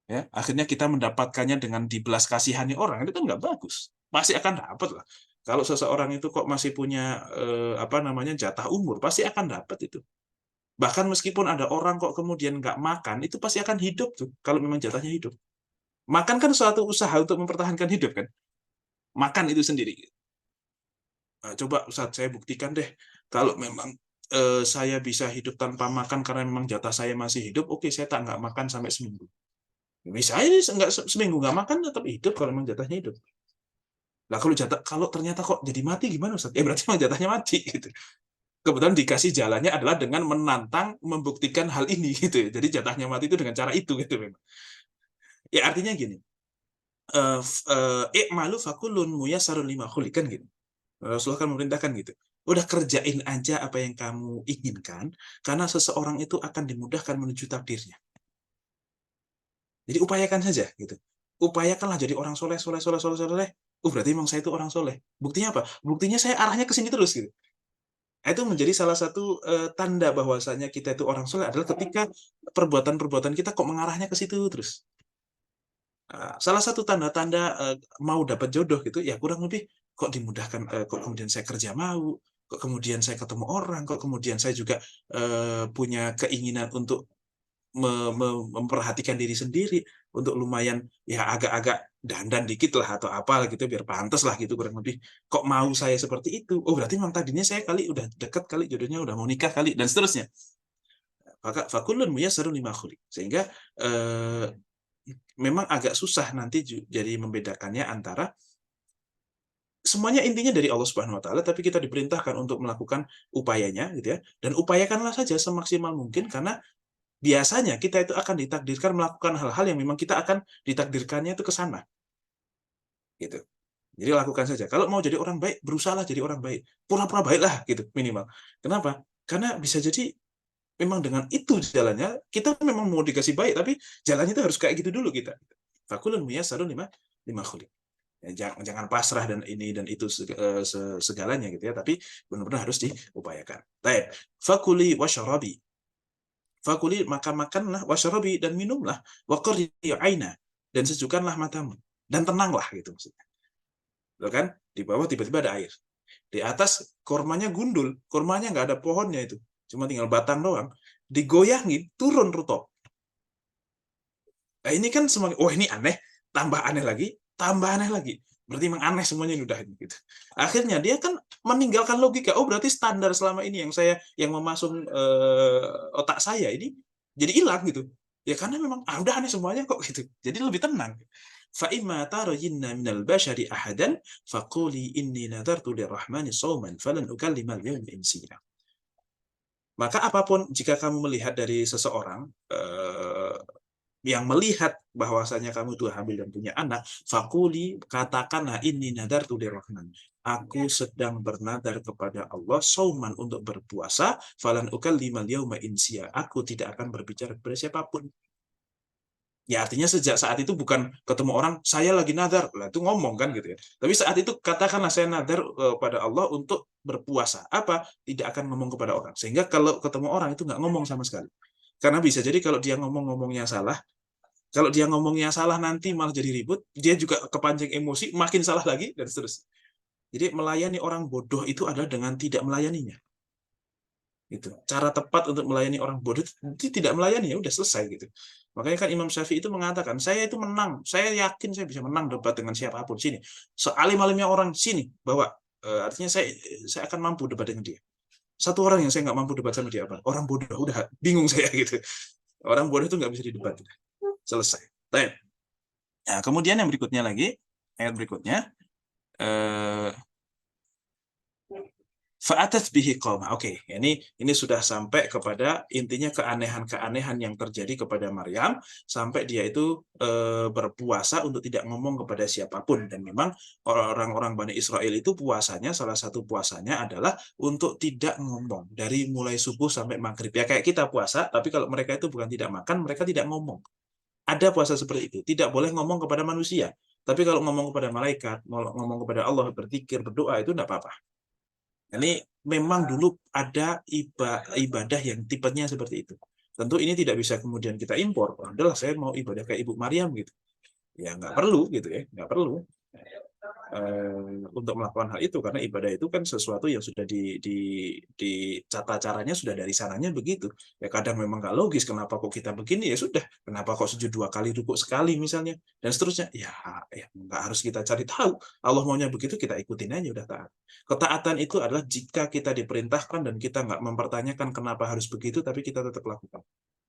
Ya, akhirnya kita mendapatkannya dengan dibelas kasihani orang, itu kan nggak bagus. Pasti akan dapat lah. Kalau seseorang itu kok masih punya apa namanya jatah umur, pasti akan dapat itu. Bahkan meskipun ada orang kok kemudian nggak makan, itu pasti akan hidup tuh. Kalau memang jatahnya hidup. Makan kan suatu usaha untuk mempertahankan hidup kan. Makan itu sendiri. Nah, coba Ustaz saya buktikan deh. Kalau memang saya bisa hidup tanpa makan karena memang jatah saya masih hidup, oke saya tak nggak makan sampai seminggu. Bisa ini nggak seminggu nggak makan tetap hidup kalau memang jatahnya hidup. Nah kalau ternyata kok jadi mati gimana Ustaz? Ya berarti memang jatahnya mati gitu. Kebetulan dikasih jalannya adalah dengan menantang membuktikan hal ini gitu ya. Jadi jatahnya mati itu dengan cara itu gitu memang. Ya artinya gini. I'malu fakullun muyassarun lima khuliq kan gitu. Rasulullah kan memerintahkan gitu. Udah kerjain aja apa yang kamu inginkan karena seseorang itu akan dimudahkan menuju takdirnya. Jadi upayakan saja gitu. Upayakanlah jadi orang soleh, soleh, soleh, soleh, soleh. Berarti memang saya itu orang soleh. Buktinya apa? Buktinya saya arahnya ke sini terus gitu. Itu menjadi salah satu tanda bahwasanya kita itu orang soleh adalah ketika perbuatan-perbuatan kita kok mengarahnya ke situ terus. Salah satu tanda-tanda mau dapat jodoh gitu ya kurang lebih kok dimudahkan, kok kemudian saya kerja mau, kok kemudian saya ketemu orang, kok kemudian saya juga punya keinginan untuk memperhatikan diri sendiri untuk lumayan ya agak-agak dandan dikit lah atau apa gitu biar pantas lah gitu kurang lebih. Kok mau saya seperti itu? Oh berarti memang tadinya saya kali udah deket kali jodohnya udah mau nikah kali dan seterusnya. Maka fakullun muyassarun lima khuliq. Sehingga memang agak susah nanti jadi membedakannya antara semuanya intinya dari Allah Subhanahu wa taala tapi kita diperintahkan untuk melakukan upayanya gitu ya. Dan upayakanlah saja semaksimal mungkin karena biasanya kita itu akan ditakdirkan melakukan hal-hal yang memang kita akan ditakdirkannya itu ke sana. Gitu. Jadi lakukan saja. Kalau mau jadi orang baik, berusahalah jadi orang baik. Pura-pura baiklah gitu minimal. Kenapa? Karena bisa jadi memang dengan itu jalannya kita memang mau dikasih baik tapi jalannya itu harus kayak gitu dulu kita. Fakulun muyassarun lima khuliq. Ya, jangan pasrah dan ini dan itu segalanya gitu ya, tapi benar-benar harus diupayakan. Baik. Fakuli wasyarabi. Fakuli maka makanlah wasyarabi dan minumlah waqarri aina dan sejukkanlah matamu dan tenanglah gitu maksudnya. Loh kan? Di bawah tiba-tiba ada air. Di atas kormanya gundul, kormanya nggak ada pohonnya itu. Cuma tinggal batang doang. Digoyangin, turun rutop. Nah ini kan semakin, oh ini aneh, tambah aneh lagi, tambah aneh lagi. Berarti memang aneh semuanya udah gitu. Akhirnya dia kan meninggalkan logika. Oh berarti standar selama ini yang memasung otak saya ini jadi hilang gitu. Ya karena memang udah aneh semuanya kok gitu. Jadi lebih tenang. Fa imma tarayinna minal bashari ahadan faquli inni nadartu lirrahmani shauman falan ukallima al-yawma insiya. Maka apapun jika kamu melihat dari seseorang yang melihat bahwasanya kamu itu hamil dan punya anak, fakuli katakanlah ini nadar tu lirrahman. Aku sedang bernadar kepada Allah sauman untuk berpuasa, falan ukallimal yauma insia. Aku tidak akan berbicara kepada siapapun. Ya artinya sejak saat itu bukan ketemu orang saya lagi nadar, lah itu ngomong kan gitu ya. Tapi saat itu katakanlah saya nadar kepada Allah untuk berpuasa. Apa? Tidak akan ngomong kepada orang. Sehingga kalau ketemu orang itu nggak ngomong sama sekali. Karena bisa jadi kalau dia ngomongnya salah, kalau dia ngomongnya salah nanti malah jadi ribut, dia juga kepancing emosi, makin salah lagi dan seterusnya. Jadi melayani orang bodoh itu adalah dengan tidak melayaninya. Gitu. Cara tepat untuk melayani orang bodoh itu tidak melayani, ya udah selesai gitu. Makanya kan Imam Syafi'i itu mengatakan, saya itu menang, saya yakin saya bisa menang debat dengan siapapun sini. Sealim-alimnya orang sini bahwa artinya saya akan mampu debat dengan dia. Satu orang yang saya nggak mampu debat sama dia apa? Orang bodoh, udah bingung saya gitu. Orang bodoh itu nggak bisa didebat. Selesai. Baik. Nah, kemudian yang berikutnya lagi, ayat berikutnya, fa'atat bihi qauma. Oke, ini sudah sampai kepada intinya keanehan-keanehan yang terjadi kepada Maryam sampai dia itu berpuasa untuk tidak ngomong kepada siapapun dan memang orang-orang Bani Israel itu puasanya salah satu puasanya adalah untuk tidak ngomong dari mulai subuh sampai maghrib. Ya kayak kita puasa, tapi kalau mereka itu bukan tidak makan, mereka tidak ngomong. Ada puasa seperti itu, tidak boleh ngomong kepada manusia. Tapi kalau ngomong kepada malaikat, ngomong kepada Allah, berzikir, berdoa itu tidak apa-apa. Ini memang dulu ada ibadah yang tipenya seperti itu. Tentu ini tidak bisa kemudian kita impor. Adalah saya mau ibadah kayak Ibu Maryam gitu. Ya nggak perlu gitu ya, nggak perlu untuk melakukan hal itu, karena ibadah itu kan sesuatu yang sudah di tata caranya sudah dari sananya begitu. Ya kadang memang nggak logis, kenapa kok kita begini, ya sudah, kenapa kok sujud 2 kali, rukuk sekali misalnya, dan seterusnya. Ya nggak harus kita cari tahu. Allah maunya begitu, kita ikutin aja, udah taat. Ketaatan itu adalah jika kita diperintahkan dan kita nggak mempertanyakan kenapa harus begitu, tapi kita tetap lakukan.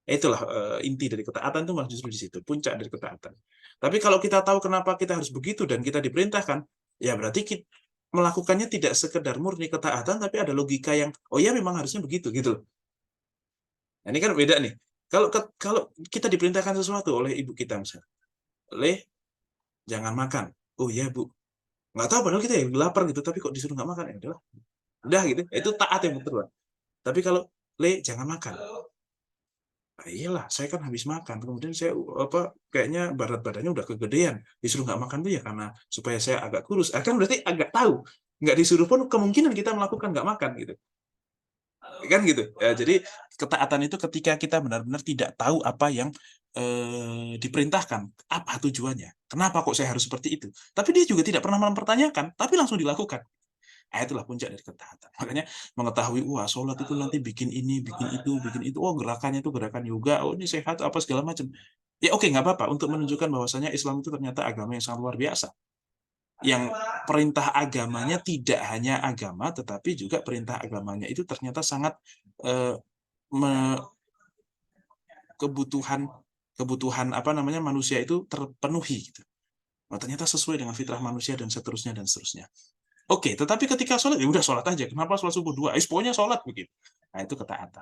Itulah inti dari ketaatan itu, malah justru di situ puncak dari ketaatan. Tapi kalau kita tahu kenapa kita harus begitu dan kita diperintahkan, ya berarti kita melakukannya tidak sekedar murni ketaatan, tapi ada logika yang oh ya memang harusnya begitu gitu loh. Nah, ini kan beda nih. Kalau kita diperintahkan sesuatu oleh ibu kita misalnya, jangan makan. Oh ya Bu, nggak tahu padahal kita ya lapar gitu, tapi kok disuruh nggak makan, ya udah gitu. Itu taat yang betul. Tapi kalau jangan makan. Nah, iyalah, saya kan habis makan, kemudian saya kayaknya berat badannya udah kegedean, disuruh nggak makan tuh ya karena supaya saya agak kurus. Kan berarti agak tahu, nggak disuruh pun kemungkinan kita melakukan nggak makan gitu, kan gitu. Ya, jadi ketaatan itu ketika kita benar-benar tidak tahu apa yang diperintahkan, apa tujuannya, kenapa kok saya harus seperti itu. Tapi dia juga tidak pernah mempertanyakan, tapi langsung dilakukan. Itulah puncak dari ketaatan. Makanya mengetahui, wah sholat itu nanti bikin ini, bikin itu, oh gerakannya itu gerakan yoga, oh ini sehat, apa segala macam. Ya oke, nggak apa-apa, untuk menunjukkan bahwasanya Islam itu ternyata agama yang sangat luar biasa. Yang perintah agamanya tidak hanya agama, tetapi juga perintah agamanya itu ternyata sangat kebutuhan manusia itu terpenuhi gitu. Nah, ternyata sesuai dengan fitrah manusia dan seterusnya dan seterusnya. Oke, tetapi ketika sholat, ya udah sholat aja. Kenapa sholat subuh 2? Pokoknya sholat begitu. Nah, itu ketaatan.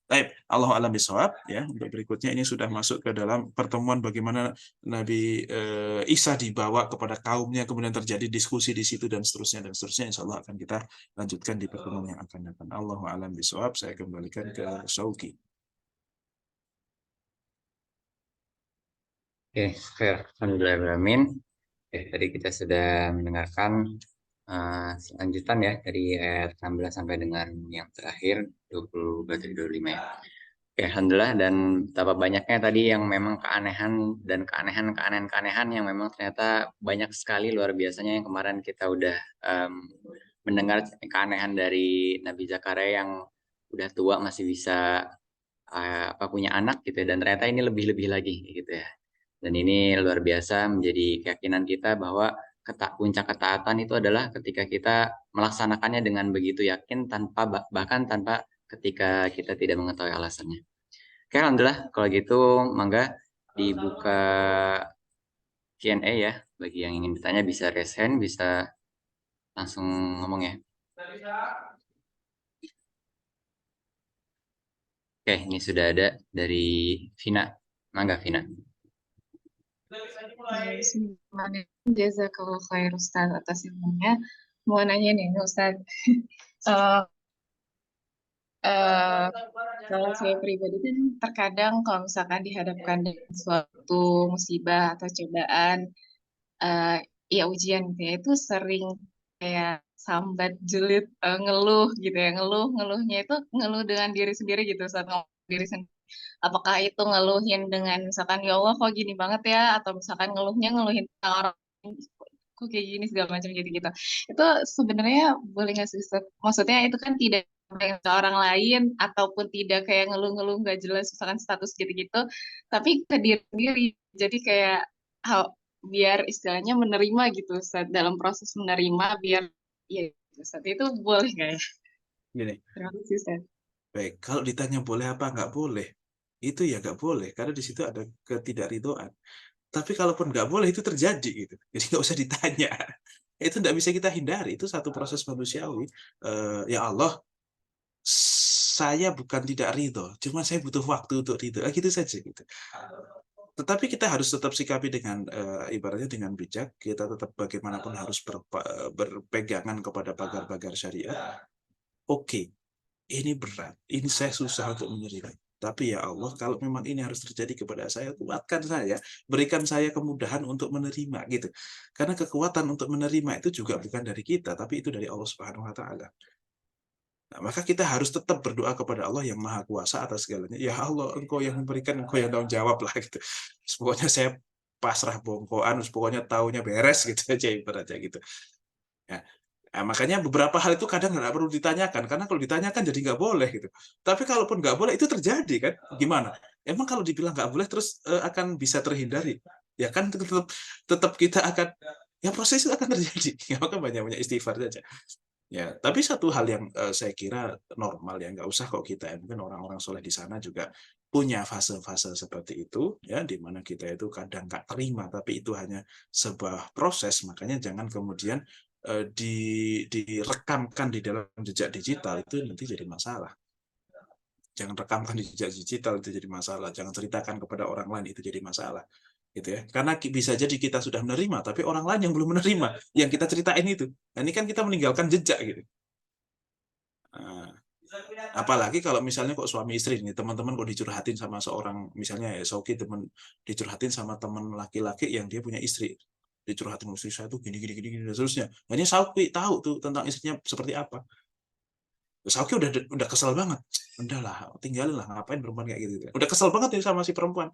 Baik, Allahu a'lam bishawab ya. Untuk berikutnya ini sudah masuk ke dalam pertemuan bagaimana Nabi Isa dibawa kepada kaumnya, kemudian terjadi diskusi di situ dan seterusnya dan seterusnya. Insyaallah akan kita lanjutkan di pertemuan yang akan datang. Allahu a'lam bishawab. Saya kembalikan ke Syauqi. Oke, alhamdulillahirrahmanirrahim. Tadi kita sudah mendengarkan lanjutan ya dari ayat 16 sampai dengan yang terakhir 20 berarti 25 ya. Oke, alhamdulillah, dan betapa banyaknya tadi yang memang keanehan dan keanehan yang memang ternyata banyak sekali, luar biasanya, yang kemarin kita udah mendengar keanehan dari Nabi Zakaria yang udah tua masih bisa punya anak gitu ya, dan ternyata ini lebih-lebih lagi gitu ya. Dan ini luar biasa menjadi keyakinan kita bahwa puncak ketaatan itu adalah ketika kita melaksanakannya dengan begitu yakin, bahkan tanpa ketika kita tidak mengetahui alasannya. Oke, alhamdulillah. Kalau gitu, mangga dibuka Q&A ya. Bagi yang ingin bertanya bisa raise hand, bisa langsung ngomong ya. Oke, ini sudah ada dari Vina. Mangga, Vina. Bismillahirrahmanirrahim. Jazakallah khair Ustaz atas ilmunya. Mau nanya nih Ustaz. Kalau saya pribadi kan terkadang kalau misalkan dihadapkan dengan suatu musibah atau cobaan, ya ujian gitu ya, itu sering kayak sambat julid, ngeluh gitu ya, ngeluhnya itu ngeluh dengan diri sendiri gitu, saat ngomong diri sendiri. Apakah itu ngeluhin dengan misalkan ya Allah kok gini banget ya, atau misalkan ngeluhin orang kok kayak gini segala macam gitu-gitu. Itu sebenarnya boleh nggak sih Ustaz? Maksudnya itu kan tidak ke orang lain ataupun tidak kayak ngeluh-ngeluh nggak jelas misalkan status gitu-gitu, tapi ke diri sendiri. Jadi kayak biar istilahnya menerima gitu Ustaz, dalam proses menerima biar ya Ustaz itu boleh nggak ya? Gini. Terima kasih Ustaz. Baik, kalau ditanya boleh apa nggak boleh, itu ya nggak boleh karena di situ ada ketidakridhoan. Tapi kalaupun nggak boleh itu terjadi gitu, jadi nggak usah ditanya. Itu nggak bisa kita hindari, itu satu proses manusiawi. Ya Allah, saya bukan tidak ridho, cuma saya butuh waktu untuk ridho, gitu saja gitu. Tetapi kita harus tetap sikapi dengan ibaratnya dengan bijak. Kita tetap bagaimanapun harus berpegangan kepada pagar-pagar syariat. Oke, ini berat, ini saya susah untuk menerima. Tapi ya Allah, kalau memang ini harus terjadi kepada saya, kuatkan saya, berikan saya kemudahan untuk menerima gitu. Karena kekuatan untuk menerima itu juga bukan dari kita, tapi itu dari Allah Subhanahu wa taala. Nah, maka kita harus tetap berdoa kepada Allah yang Maha Kuasa atas segalanya. Ya Allah, Engkau yang memberikan, Engkau yang tanggung jawab lah gitu. Terus pokoknya saya pasrah bongkoan, terus pokoknya taunya beres gitu aja ibaratnya gitu. Ya. Nah, makanya beberapa hal itu kadang nggak perlu ditanyakan, karena kalau ditanyakan jadi nggak boleh gitu. Tapi kalaupun nggak boleh itu terjadi kan, gimana? Emang kalau dibilang nggak boleh terus akan bisa terhindari? Ya kan tetap tetap kita akan, ya proses itu akan terjadi. Ya, maka banyak-banyak istighfar saja. Ya, tapi satu hal yang saya kira normal ya, nggak usah kok kita, mungkin orang-orang soleh di sana juga punya fase-fase seperti itu, ya, di mana kita itu kadang nggak terima, tapi itu hanya sebuah proses, makanya jangan kemudian direkamkan di dalam jejak digital, itu nanti jadi masalah. Jangan rekamkan di jejak digital, itu jadi masalah. Jangan ceritakan kepada orang lain, itu jadi masalah. Gitu ya. Karena bisa jadi kita sudah menerima, tapi orang lain yang belum menerima, yang kita ceritain itu. Nah, ini kan kita meninggalkan jejak gitu. Nah, apalagi kalau misalnya kok suami istri nih, teman-teman kok dicurhatin sama seorang, misalnya ya Sauki teman dicurhatin sama teman laki-laki yang dia punya istri, dicurhatin istri saya tuh gini gini gini gini dan seterusnya. Hanya Sauki tahu tuh tentang istrinya seperti apa. Sauki udah kesel banget. Udahlah, tinggalin lah, ngapain perempuan kayak gitu. Udah kesel banget nih sama si perempuan.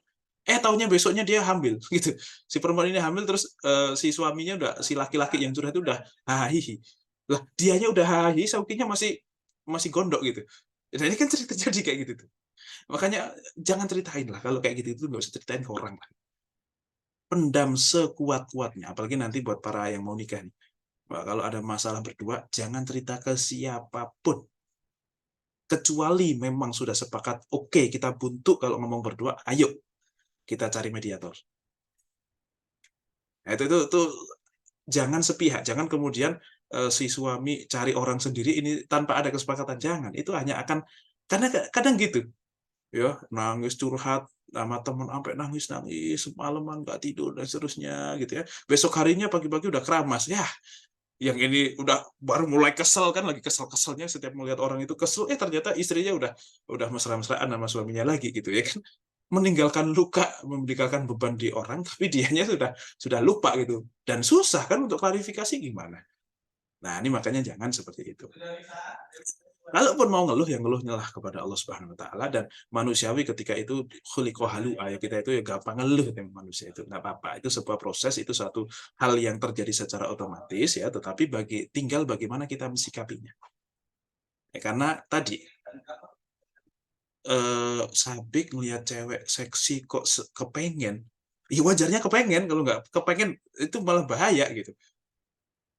Taunya besoknya dia hamil gitu. Si perempuan ini hamil, terus si suaminya udah, si laki-laki yang curhat itu udah hahihi. Lah, dianya udah hahihi, Saukinya masih masih gondok gitu. Nah, ini kan cerita jadi kayak gitu tuh. Makanya jangan ceritain lah kalau kayak gitu, itu nggak usah ceritain ke orang lah. Pendam sekuat-kuatnya, apalagi nanti buat para yang mau nikah nih. Kalau ada masalah berdua, jangan cerita ke siapapun. Kecuali memang sudah sepakat, oke, kita buntu kalau ngomong berdua, ayo kita cari mediator. Nah, itu jangan sepihak, jangan kemudian si suami cari orang sendiri ini tanpa ada kesepakatan, jangan. Itu hanya akan, karena kadang gitu, ya, nangis curhat sama teman sampai nangis nangis semalaman nggak tidur dan seterusnya gitu ya. Besok harinya pagi-pagi udah keramas ya. Yang ini udah baru mulai kesel kan, lagi kesel-keselnya setiap melihat orang itu kesel, ternyata istrinya udah mesra-mesraan sama suaminya lagi gitu ya kan. Meninggalkan luka, meninggalkan beban di orang, tapi dianya sudah lupa gitu. Dan susah kan untuk klarifikasi gimana. Nah, ini makanya jangan seperti itu. Kalaupun mau ngeluh, yang ngeluh nyelah kepada Allah Subhanahu wa taala, dan manusiawi ketika itu khuliqa halu'a, ya kita itu ya gampang ngeluh dengan manusia itu nggak apa-apa. Itu sebuah proses, itu satu hal yang terjadi secara otomatis ya, tetapi tinggal bagaimana kita mensikapinya. Ya, karena tadi Sabik ngelihat cewek seksi kok kepengen, ya wajarnya kepengen, kalau nggak kepengen itu malah bahaya gitu.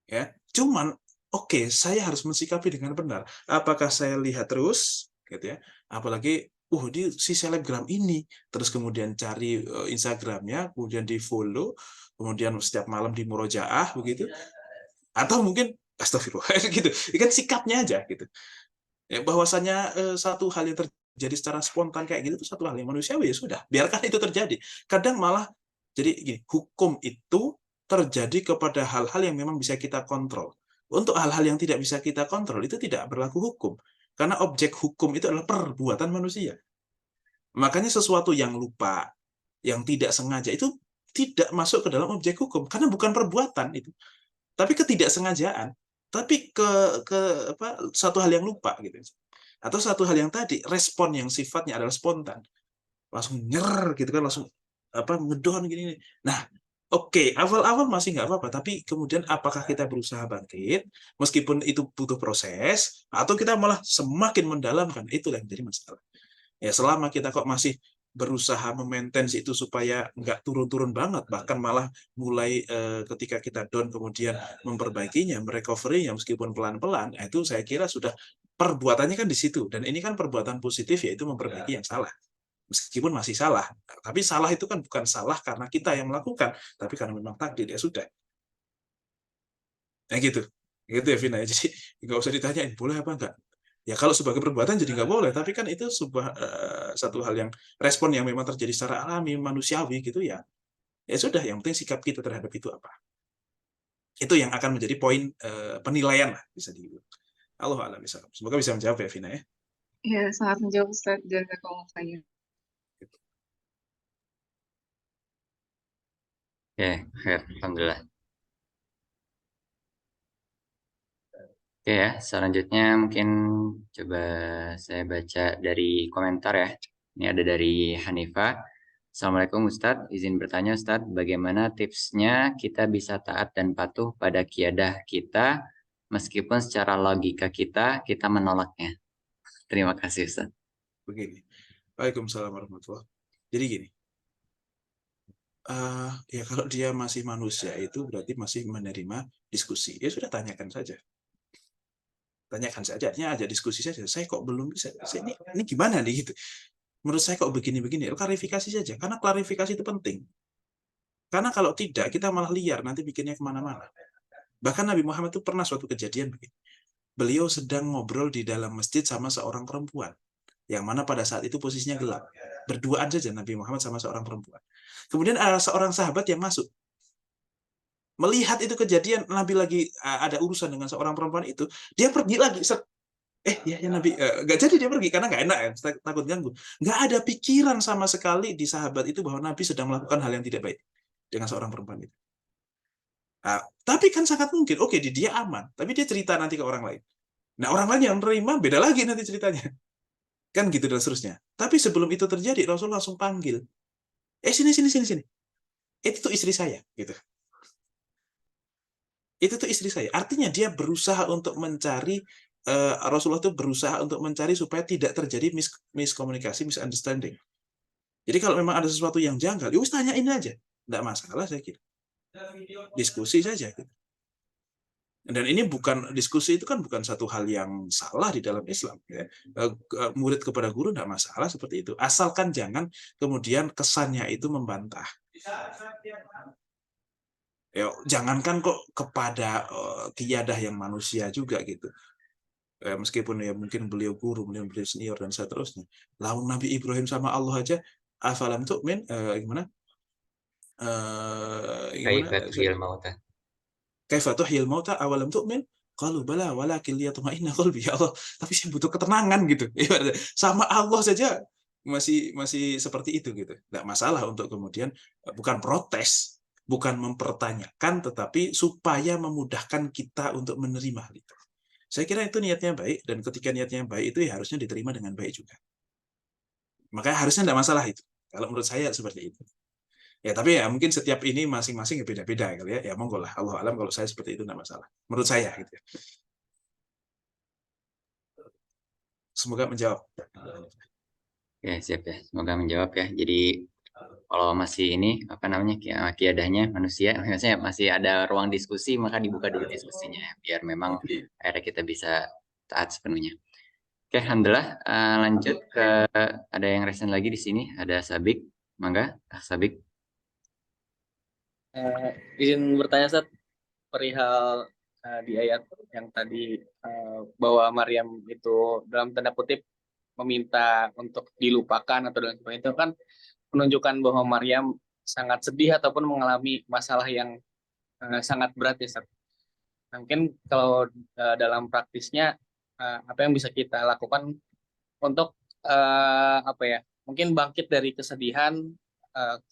Ya, cuman oke, saya harus mensikapi dengan benar. Apakah saya lihat terus, gitu ya? Apalagi, di si selebgram ini, terus kemudian cari Instagramnya, kemudian di follow, kemudian setiap malam di murojaah begitu, atau mungkin astagfirullah gitu. Ini kan sikapnya aja gitu. Ya, bahwasanya satu hal yang terjadi secara spontan kayak gitu itu satu hal yang manusiawi, ya sudah, biarkan itu terjadi. Kadang malah jadi gini, hukum itu terjadi kepada hal-hal yang memang bisa kita kontrol. Untuk hal-hal yang tidak bisa kita kontrol itu tidak berlaku hukum. Karena objek hukum itu adalah perbuatan manusia. Makanya sesuatu yang lupa, yang tidak sengaja itu tidak masuk ke dalam objek hukum karena bukan perbuatan itu, tapi ketidaksengajaan, tapi ke satu hal yang lupa gitu. Atau satu hal yang tadi, respon yang sifatnya adalah spontan. Langsung nyer gitu kan, langsung ngedon gini. Nah, oke, awal-awal masih nggak apa-apa, tapi kemudian apakah kita berusaha bangkit, meskipun itu butuh proses, atau kita malah semakin mendalamkan, itu yang jadi masalah. Ya, selama kita kok masih berusaha memaintain itu supaya nggak turun-turun banget, bahkan malah mulai ketika kita down kemudian memperbaikinya, merecovery-nya meskipun pelan-pelan, itu saya kira sudah perbuatannya kan di situ. Dan ini kan perbuatan positif, yaitu memperbaiki yang salah. Meskipun masih salah, tapi salah itu kan bukan salah karena kita yang melakukan, tapi karena memang takdir, ya sudah. Nah gitu. Gitu ya Vina. Jadi nggak usah ditanyain boleh apa enggak. Ya kalau sebagai perbuatan jadi nggak boleh, tapi kan itu sebuah satu hal yang respon yang memang terjadi secara alami, manusiawi gitu ya. Ya sudah, yang penting sikap kita terhadap itu apa. Itu yang akan menjadi poin penilaian lah, bisa dibilang. Allah a'lam bishawab. Semoga bisa menjawab ya Vina ya. Ya, sangat menjawab Ustaz. Jazakallah khair. Oke, khair. Alhamdulillah. Oke ya, selanjutnya mungkin coba saya baca dari komentar ya. Ini ada dari Hanifah. Assalamualaikum Ustadz, izin bertanya Ustadz, bagaimana tipsnya kita bisa taat dan patuh pada kiadah kita meskipun secara logika kita menolaknya. Terima kasih Ustadz. Begini. Waalaikumsalam warahmatullahi. Jadi gini, ya kalau dia masih manusia itu berarti masih menerima diskusi. Ya sudah tanyakan saja. Tanyakan saja, artinya aja diskusi saja. Saya kok belum bisa. Ini gimana nih gitu. Menurut saya kok begini-begini. Klarifikasi saja. Karena klarifikasi itu penting. Karena kalau tidak, kita malah liar. Nanti bikinnya kemana-mana. Bahkan Nabi Muhammad itu pernah suatu kejadian begini. Beliau sedang ngobrol di dalam masjid sama seorang perempuan. Yang mana pada saat itu posisinya gelap. Berduaan saja Nabi Muhammad sama seorang perempuan. Kemudian ada seorang sahabat yang masuk. Melihat itu kejadian, Nabi lagi ada urusan dengan seorang perempuan itu, dia pergi lagi. Ya Nabi, nggak jadi dia pergi karena nggak enak ya, takut ganggu. Nggak ada pikiran sama sekali di sahabat itu bahwa Nabi sedang melakukan hal yang tidak baik dengan seorang perempuan itu. Tapi kan sangat mungkin, oke, dia aman, tapi dia cerita nanti ke orang lain. Nah, orang lain yang menerima beda lagi nanti ceritanya. Kan gitu dan seterusnya. Tapi sebelum itu terjadi, Rasul langsung panggil. Sini. Itu tuh istri saya, gitu. Itu tuh istri saya. Artinya dia berusaha untuk mencari, Rasulullah itu berusaha untuk mencari supaya tidak terjadi miskomunikasi, misunderstanding. Jadi kalau memang ada sesuatu yang janggal, ya tanyain aja. Nggak masalah saya kira. Diskusi saja. Gitu. Dan ini diskusi itu kan bukan satu hal yang salah di dalam Islam. Ya. Murid kepada guru nggak masalah seperti itu. Asalkan jangan kemudian kesannya itu membantah. Ya, jangankan kok kepada kiadah yang manusia juga gitu. Meskipun ya mungkin beliau guru, beliau senior dan seterusnya. Lawan Nabi Ibrahim sama Allah aja, afalam tu'min, gimana? Kaifa tuhyil mauta awalam tu'min? Qalu bala walakin liyatma'inna qalbi. Ya Allah, tapi saya butuh ketenangan gitu. Sama Allah saja masih seperti itu gitu. Enggak masalah untuk kemudian bukan protes, bukan mempertanyakan, tetapi supaya memudahkan kita untuk menerima itu. Saya kira itu niatnya baik, dan ketika niatnya baik itu ya harusnya diterima dengan baik juga. Makanya harusnya tidak masalah itu. Kalau menurut saya seperti itu. Ya, tapi ya mungkin setiap ini masing-masing beda-beda kali ya. Ya monggo lah. Allah alam, kalau saya seperti itu tidak masalah. Menurut saya gitu. Semoga menjawab. Ya, siap ya. Semoga menjawab ya. Jadi kalau masih ini kiadahnya manusia, maksudnya masih ada ruang diskusi, maka dibuka dulu diskusinya biar memang akhirnya kita bisa taat sepenuhnya. Oke, alhamdulillah. Lanjut ke ada yang resen lagi di sini. Ada Sabik, mangga, Sabik. Izin bertanya, Ustaz, perihal di ayat yang tadi bahwa Maryam itu dalam tanda kutip meminta untuk dilupakan atau dan sebagainya, itu kan menunjukkan bahwa Maryam sangat sedih ataupun mengalami masalah yang sangat berat ya, Ustaz. Nah, mungkin kalau dalam praktisnya apa yang bisa kita lakukan untuk mungkin bangkit dari kesedihan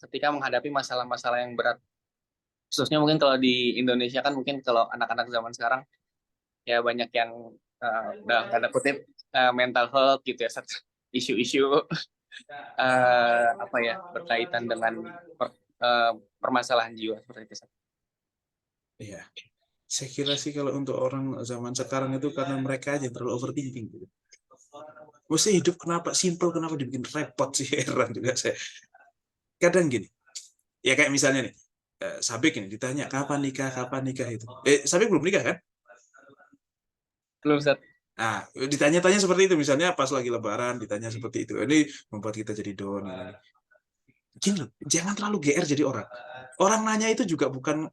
ketika menghadapi masalah-masalah yang berat. Khususnya mungkin kalau di Indonesia kan mungkin kalau anak-anak zaman sekarang ya banyak yang dalam tanda kutip mental health gitu ya, isu-isu berkaitan dengan permasalahan jiwa seperti itu. Iya, saya kira sih kalau untuk orang zaman sekarang itu karena mereka aja terlalu overthinking gitu. Mesti hidup kenapa simple, kenapa dibikin repot sih, heran juga saya. Kadang gini, ya kayak misalnya nih, Sabik ini ditanya kapan nikah itu. Sabik belum nikah kan? Belum, Ustaz. Nah, ditanya-tanya seperti itu, misalnya pas lagi Lebaran ditanya seperti itu. Ini membuat kita jadi down. Gini loh, jangan terlalu GR jadi orang. Orang nanya itu juga bukan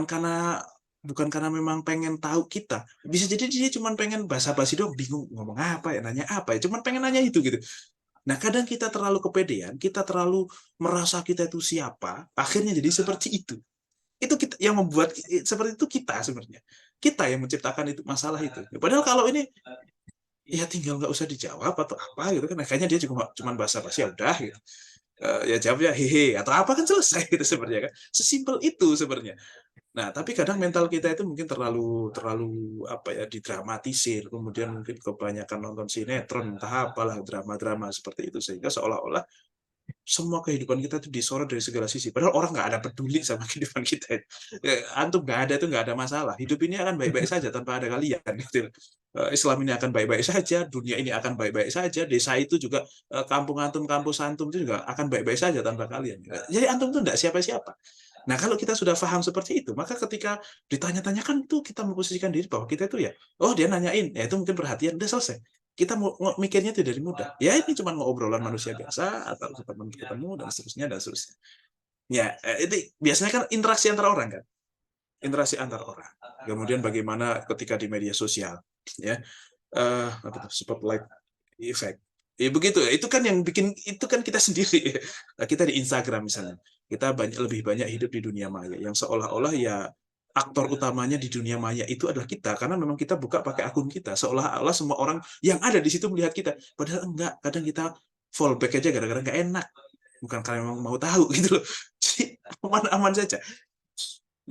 karena memang pengen tahu kita. Bisa jadi dia cuma pengen basa-basi doang, bingung ngomong apa ya, nanya apa ya, cuma pengen nanya itu gitu. Nah, kadang kita terlalu kepedean, kita terlalu merasa kita itu siapa, akhirnya jadi seperti itu. Itu kita yang membuat seperti itu, kita sebenarnya. Kita yang menciptakan itu masalah itu. Padahal kalau ini ya tinggal nggak usah dijawab atau apa gitu kan. Akhirnya dia cuma basa-basi, ya udah gitu. Ya jawabnya hehe atau apa kan selesai gitu sebenarnya kan. Sesimpel itu sebenarnya. Nah, tapi kadang mental kita itu mungkin terlalu terlalu apa ya didramatisir, kemudian mungkin kebanyakan nonton sinetron, entah apalah drama-drama seperti itu sehingga seolah-olah semua kehidupan kita itu disorot dari segala sisi. Padahal orang nggak ada peduli sama kehidupan kita. Antum nggak ada itu nggak ada masalah. Hidup ini akan baik-baik saja tanpa ada kalian. Gitu. Islam ini akan baik-baik saja, dunia ini akan baik-baik saja, desa itu juga kampung antum, kampus antum itu juga akan baik-baik saja tanpa kalian. Jadi antum itu nggak siapa-siapa. Nah, kalau kita sudah paham seperti itu, maka ketika ditanya-tanyakan itu kita memposisikan diri bahwa kita itu ya, oh dia nanyain, ya itu mungkin perhatian, udah selesai. Kita mau mikirnya itu dari mudah. Ya ini cuma ngobrolan manusia biasa atau ketemu dan seterusnya dan seterusnya. Ya, itu biasanya kan interaksi antar orang kan. Interaksi antar orang. Kemudian bagaimana ketika di media sosial, ya. Apa tuh, spotlight effect. Ya begitu. Itu kan yang bikin itu kan kita sendiri. Kita di Instagram misalnya. Kita lebih banyak hidup di dunia maya yang seolah-olah ya aktor utamanya di dunia maya itu adalah kita karena memang kita buka pakai akun kita seolah-olah semua orang yang ada di situ melihat kita padahal enggak, kadang kita fallback aja gara-gara nggak enak bukan karena memang mau tahu gitu loh. Jadi aman-aman saja.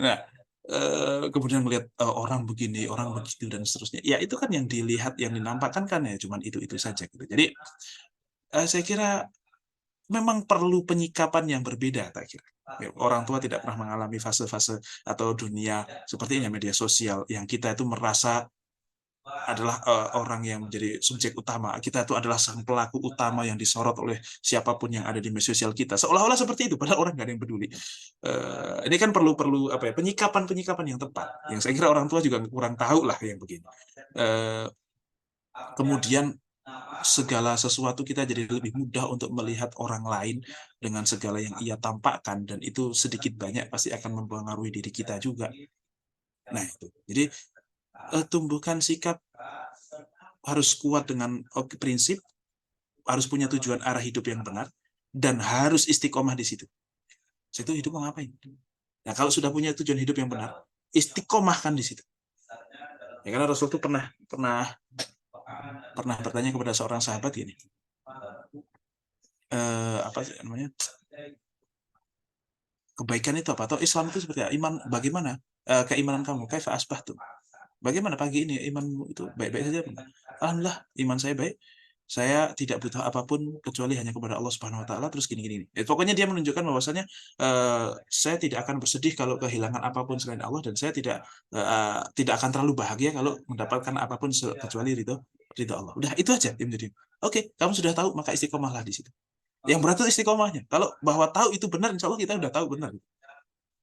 Nah, kemudian melihat orang begini, orang begitu dan seterusnya. Ya itu kan yang dilihat, yang dinampakkan kan ya cuman itu saja gitu. Jadi saya kira memang perlu penyikapan yang berbeda, tak kira. Orang tua tidak pernah mengalami fase-fase atau dunia seperti ini media sosial yang kita itu merasa adalah orang yang menjadi subjek utama. Kita itu adalah sang pelaku utama yang disorot oleh siapapun yang ada di media sosial kita. Seolah-olah seperti itu, padahal orang nggak ada yang peduli. Ini kan perlu apa ya penyikapan yang tepat. Yang saya kira orang tua juga kurang tahu lah yang begini. Kemudian segala sesuatu kita jadi lebih mudah untuk melihat orang lain dengan segala yang ia tampakkan dan itu sedikit banyak pasti akan mempengaruhi diri kita juga. Nah itu. Jadi tumbuhkan sikap harus kuat dengan prinsip, harus punya tujuan arah hidup yang benar dan harus istiqomah di situ. Situ hidup mau ngapain? Nah kalau sudah punya tujuan hidup yang benar, istiqomahkan di situ. Ya karena Rasul itu pernah bertanya kepada seorang sahabat gini, apa sih namanya, kebaikan itu apa atau Islam itu seperti apa? Iman bagaimana keimanan kamu? Kaifa asbahtum? Bagaimana pagi ini imanmu itu baik-baik saja? Alhamdulillah iman saya baik. Saya tidak butuh apapun kecuali hanya kepada Allah Subhanahu Wa Taala. Terus gini. Pokoknya dia menunjukkan bahwasannya saya tidak akan bersedih kalau kehilangan apapun selain Allah dan saya tidak akan terlalu bahagia kalau mendapatkan apapun kecuali ridho Allah. Udah itu aja. Oke, kamu sudah tahu maka istiqomahlah di situ. Yang berat itu istiqomahnya. Kalau bahwa tahu itu benar, insya Allah kita udah tahu benar.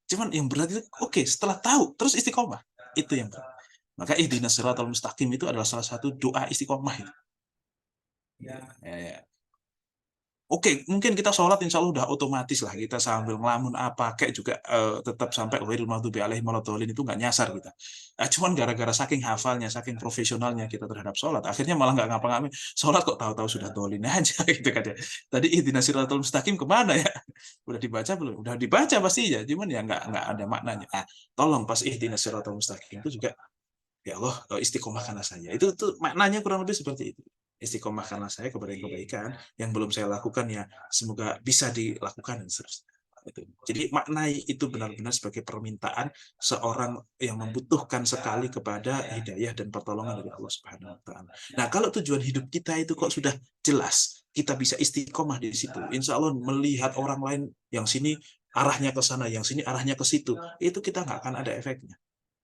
Cuman yang berat itu oke, setelah tahu terus istiqomah itu yang berat. Maka ihdinas siratal mustaqim itu adalah salah satu doa istiqomah itu. Ya. Oke, mungkin kita sholat insya Allah udah otomatis lah kita sambil ngelamun apa kayak juga tetap sampai ghairil maghdubi alaihim waladhdallin itu nggak nyasar kita. Cuman gara-gara saking hafalnya, saking profesionalnya kita terhadap sholat, akhirnya malah nggak ngapa-ngapain. Sholat kok tahu-tahu sudah dolin aja gitu kan ya. Tadi ihdinas siratal mustaqim kemana ya? Udah dibaca belum? Udah dibaca pasti ya, cuman ya nggak ada maknanya. Tolong pas ihdinas siratal mustaqim itu juga ya Allah istiqomahkanlah saya. Itu tuh maknanya kurang lebih seperti itu. Istiqomahkanlah saya kepada yang kebaikan yang belum saya lakukan ya semoga bisa dilakukan dan seterusnya. Jadi maknai itu benar-benar sebagai permintaan seorang yang membutuhkan sekali kepada hidayah dan pertolongan dari Allah Subhanahu Wa Taala. Nah kalau tujuan hidup kita itu kok sudah jelas, kita bisa istiqomah di situ. Insya Allah melihat orang lain yang sini arahnya ke sana, yang sini arahnya ke situ, itu kita nggak akan ada efeknya.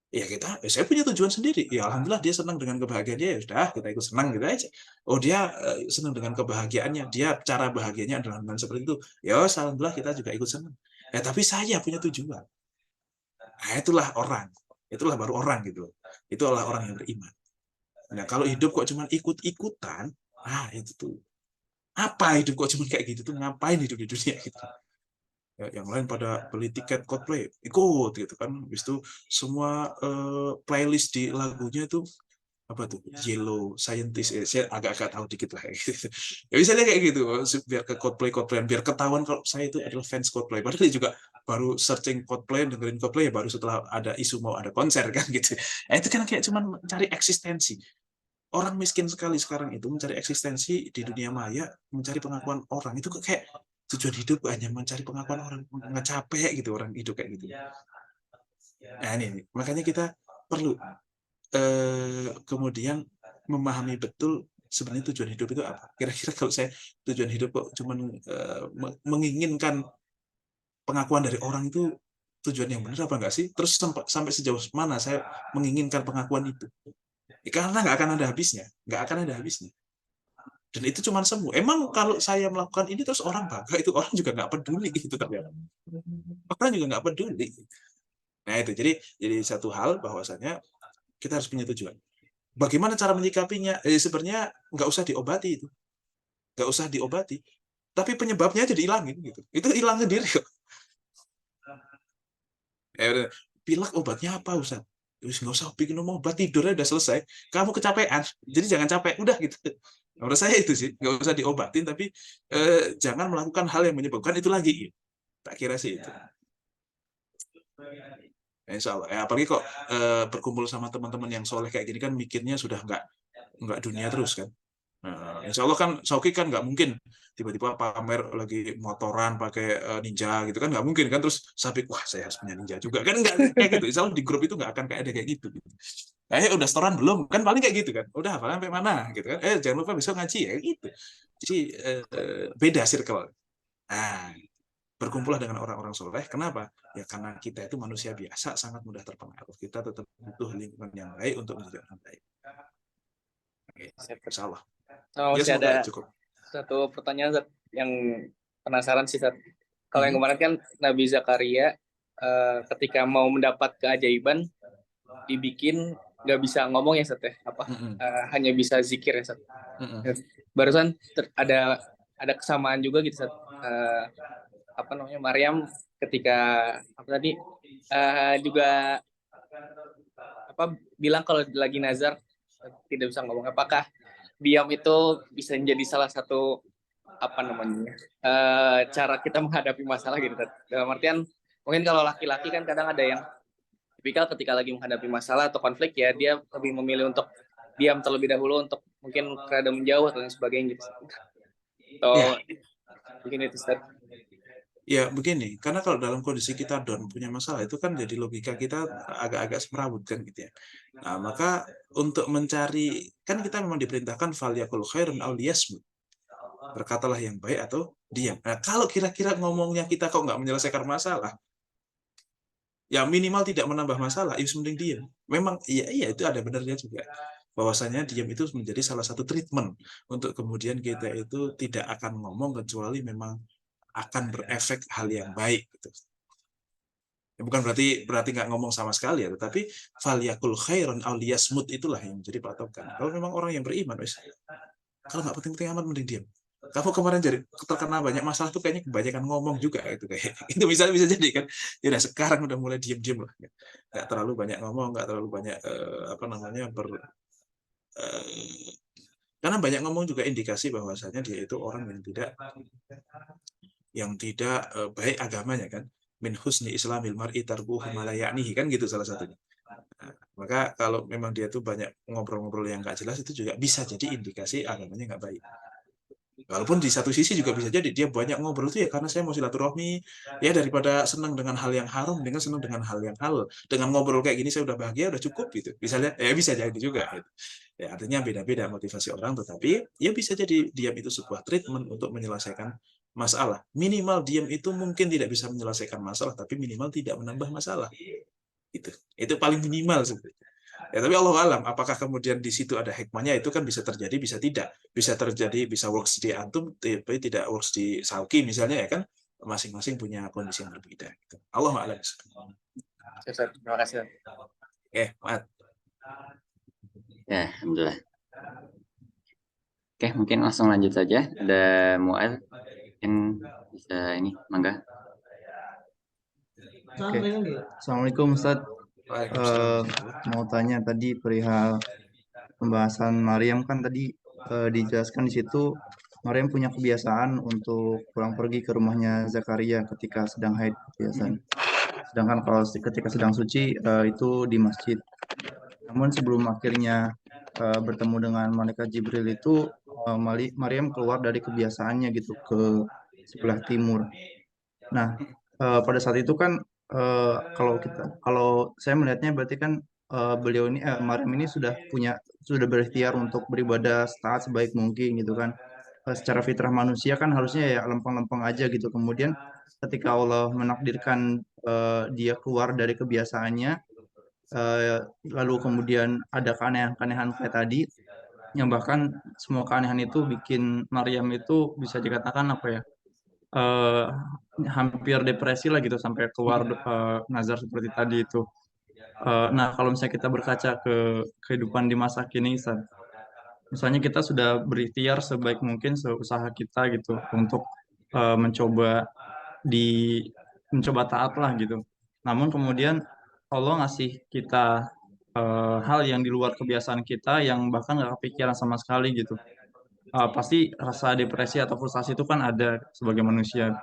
Ya saya punya tujuan sendiri. Ya alhamdulillah dia senang dengan kebahagiaan dia, ya sudah kita ikut senang gitu aja. Oh dia senang dengan kebahagiaannya, dia cara bahagianya adalah dengan seperti itu. Ya alhamdulillah kita juga ikut senang. Tapi saya punya tujuan. Nah itulah orang, itulah baru orang gitu. Itulah orang yang beriman. Nah kalau hidup kok cuma ikut-ikutan, itu tuh apa hidup kok cuma kayak gitu tuh ngapain hidup di dunia gitu. Ya, yang lain pada beli tiket Coldplay ikut gitu kan, habis itu semua playlist di lagunya itu apa tuh Yellow Scientist, saya agak-agak tahu dikit lah gitu. Ya misalnya kayak gitu biar ke Coldplay biar ketahuan kalau saya itu adalah fans Coldplay, padahal dia juga baru searching Coldplay, dengerin Coldplay ya baru setelah ada isu mau ada konser kan gitu. Itu kan kayak cuman mencari eksistensi. Orang miskin sekali sekarang itu mencari eksistensi di dunia maya, mencari pengakuan orang itu kayak tujuan hidup hanya mencari pengakuan orang, nggak capek gitu orang hidup kayak gitu. Nah ini makanya kita perlu kemudian memahami betul sebenarnya tujuan hidup itu apa. Kira-kira kalau saya tujuan hidup kok cuman menginginkan pengakuan dari orang itu tujuan yang benar apa enggak sih? Terus sampai sejauh mana saya menginginkan pengakuan itu? Karena nggak akan ada habisnya, nggak akan ada habisnya. Dan itu cuma semu. Emang kalau saya melakukan ini terus orang bangga, itu orang juga nggak peduli gitu ternyata. Orang juga nggak peduli. Nah itu jadi satu hal bahwasanya kita harus punya tujuan. Bagaimana cara menyikapinya? Sebenarnya nggak usah diobati itu, nggak usah diobati. Tapi penyebabnya aja dihilangin gitu. Itu hilang sendiri kok. Pilek obatnya apa Ustaz? Terus nggak usah bikin obat, tidurnya udah selesai. Kamu kecapean, jadi jangan capek, udah gitu. Menurut saya itu sih, nggak usah diobatin, tapi jangan melakukan hal yang menyebabkan itu lagi. Tak kira sih itu. Insya Allah. Apalagi kok berkumpul sama teman-teman yang soleh kayak gini kan mikirnya sudah nggak dunia terus kan. Nah, insya Allah kan Sauki kan nggak mungkin tiba-tiba pamer lagi motoran pakai ninja gitu kan, nggak mungkin kan, terus Sabik wah saya harus punya ninja juga kan, nggak kayak gitu. Insya Allah di grup itu nggak akan kayak ada kayak gitu. Udah setoran belum kan, paling kayak gitu kan, udah hafal sampai mana gitu kan, jangan lupa besok ngaji ya gitu. Jadi beda circle. Nah, berkumpullah dengan orang-orang soleh. Kenapa? Ya karena kita itu manusia biasa, sangat mudah terpengaruh. Kita tetap butuh lingkungan yang baik untuk menjadi orang baik. Oke, insya Allah. Ya Masih semoga ada cukup. satu pertanyaan Zat, yang penasaran sih Zat. Kalau yang kemarin kan Nabi Zakaria ketika mau mendapat keajaiban dibikin nggak bisa ngomong ya Zat ya, hanya bisa zikir ya Zat. Barusan ada kesamaan juga gitu Zat. Apa namanya, Maryam ketika apa tadi juga bilang kalau lagi nazar tidak bisa ngomong. Apakah diam itu bisa menjadi salah satu cara kita menghadapi masalah gitu? Dalam artian mungkin kalau laki-laki kan kadang ada yang tipikal ketika lagi menghadapi masalah atau konflik ya dia lebih memilih untuk diam terlebih dahulu untuk mungkin rada menjauh dan sebagainya gitu. Atau mungkin itu Ustaz. Ya begini, karena kalau dalam kondisi kita down punya masalah itu kan jadi logika kita agak-agak semrawut kan gitu ya. Nah, maka untuk mencari, kan kita memang diperintahkan falyakul khairun aw liyasmut. Berkatalah yang baik atau diam. Nah, kalau kira-kira ngomongnya kita kok nggak menyelesaikan masalah, ya minimal tidak menambah masalah, ya mending diam. Memang iya itu ada benarnya juga. Bahwasanya diam itu menjadi salah satu treatment untuk kemudian kita itu tidak akan ngomong kecuali memang akan berefek hal yang baik gitu. Ya, bukan berarti nggak ngomong sama sekali ya, tetapi falyakul khairan aw liyasmut itulah yang menjadi patokan. Kalau memang orang yang beriman, kalau nggak penting-penting amat mending diam. Kamu kemarin jadi terkena banyak masalah tuh kayaknya kebanyakan ngomong juga itu kayak itu bisa jadi kan. Ya udah sekarang udah mulai diam-diam lah. Nggak terlalu banyak ngomong, nggak terlalu banyak karena banyak ngomong juga indikasi bahwasanya dia itu orang yang tidak baik agamanya kan, min husni islamil mar'i tarkuhu ma la ya'nihi kan gitu salah satunya. Nah, maka kalau memang dia tuh banyak ngobrol-ngobrol yang nggak jelas itu juga bisa jadi indikasi agamanya nggak baik. Walaupun di satu sisi juga bisa jadi dia banyak ngobrol tuh ya karena saya mau silaturahmi, ya daripada senang dengan hal yang haram dengan senang dengan hal yang halal. Dengan ngobrol kayak gini saya udah bahagia, udah cukup gitu. Misalnya bisa jadi juga gitu. Ya artinya beda-beda motivasi orang, tetapi ya bisa jadi diam itu sebuah treatment untuk menyelesaikan masalah. Minimal diam itu mungkin tidak bisa menyelesaikan masalah, tapi minimal tidak menambah masalah. Itu paling minimal sebenarnya. Ya, tapi Allah alam, apakah kemudian di situ ada hikmahnya, itu kan bisa terjadi, bisa tidak. Bisa terjadi, bisa works di antum, tapi tidak works di Sauki misalnya ya kan, masing-masing punya kondisi yang berbeda. Allah alam. Terima kasih. Maaf. Ya, alhamdulillah. Oke, mungkin langsung lanjut saja. Ada Mu'ad, mungkin bisa ini, mangga. Oke. Assalamualaikum Ustaz. Mau tanya tadi perihal pembahasan Maryam kan tadi dijelaskan di situ Maryam punya kebiasaan untuk pulang pergi ke rumahnya Zakaria ketika sedang haid kebiasaan. Sedangkan kalau ketika sedang suci itu di masjid. Namun sebelum akhirnya bertemu dengan malaikat Jibril itu Maryam keluar dari kebiasaannya gitu ke sebelah timur. Nah, pada saat itu kan kalau saya melihatnya berarti kan beliau ini Maryam ini sudah berikhtiar untuk beribadah taat sebaik mungkin gitu kan. Secara fitrah manusia kan harusnya ya lempeng-lempeng aja gitu. Kemudian ketika Allah menakdirkan dia keluar dari kebiasaannya, eh, lalu kemudian ada keanehan-keanehan kayak tadi, yang bahkan semua keanehan itu bikin Maryam itu bisa dikatakan apa ya, eh, hampir depresi lah gitu sampai keluar nazar seperti tadi itu. Nah, kalau misalnya kita berkaca ke kehidupan di masa kini, Ustaz, misalnya kita sudah berikhtiar sebaik mungkin seusaha kita gitu untuk mencoba di mencoba taat lah gitu. Namun kemudian Allah ngasih kita hal yang di luar kebiasaan kita yang bahkan nggak kepikiran sama sekali gitu. Pasti rasa depresi atau frustasi itu kan ada sebagai manusia.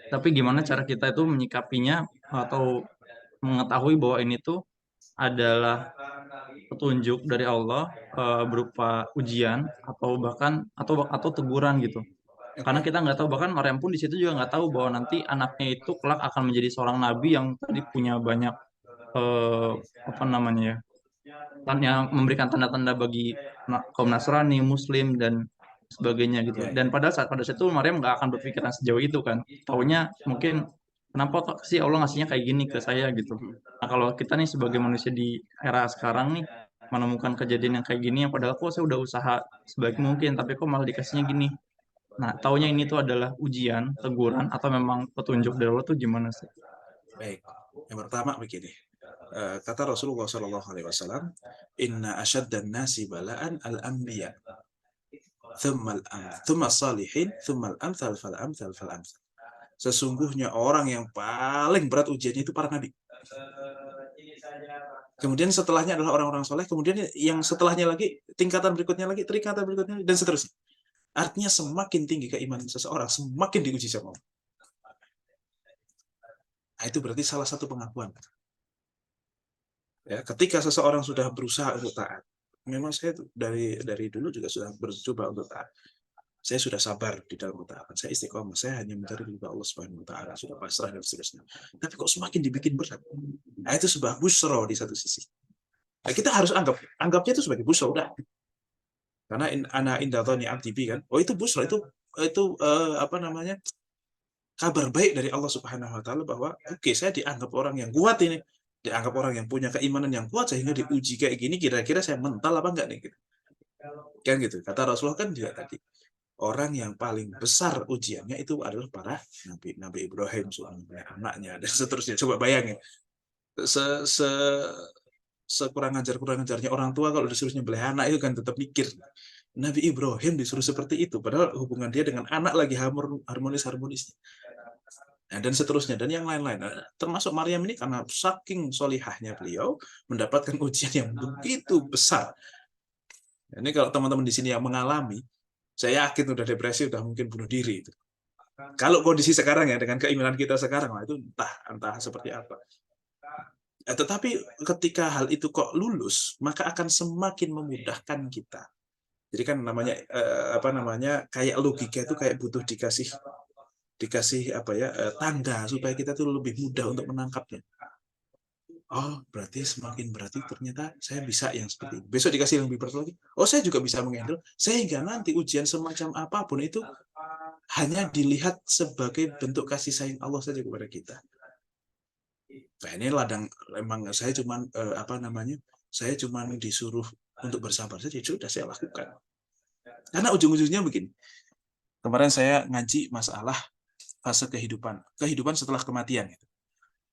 Tapi gimana cara kita itu menyikapinya atau mengetahui bahwa ini tuh adalah petunjuk dari Allah berupa ujian atau bahkan atau teguran gitu. Karena kita nggak tahu, bahkan Maryam pun di situ juga nggak tahu bahwa nanti anaknya itu kelak akan menjadi seorang nabi yang tadi punya banyak eh, apa namanya ya, yang memberikan tanda-tanda bagi kaum Nasrani, Muslim dan sebagainya gitu. Ya, Dan pada saat itu Maryam nggak akan berpikiran sejauh itu kan. Taunya mungkin kenapa kok sih Allah ngasihnya kayak gini ke saya gitu. Nah, kalau kita nih sebagai manusia di era sekarang nih menemukan kejadian yang kayak gini yang padahal kok saya udah usaha sebaik mungkin tapi kok malah dikasihnya gini. Nah, taunya ini tuh adalah ujian, teguran atau memang petunjuk dari Allah tuh gimana sih? baik. Yang pertama begini. Kata Rasulullah SAW, Inna asyaddan nasi bala'an al-anbiya, thumma salihin, thumma al-amthal fal-amthal fal-amthal. Sesungguhnya orang yang paling berat ujiannya itu para nabi. Kemudian setelahnya adalah orang-orang soleh, kemudian yang setelahnya lagi, tingkatan berikutnya lagi, dan seterusnya. Artinya semakin tinggi keimanan seseorang, semakin diuji sama Allah. Nah, itu berarti salah satu pengakuan. Ya, ketika seseorang sudah berusaha untuk taat, memang saya dari dulu juga sudah bercoba untuk taat. Saya sudah sabar di dalam ketaatan. Saya istiqomah. Saya hanya mencari ridha Allah Subhanahu wa taala, sudah pasrah dan seterusnya. Tapi kok semakin dibikin berat? Nah, itu sebuah busro di satu sisi. Nah, kita harus anggapnya itu sebagai busro udah. Karena ana inda dhani abdi bi kan. Oh, itu busro, itu apa namanya? Kabar baik dari Allah Subhanahu wa taala bahwa oke, saya dianggap orang yang kuat ini. Dianggap orang yang punya keimanan yang kuat sehingga diuji kayak gini, kira-kira saya mental apa enggak nih gitu. Kan gitu. Kata Rasulullah kan juga tadi, orang yang paling besar ujiannya itu adalah para Nabi Ibrahim, suaminya, anaknya, dan seterusnya. Coba bayangin, se sekurang ajarnya orang tua kalau disuruh nyembelih anak itu kan tetap mikir. Nabi Ibrahim disuruh seperti itu, padahal hubungan dia dengan anak lagi harmonis. Nah, dan seterusnya, dan yang lain-lain. Nah, termasuk Maryam ini karena saking solihahnya beliau mendapatkan ujian yang begitu besar. Ini kalau teman-teman di sini yang mengalami, saya yakin udah depresi, udah mungkin bunuh diri itu. Kalau kondisi sekarang ya dengan keimanan kita sekarang, nah itu entah seperti apa. Tetapi ketika hal itu kok lulus, maka akan semakin memudahkan kita. Jadi kan namanya apa namanya, kayak logika itu kayak butuh dikasih apa ya, tanda supaya kita tuh lebih mudah untuk menangkapnya. Oh, berarti semakin berarti ternyata saya bisa yang seperti ini. Besok dikasih yang lebih berat lagi. Oh, saya juga bisa mengendal. Sehingga nanti ujian semacam apapun itu hanya dilihat sebagai bentuk kasih sayang Allah saja kepada kita. Nah, ini ladang, memang saya cuman apa namanya, saya cuman disuruh untuk bersabar saja, sudah saya lakukan. Karena ujung-ujungnya begini. Kemarin saya ngaji masalah fase kehidupan setelah kematian.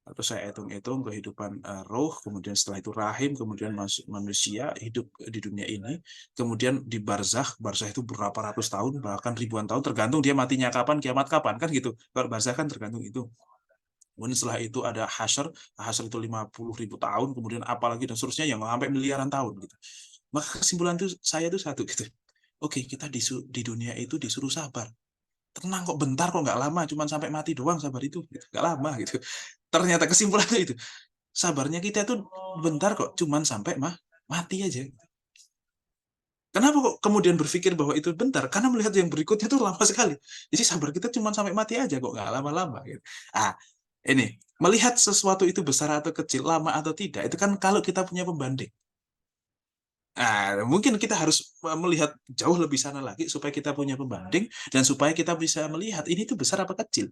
Terus saya hitung-hitung kehidupan roh, kemudian setelah itu rahim, kemudian manusia hidup di dunia ini, kemudian di barzakh itu berapa ratus tahun, bahkan ribuan tahun, tergantung dia matinya kapan, kiamat kapan, kan gitu. Kalau barzakh kan tergantung itu. Kemudian setelah itu ada hasyr itu 50.000 tahun, kemudian apalagi dan seterusnya yang sampai miliaran tahun gitu. Maka kesimpulan itu saya itu satu gitu. Oke, kita di dunia itu disuruh sabar. Tenang kok, bentar kok, nggak lama, cuma sampai mati doang sabar itu, nggak lama gitu. Ternyata kesimpulannya itu, sabarnya kita tuh bentar kok, cuma sampai mati aja. Kenapa kok kemudian berpikir bahwa itu bentar? Karena melihat yang berikutnya itu lama sekali. Jadi sabar kita cuma sampai mati aja kok, nggak lama-lama. Gitu. Ini melihat sesuatu itu besar atau kecil, lama atau tidak, itu kan kalau kita punya pembanding. Mungkin kita harus melihat jauh lebih sana lagi supaya kita punya pembanding dan supaya kita bisa melihat ini tuh besar apa kecil.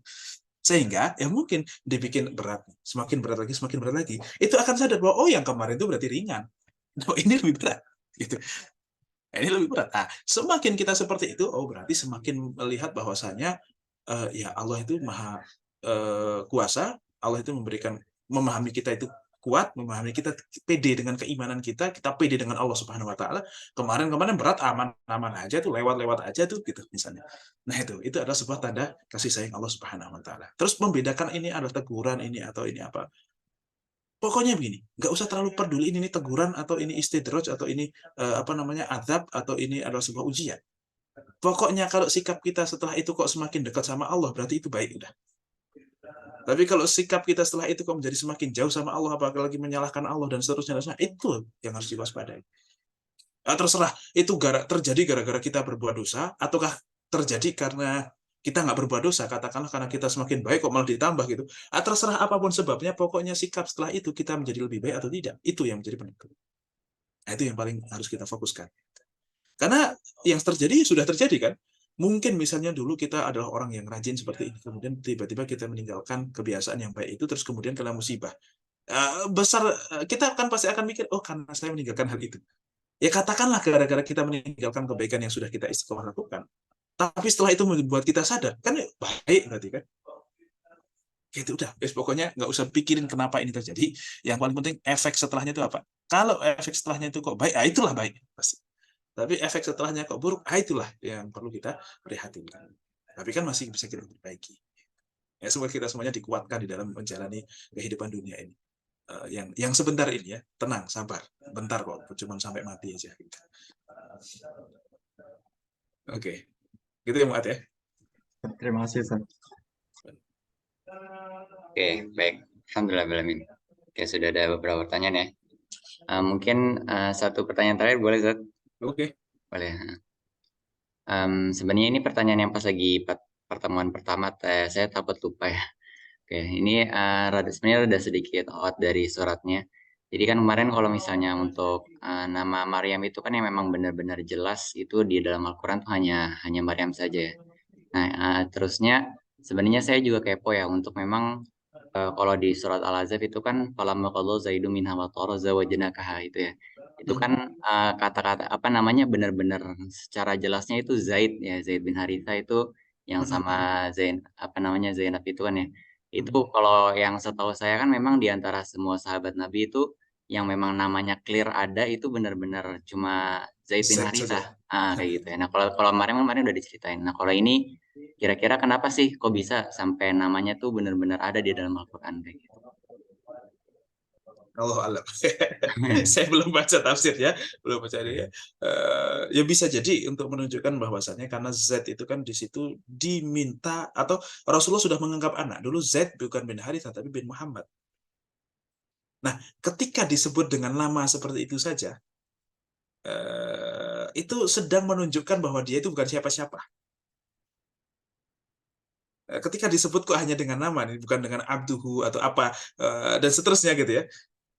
Sehingga ya mungkin dibikin berat, semakin berat lagi, semakin berat lagi. Itu akan sadar bahwa yang kemarin itu berarti ringan. Ini lebih berat. Gitu. Ini lebih berat. Semakin kita seperti itu, berarti semakin melihat bahwasanya ya Allah itu maha kuasa. Allah itu memahami kita itu kuat, memahami kita pede dengan keimanan kita pede dengan Allah Subhanahu wa taala. Kemarin berat aman-aman aja tuh, lewat-lewat aja tuh gitu misalnya. Nah, itu adalah sebuah tanda kasih sayang Allah Subhanahu wa taala. Terus membedakan ini adalah teguran ini atau ini apa. Pokoknya begini, nggak usah terlalu peduli ini teguran atau ini istidraj atau ini azab atau ini adalah sebuah ujian. Pokoknya kalau sikap kita setelah itu kok semakin dekat sama Allah, berarti itu baik udah. Tapi kalau sikap kita setelah itu kok menjadi semakin jauh sama Allah, apalagi menyalahkan Allah dan seterusnya, itu yang harus diwaspadai. Terserah itu terjadi gara-gara kita berbuat dosa, ataukah terjadi karena kita nggak berbuat dosa, katakanlah karena kita semakin baik kok malah ditambah gitu. Terserah apapun sebabnya, pokoknya sikap setelah itu kita menjadi lebih baik atau tidak, itu yang menjadi penentu. Itu yang paling harus kita fokuskan. Karena yang terjadi sudah terjadi kan. Mungkin misalnya dulu kita adalah orang yang rajin seperti ini, kemudian tiba-tiba kita meninggalkan kebiasaan yang baik itu, terus kemudian kena musibah. Kita kan pasti akan mikir, karena saya meninggalkan hal itu. Ya katakanlah gara-gara kita meninggalkan kebaikan yang sudah kita istiqomah lakukan. Tapi setelah itu membuat kita sadar, kan baik berarti kan. Itu udah, pokoknya nggak usah pikirin kenapa ini terjadi. Yang paling penting efek setelahnya itu apa. Kalau efek setelahnya itu kok baik, itulah baik pasti. Tapi efek setelahnya kok buruk, itulah yang perlu kita prihatinkan. Tapi kan masih bisa kita perbaiki. Ya, semoga kita semuanya dikuatkan di dalam menjalani kehidupan dunia ini. Yang sebentar ini ya, tenang, sabar. Bentar kok, cuma sampai mati aja. Oke. Gitu ya, Muat ya. Terima kasih, Ustaz. Oke, baik. Alhamdulillah. Oke, sudah ada beberapa pertanyaan ya. Mungkin satu pertanyaan terakhir boleh, Zat? Oke. Boleh. Sebenarnya ini pertanyaan yang pas lagi pertemuan pertama, saya takut lupa ya. Oke, ini sebenarnya ada sedikit out dari suratnya. Jadi kan kemarin kalau misalnya untuk nama Maryam itu kan yang memang benar-benar jelas itu di dalam Al-Quran tuh hanya Maryam saja ya. Nah, terusnya sebenarnya saya juga kepo ya untuk memang kalau di surat Al-Ahzab itu kan falamma qadha Zaidun minha watara zawajnakaha itu ya. Itu kan kata-kata apa namanya benar-benar secara jelasnya itu Zaid ya, Zaid bin Haritha itu yang sama Zainab itu kan ya. Itu kalau yang setahu saya kan memang di antara semua sahabat Nabi itu yang memang namanya clear ada itu benar-benar cuma Zaid bin Haritha. Kayak gitu ya. Nah, kalau kemarin udah diceritain. Nah, kalau ini kira-kira kenapa sih kok bisa sampai namanya tuh benar-benar ada di dalam Al-Quran kayak gitu? Allah alam. Saya belum baca tafsir ya, belum baca ini ya. Ya bisa jadi untuk menunjukkan bahwasannya karena Z itu kan di situ diminta atau Rasulullah sudah menganggap anak. Dulu Z bukan bin Harithah tapi bin Muhammad. Nah, ketika disebut dengan nama seperti itu saja, itu sedang menunjukkan bahwa dia itu bukan siapa-siapa. Ketika disebut kok hanya dengan nama, bukan dengan abduhu atau apa dan seterusnya gitu ya.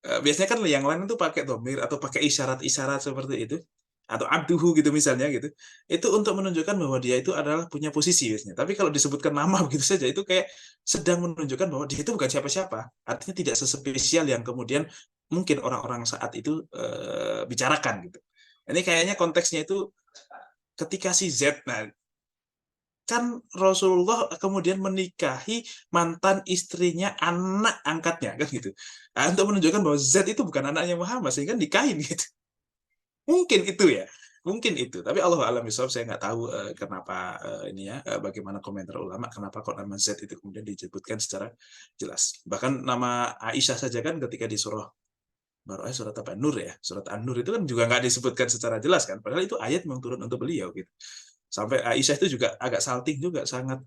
Biasanya kan yang lain itu pakai domir atau pakai isyarat-isyarat seperti itu atau abduhu gitu misalnya gitu. Itu untuk menunjukkan bahwa dia itu adalah punya posisi biasanya. Tapi kalau disebutkan nama begitu saja itu kayak sedang menunjukkan bahwa dia itu bukan siapa-siapa. Artinya tidak sespesial yang kemudian mungkin orang-orang saat itu bicarakan gitu. Ini kayaknya konteksnya itu ketika si Z, nah kan Rasulullah kemudian menikahi mantan istrinya anak angkatnya kan gitu. Untuk menunjukkan bahwa Z itu bukan anaknya Muhammad sehingga nikahin gitu. Mungkin itu ya, mungkin itu. Tapi Allah alam bisawab, saya nggak tahu kenapa ini ya, bagaimana komentar ulama kenapa kok nama Z itu kemudian disebutkan secara jelas. Bahkan nama Aisyah saja kan ketika di surah surat apa Nur ya, surat An-Nur itu kan juga nggak disebutkan secara jelas kan. Padahal itu ayat memang turun untuk beliau gitu. Sampai Aisyah itu juga agak salting juga, sangat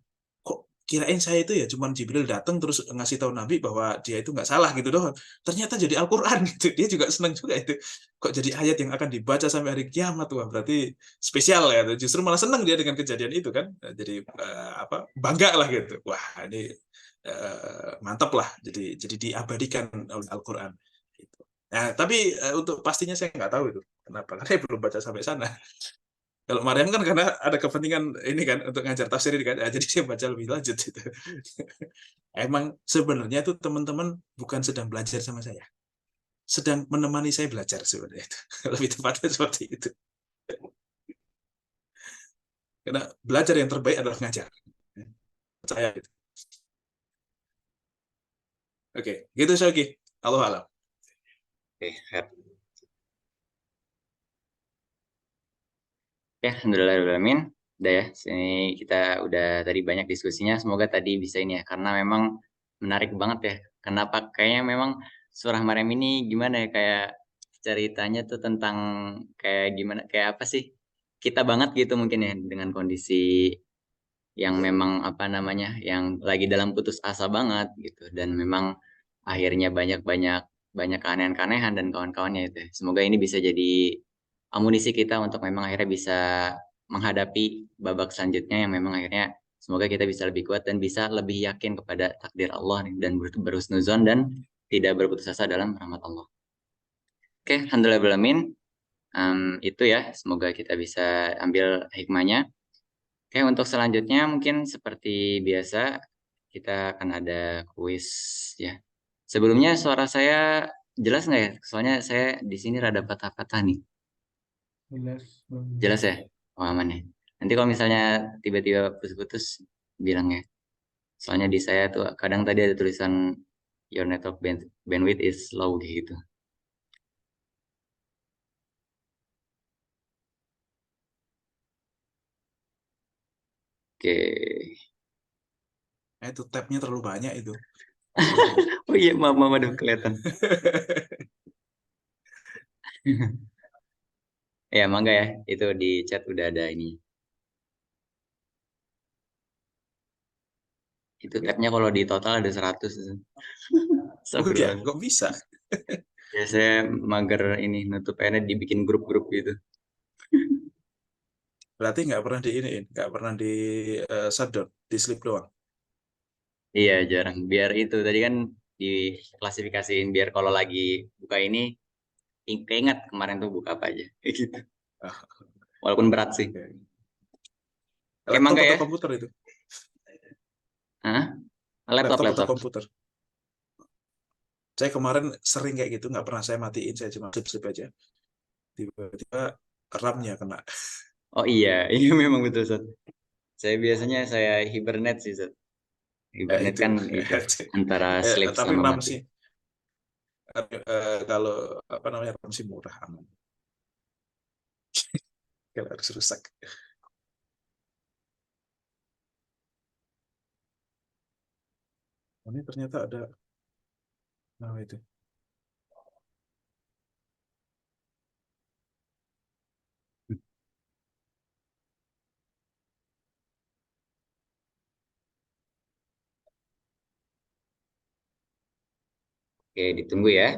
kok kirain saya itu ya cuman Jibril datang terus ngasih tahu Nabi bahwa dia itu nggak salah gitu doang. Ternyata jadi Al-Quran gitu. Dia juga senang juga itu. Kok jadi ayat yang akan dibaca sampai hari kiamat, wah berarti spesial ya. Justru malah senang dia dengan kejadian itu kan. Jadi apa, bangga lah gitu. Wah ini mantap lah. Jadi diabadikan oleh Al-Quran. Gitu. Nah, tapi untuk pastinya saya nggak tahu itu. Kenapa? Karena saya belum baca sampai sana. Kalau Maryam kan karena ada kepentingan ini kan untuk ngajar tafsir ini kan, jadi saya baca lebih lanjut itu. Emang sebenarnya itu teman-teman bukan sedang belajar sama saya, sedang menemani saya belajar sebenarnya itu. Lebih tepatnya seperti itu. Karena belajar yang terbaik adalah ngajar. Saya itu. Oke, gitu Syauki. Allah alam. Oke, Feb. Oke, alhamdulillahirrahmanirrahim. Udah ya, sini kita udah tadi banyak diskusinya. Semoga tadi bisa ini ya, karena memang menarik banget ya. Kenapa kayaknya memang surah Maryam ini gimana ya, kayak ceritanya tuh tentang kayak gimana, kayak apa sih? Kita banget gitu mungkin ya dengan kondisi yang memang apa namanya, yang lagi dalam putus asa banget gitu, dan memang akhirnya banyak keanehan-keanehan dan kawan-kawannya itu ya. Semoga ini bisa jadi amunisi kita untuk memang akhirnya bisa menghadapi babak selanjutnya, yang memang akhirnya semoga kita bisa lebih kuat dan bisa lebih yakin kepada takdir Allah nih, dan berhusnuzon dan tidak berputus asa dalam rahmat Allah. Oke, alhamdulillah. Itu ya, semoga kita bisa ambil hikmahnya. Oke, untuk selanjutnya mungkin seperti biasa kita akan ada kuis ya. Sebelumnya suara saya jelas nggak ya? Soalnya saya di sini rada patah-patah nih. Jelas Bang. Jelas ya? Oh, aman ya. Nanti kalau misalnya tiba-tiba putus-putus bilang ya. Soalnya di saya tuh kadang tadi ada tulisan your network bandwidth is low gitu. Oke. Itu tabnya terlalu banyak itu. Oh iya, maaf, aduh kelihatan. Ya, mangga ya. Itu di chat udah ada ini. Itu tabnya kalau di total ada 100. Oh ya, Astagfirullah. kok bisa? Ya saya mager ini nutup dibikin grup-grup gitu. Berarti nggak pernah di ini, nggak pernah di shutdown, di sleep doang. Iya, jarang. Biar itu tadi kan diklasifikasiin biar kalau lagi buka ini keinget kemarin tuh buka apa aja. Gitu. Ah, Walaupun berat sih. oke. Oke, Laptop mangga atau ya. komputer itu? Hah? Laptop, Laptop atau laptop. komputer? Saya kemarin sering kayak gitu, nggak pernah saya matiin, saya cuma sleep aja. Tiba-tiba RAM-nya kena. Oh iya, iya memang betul, Sat. Saya biasanya saya hibernate sih, Sat. Hibernate Itu. kan itu antara sleep Tapi sama RAM mati. sih, kalau apa namanya, RAM sih murah, aman. Kalau harus rusak. Oh, ini ternyata ada, nah itu. Oke, ditunggu ya.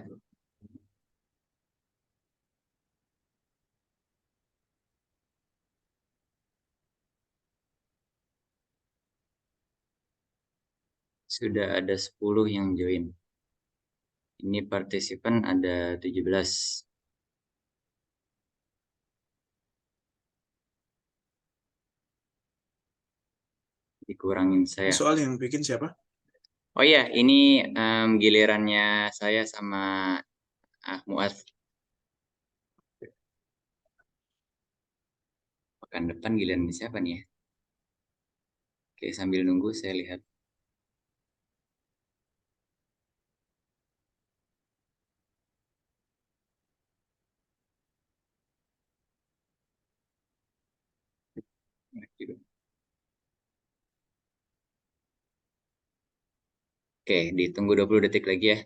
Sudah ada 10 yang join. Ini partisipan ada 17. Dikurangin Ini saya. soal yang bikin siapa? Oh iya, ini gilirannya saya sama Muaz. Pekan depan giliran siapa nih ya? Oke, sambil nunggu saya lihat. Oke, ditunggu 20 detik lagi ya.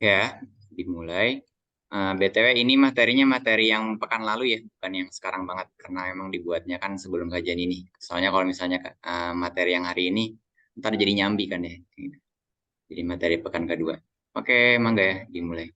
Ya, dimulai. BTW ini materinya materi yang pekan lalu ya, bukan yang sekarang banget. Karena memang dibuatnya kan sebelum kajian ini. Soalnya kalau misalnya materi yang hari ini, ntar jadi nyambi kan ya. Jadi materi pekan kedua. Oke, mangga ya, dimulai.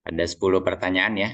Ada 10 pertanyaan ya.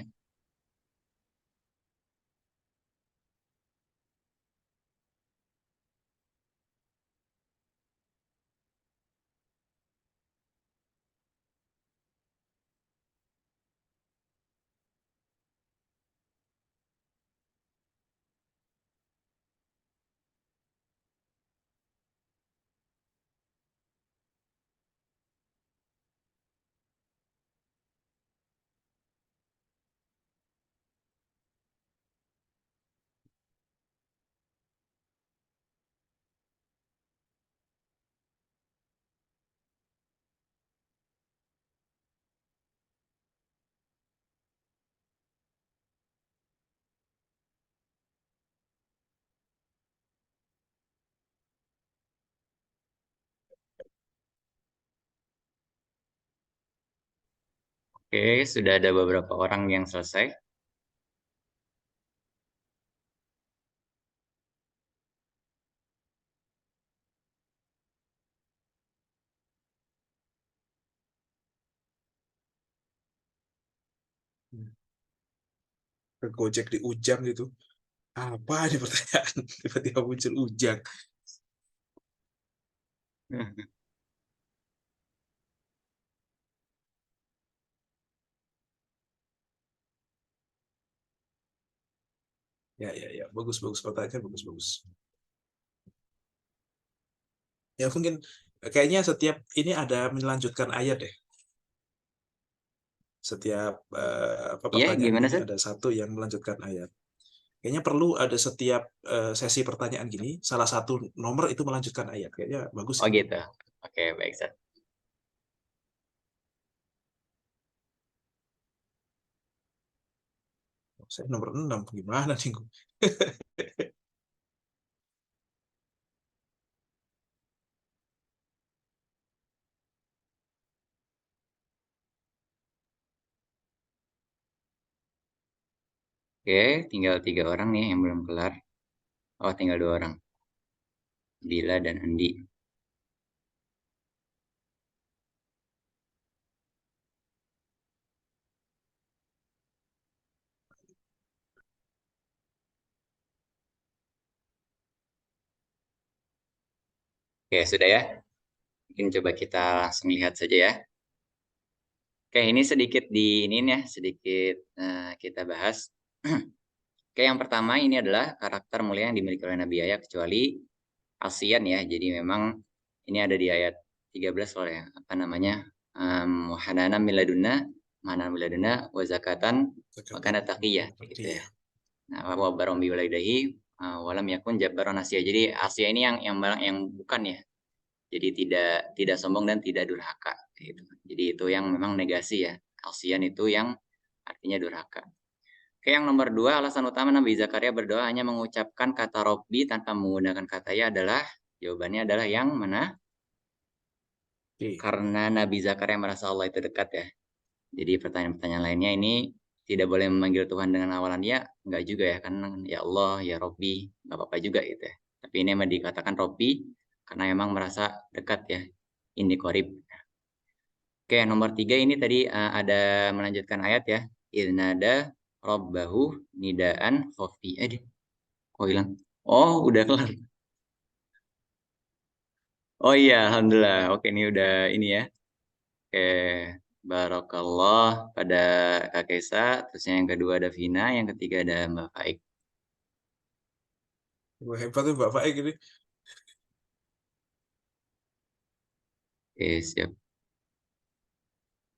Oke, sudah ada beberapa orang yang selesai. Ke Gojek di Ujang gitu. Apa nih pertanyaan? Tiba-tiba muncul Ujang. Ya. Bagus pertanyaan, bagus. Ya mungkin kayaknya setiap ini ada melanjutkan ayat deh. Setiap Iya, pertanyaan gimana gini sih? ada satu yang melanjutkan ayat. Kayaknya perlu ada setiap sesi pertanyaan gini, salah satu nomor itu melanjutkan ayat. Kayaknya bagus Oh ya. gitu. Oke, baik, Seth. Saya nomor 6, gimana nih? Oke, tinggal 3 orang nih yang belum kelar. Oh, tinggal 2 orang. Dila dan Andi. Oke, sudah ya. Mungkin coba kita langsung lihat saja ya. Oke, ini sedikit sedikit kita bahas. Oke, yang pertama ini adalah karakter mulia yang dimiliki oleh Nabi Yahya kecuali Asian ya. Jadi memang ini ada di ayat 13 soalnya ya. Apa namanya? Muhananan miladuna, mana miladuna wa zakatan wa kana taqiyya gitu ya. Nah, wa barom bi walaidahi walam yakun jabbaron Asia. Jadi Asia ini yang bukan ya. Jadi tidak sombong dan tidak durhaka gitu. Jadi itu yang memang negasi ya. Asian itu yang artinya durhaka. Oke, yang nomor 2, alasan utama Nabi Zakaria berdoa hanya mengucapkan kata Robbi tanpa menggunakan kata ya adalah, jawabannya adalah yang mana? Oke. Karena Nabi Zakaria merasa Allah itu dekat ya. Jadi pertanyaan-pertanyaan lainnya ini tidak boleh memanggil Tuhan dengan awalan ya, enggak juga ya, kan ya Allah, ya Robbi, nggak apa-apa juga gitu ya. Tapi ini memang dikatakan Robbi karena memang merasa dekat ya, ini korib. Oke, nomor 3 ini tadi ada melanjutkan ayat ya. Idnada Rabbahu nidaan khofi. Kok hilang? Oh, udah kelar. Oh iya, alhamdulillah. Oke, ini udah ini ya. Oke, Barakallah pada Kak Kesa, terus yang kedua ada Vina, yang ketiga ada Mbak Faik. Wah, hebat tuh Mbak Faik ini. Oke, siap.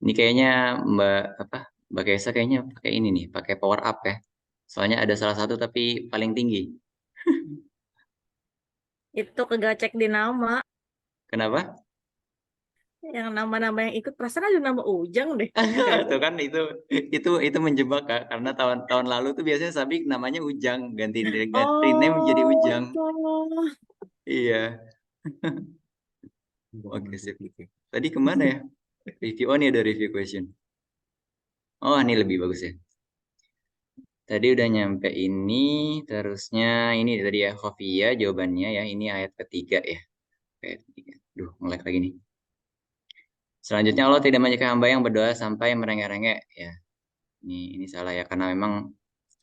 Ini kayaknya Mbak Kesa kayaknya pakai ini nih, pakai power up ya. Soalnya ada salah satu tapi paling tinggi. Itu kagak cek di nama. Kenapa? Yang nama-nama yang ikut perasaan ada nama Ujang deh. Tuh kan itu menjebak Kak, karena tahun lalu tuh biasanya Sabik namanya Ujang, ganti name menjadi Ujang. Oh, Iya. Oke, sip. Tadi kemana ya? Review, oh ini ada review question. Oh, ini lebih bagus ya. Tadi udah nyampe ini, terusnya ini tadi ya, Khofiyah jawabannya ya, ini ayat ketiga ya. Ayat ketiga. Duh, nge-lag lagi nih. Selanjutnya Allah tidak menyukai hamba yang berdoa sampai merengek-rengek ya. Ini salah ya, karena memang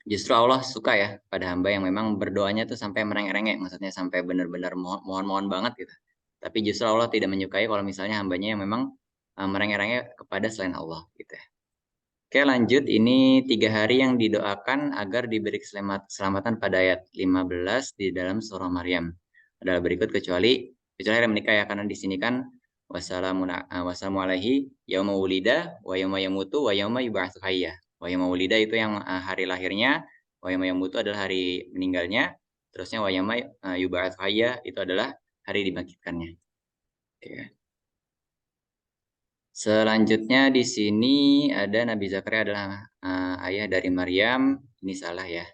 justru Allah suka ya pada hamba yang memang berdoanya tuh sampai merengek-rengek, maksudnya sampai benar-benar mohon-mohon banget gitu. Tapi justru Allah tidak menyukai kalau misalnya hambanya yang memang merengek-rengek kepada selain Allah gitu ya. Oke, lanjut. Ini 3 hari yang didoakan agar diberi keselamatan pada ayat 15 di dalam surah Maryam. Adalah berikut kecuali hari menikah ya, karena di sini kan wassalamu alaihi yauma wulida wa yauma yamutu wa yauma yub'atsu hayya. Wa yauma wulida itu yang hari lahirnya, wa yauma yamutu adalah hari meninggalnya, terusnya wa yauma yub'atsu hayya itu adalah hari dibangkitkannya. Oke. Selanjutnya di sini ada Nabi Zakaria adalah ayah dari Maryam. Ini salah ya.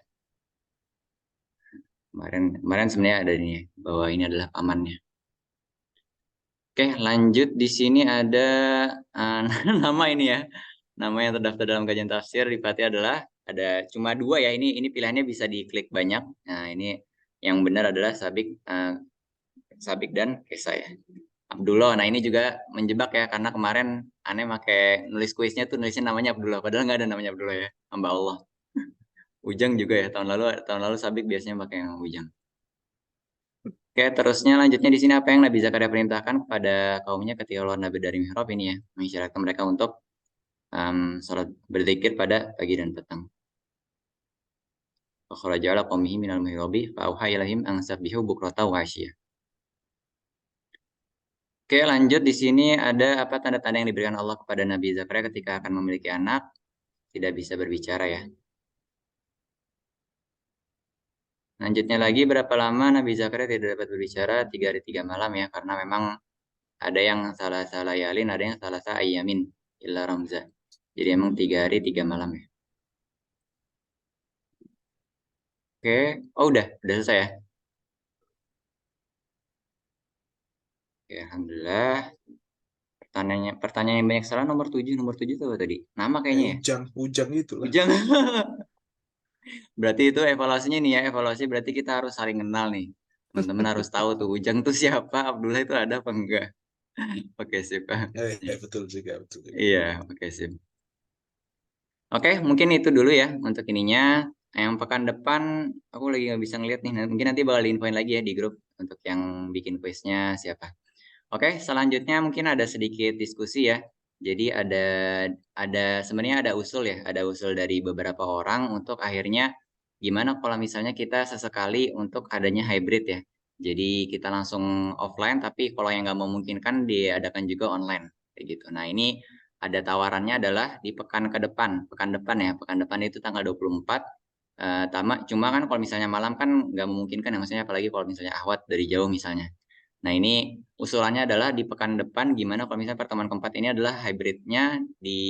Kemarin sebenarnya ada ini bahwa ini adalah pamannya. Oke, lanjut di sini ada nama ini ya. Nama yang terdaftar dalam kajian tafsir di Fatihah adalah ada cuma 2 ya. Ini pilihannya bisa diklik banyak. Nah, ini yang benar adalah Sabik dan Kesa ya. Abdullah. Nah, ini juga menjebak ya, karena kemarin aneh pakai nulis kuisnya tuh nulisnya namanya Abdullah, padahal nggak ada namanya Abdullah ya, hamba Allah. Ujang juga ya, tahun lalu Sabik biasanya pakai yang Ujang. Oke, terusnya lanjutnya di sini apa yang Nabi Zakaria perintahkan kepada kaumnya ketika keluar Nabi dari mihrab ini ya, mengisyaratkan mereka untuk salat berzikir pada pagi dan petang. Wa kharaja ala qaumihi minal mihrabi fa auha ilaihim an sabbihu bukrata wa asyiyah. Oke, lanjut di sini ada apa tanda-tanda yang diberikan Allah kepada Nabi Zakaria ketika akan memiliki anak, tidak bisa berbicara ya. Lanjutnya lagi, berapa lama Nabi Zakaria tidak dapat berbicara? 3 hari 3 malam ya, karena memang ada yang salah yalin, ada yang salah ayyamin illa ramza. Jadi emang 3 hari 3 malam ya. Oke, oh udah selesai ya. Oke, alhamdulillah. Pertanyaan yang banyak salah nomor 7 itu apa tadi? Nama kayaknya ya. Ujang itu lah. Ujang. Berarti itu evaluasinya nih ya, evaluasi berarti kita harus saling kenal nih. Teman-teman harus tahu tuh Ujang tuh siapa, Abdullah itu ada apa enggak. Oke, sip. Betul juga. Iya, oke, sip. Oke, mungkin itu dulu ya untuk ininya. Yang pekan depan aku lagi nggak bisa ngeliat nih. Mungkin nanti bakal diinfoin lagi ya di grup untuk yang bikin quiznya siapa. Oke, selanjutnya mungkin ada sedikit diskusi ya. Jadi ada sebenarnya ada usul ya, ada usul dari beberapa orang untuk akhirnya gimana kalau misalnya kita sesekali untuk adanya hybrid ya. Jadi kita langsung offline, tapi kalau yang nggak memungkinkan diadakan juga online kayak gitu. Nah, ini ada tawarannya adalah di pekan depan ya. Pekan depan itu tanggal 24. Cuma kan kalau misalnya malam kan nggak memungkinkan ya, maksudnya apalagi kalau misalnya ahwat dari jauh misalnya. Nah, ini usulannya adalah di pekan depan gimana kalau misalnya pertemuan keempat ini adalah hybridnya di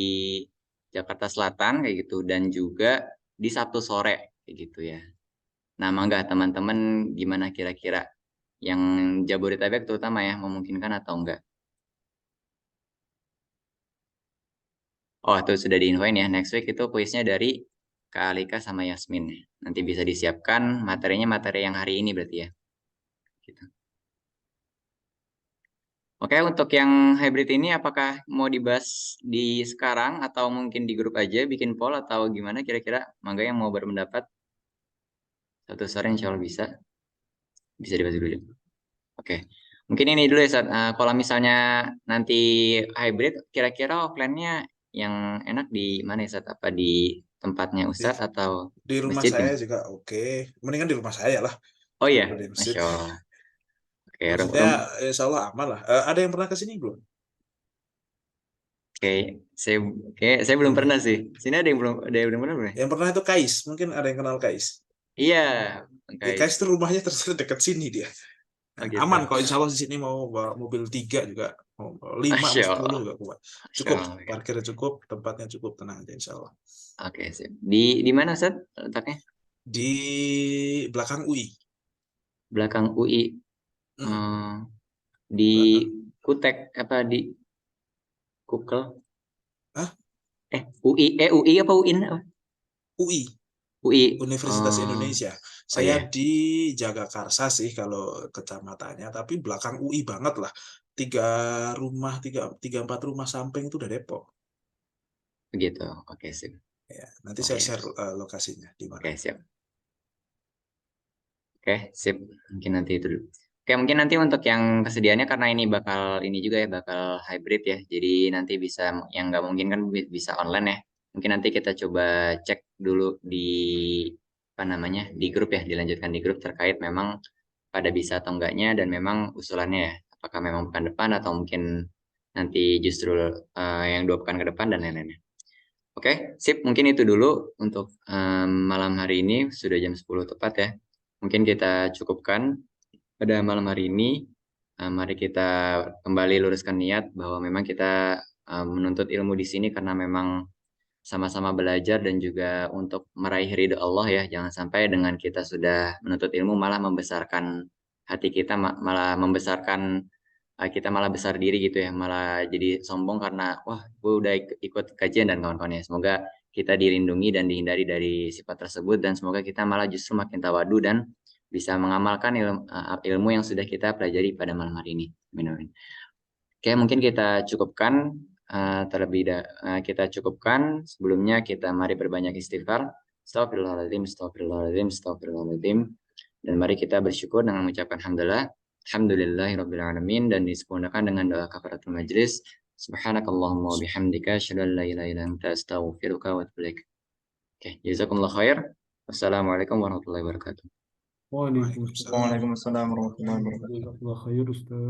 Jakarta Selatan kayak gitu, dan juga di Sabtu sore kayak gitu ya. Nah, mangga teman-teman gimana kira-kira yang Jabodetabek terutama ya, memungkinkan atau enggak? Oh, itu sudah diinfoin ya. Next week itu kuisnya dari Kak Alika sama Yasmin. Nanti bisa disiapkan materinya materi yang hari ini berarti ya. Gitu. Oke, untuk yang hybrid ini apakah mau dibahas di sekarang atau mungkin di grup aja bikin poll atau gimana kira-kira? Mangga yang mau berpendapat. Satu sore insya Allah bisa. Bisa dibahas dulu. Oke. Mungkin ini dulu ya, Sat. Kalau misalnya nanti hybrid, kira-kira offline-nya yang enak di mana ya, Sat? Apa di tempatnya Ustadz atau Di rumah masjid? saya juga oke. Mendingan di rumah saya lah. Oh iya, daripada di masjid. Masya Allah. Oke, Maksudnya insya Allah aman lah. Ada yang pernah ke sini belum? saya belum pernah sih. Sini ada yang belum pernah belum ya? Yang pernah itu Kais. Mungkin ada yang kenal Kais. Iya, Ya, Kais itu rumahnya terus dekat sini dia. Oh, gitu. Aman kok, insya Allah di sini mau bawa mobil 3 juga, mau 5, mau Masya 10 Allah. juga kuat. Cukup, Masya Allah. parkirnya cukup, tempatnya cukup, tenang aja insya Allah. Oke, sip. Di mana, Ustaz, letaknya? Di belakang UI. Belakang UI. Di Kutek apa di Kukel? Hah? UI apa UIN apa? UI. UI. Universitas Indonesia. Oh Saya iya. di Jagakarsa sih kalau kecamatannya, tapi belakang UI banget lah. 3 4 rumah samping itu udah Depok. Begitu. Oke, sip. Ya, nanti saya share lokasinya di mana. Oke, siap. Oke, sip. Mungkin nanti itu dulu. Oke, mungkin nanti untuk yang kesediaannya karena ini juga ya, bakal hybrid ya. Jadi nanti bisa yang nggak mungkin kan bisa online ya. Mungkin nanti kita coba cek dulu di apa namanya di grup ya, dilanjutkan di grup terkait memang pada bisa atau enggaknya dan memang usulannya ya. Apakah memang pekan depan atau mungkin nanti justru yang 2 pekan ke depan dan lain-lainnya. Oke, sip. Mungkin itu dulu untuk malam hari ini sudah jam 10 tepat ya. Mungkin kita cukupkan pada malam hari ini. Mari kita kembali luruskan niat bahwa memang kita menuntut ilmu di sini karena memang sama-sama belajar dan juga untuk meraih ridho Allah ya. Jangan sampai dengan kita sudah menuntut ilmu malah membesarkan hati kita, malah membesarkan kita malah besar diri gitu ya, malah jadi sombong karena wah gue udah ikut kajian dan kawan-kawannya. Semoga kita dilindungi dan dihindari dari sifat tersebut dan semoga kita malah justru makin tawadu dan bisa mengamalkan ilmu yang sudah kita pelajari pada malam hari ini. Amin. Oke, mungkin kita cukupkan kita cukupkan. Sebelumnya kita mari berbanyak istighfar. Astagfirullahaladzim, astagfirullahaladzim, astagfirullahaladzim. Dan mari kita bersyukur dengan mengucapkan alhamdulillah. Alhamdulillahirrabbilalamin dan disempurnakan dengan doa kafaratul majlis. Subhanakallahumma wa bihamdika asyhadu an la ilaha illa anta astaghfiruka wa atubu ilaik. Oke, jazakumullah khair. Wassalamualaikum warahmatullahi wabarakatuh. Waalaikumsalam. Waalaikumsalam warahmatullahi wabarakatuh. Jazakallah khair, Ustaz.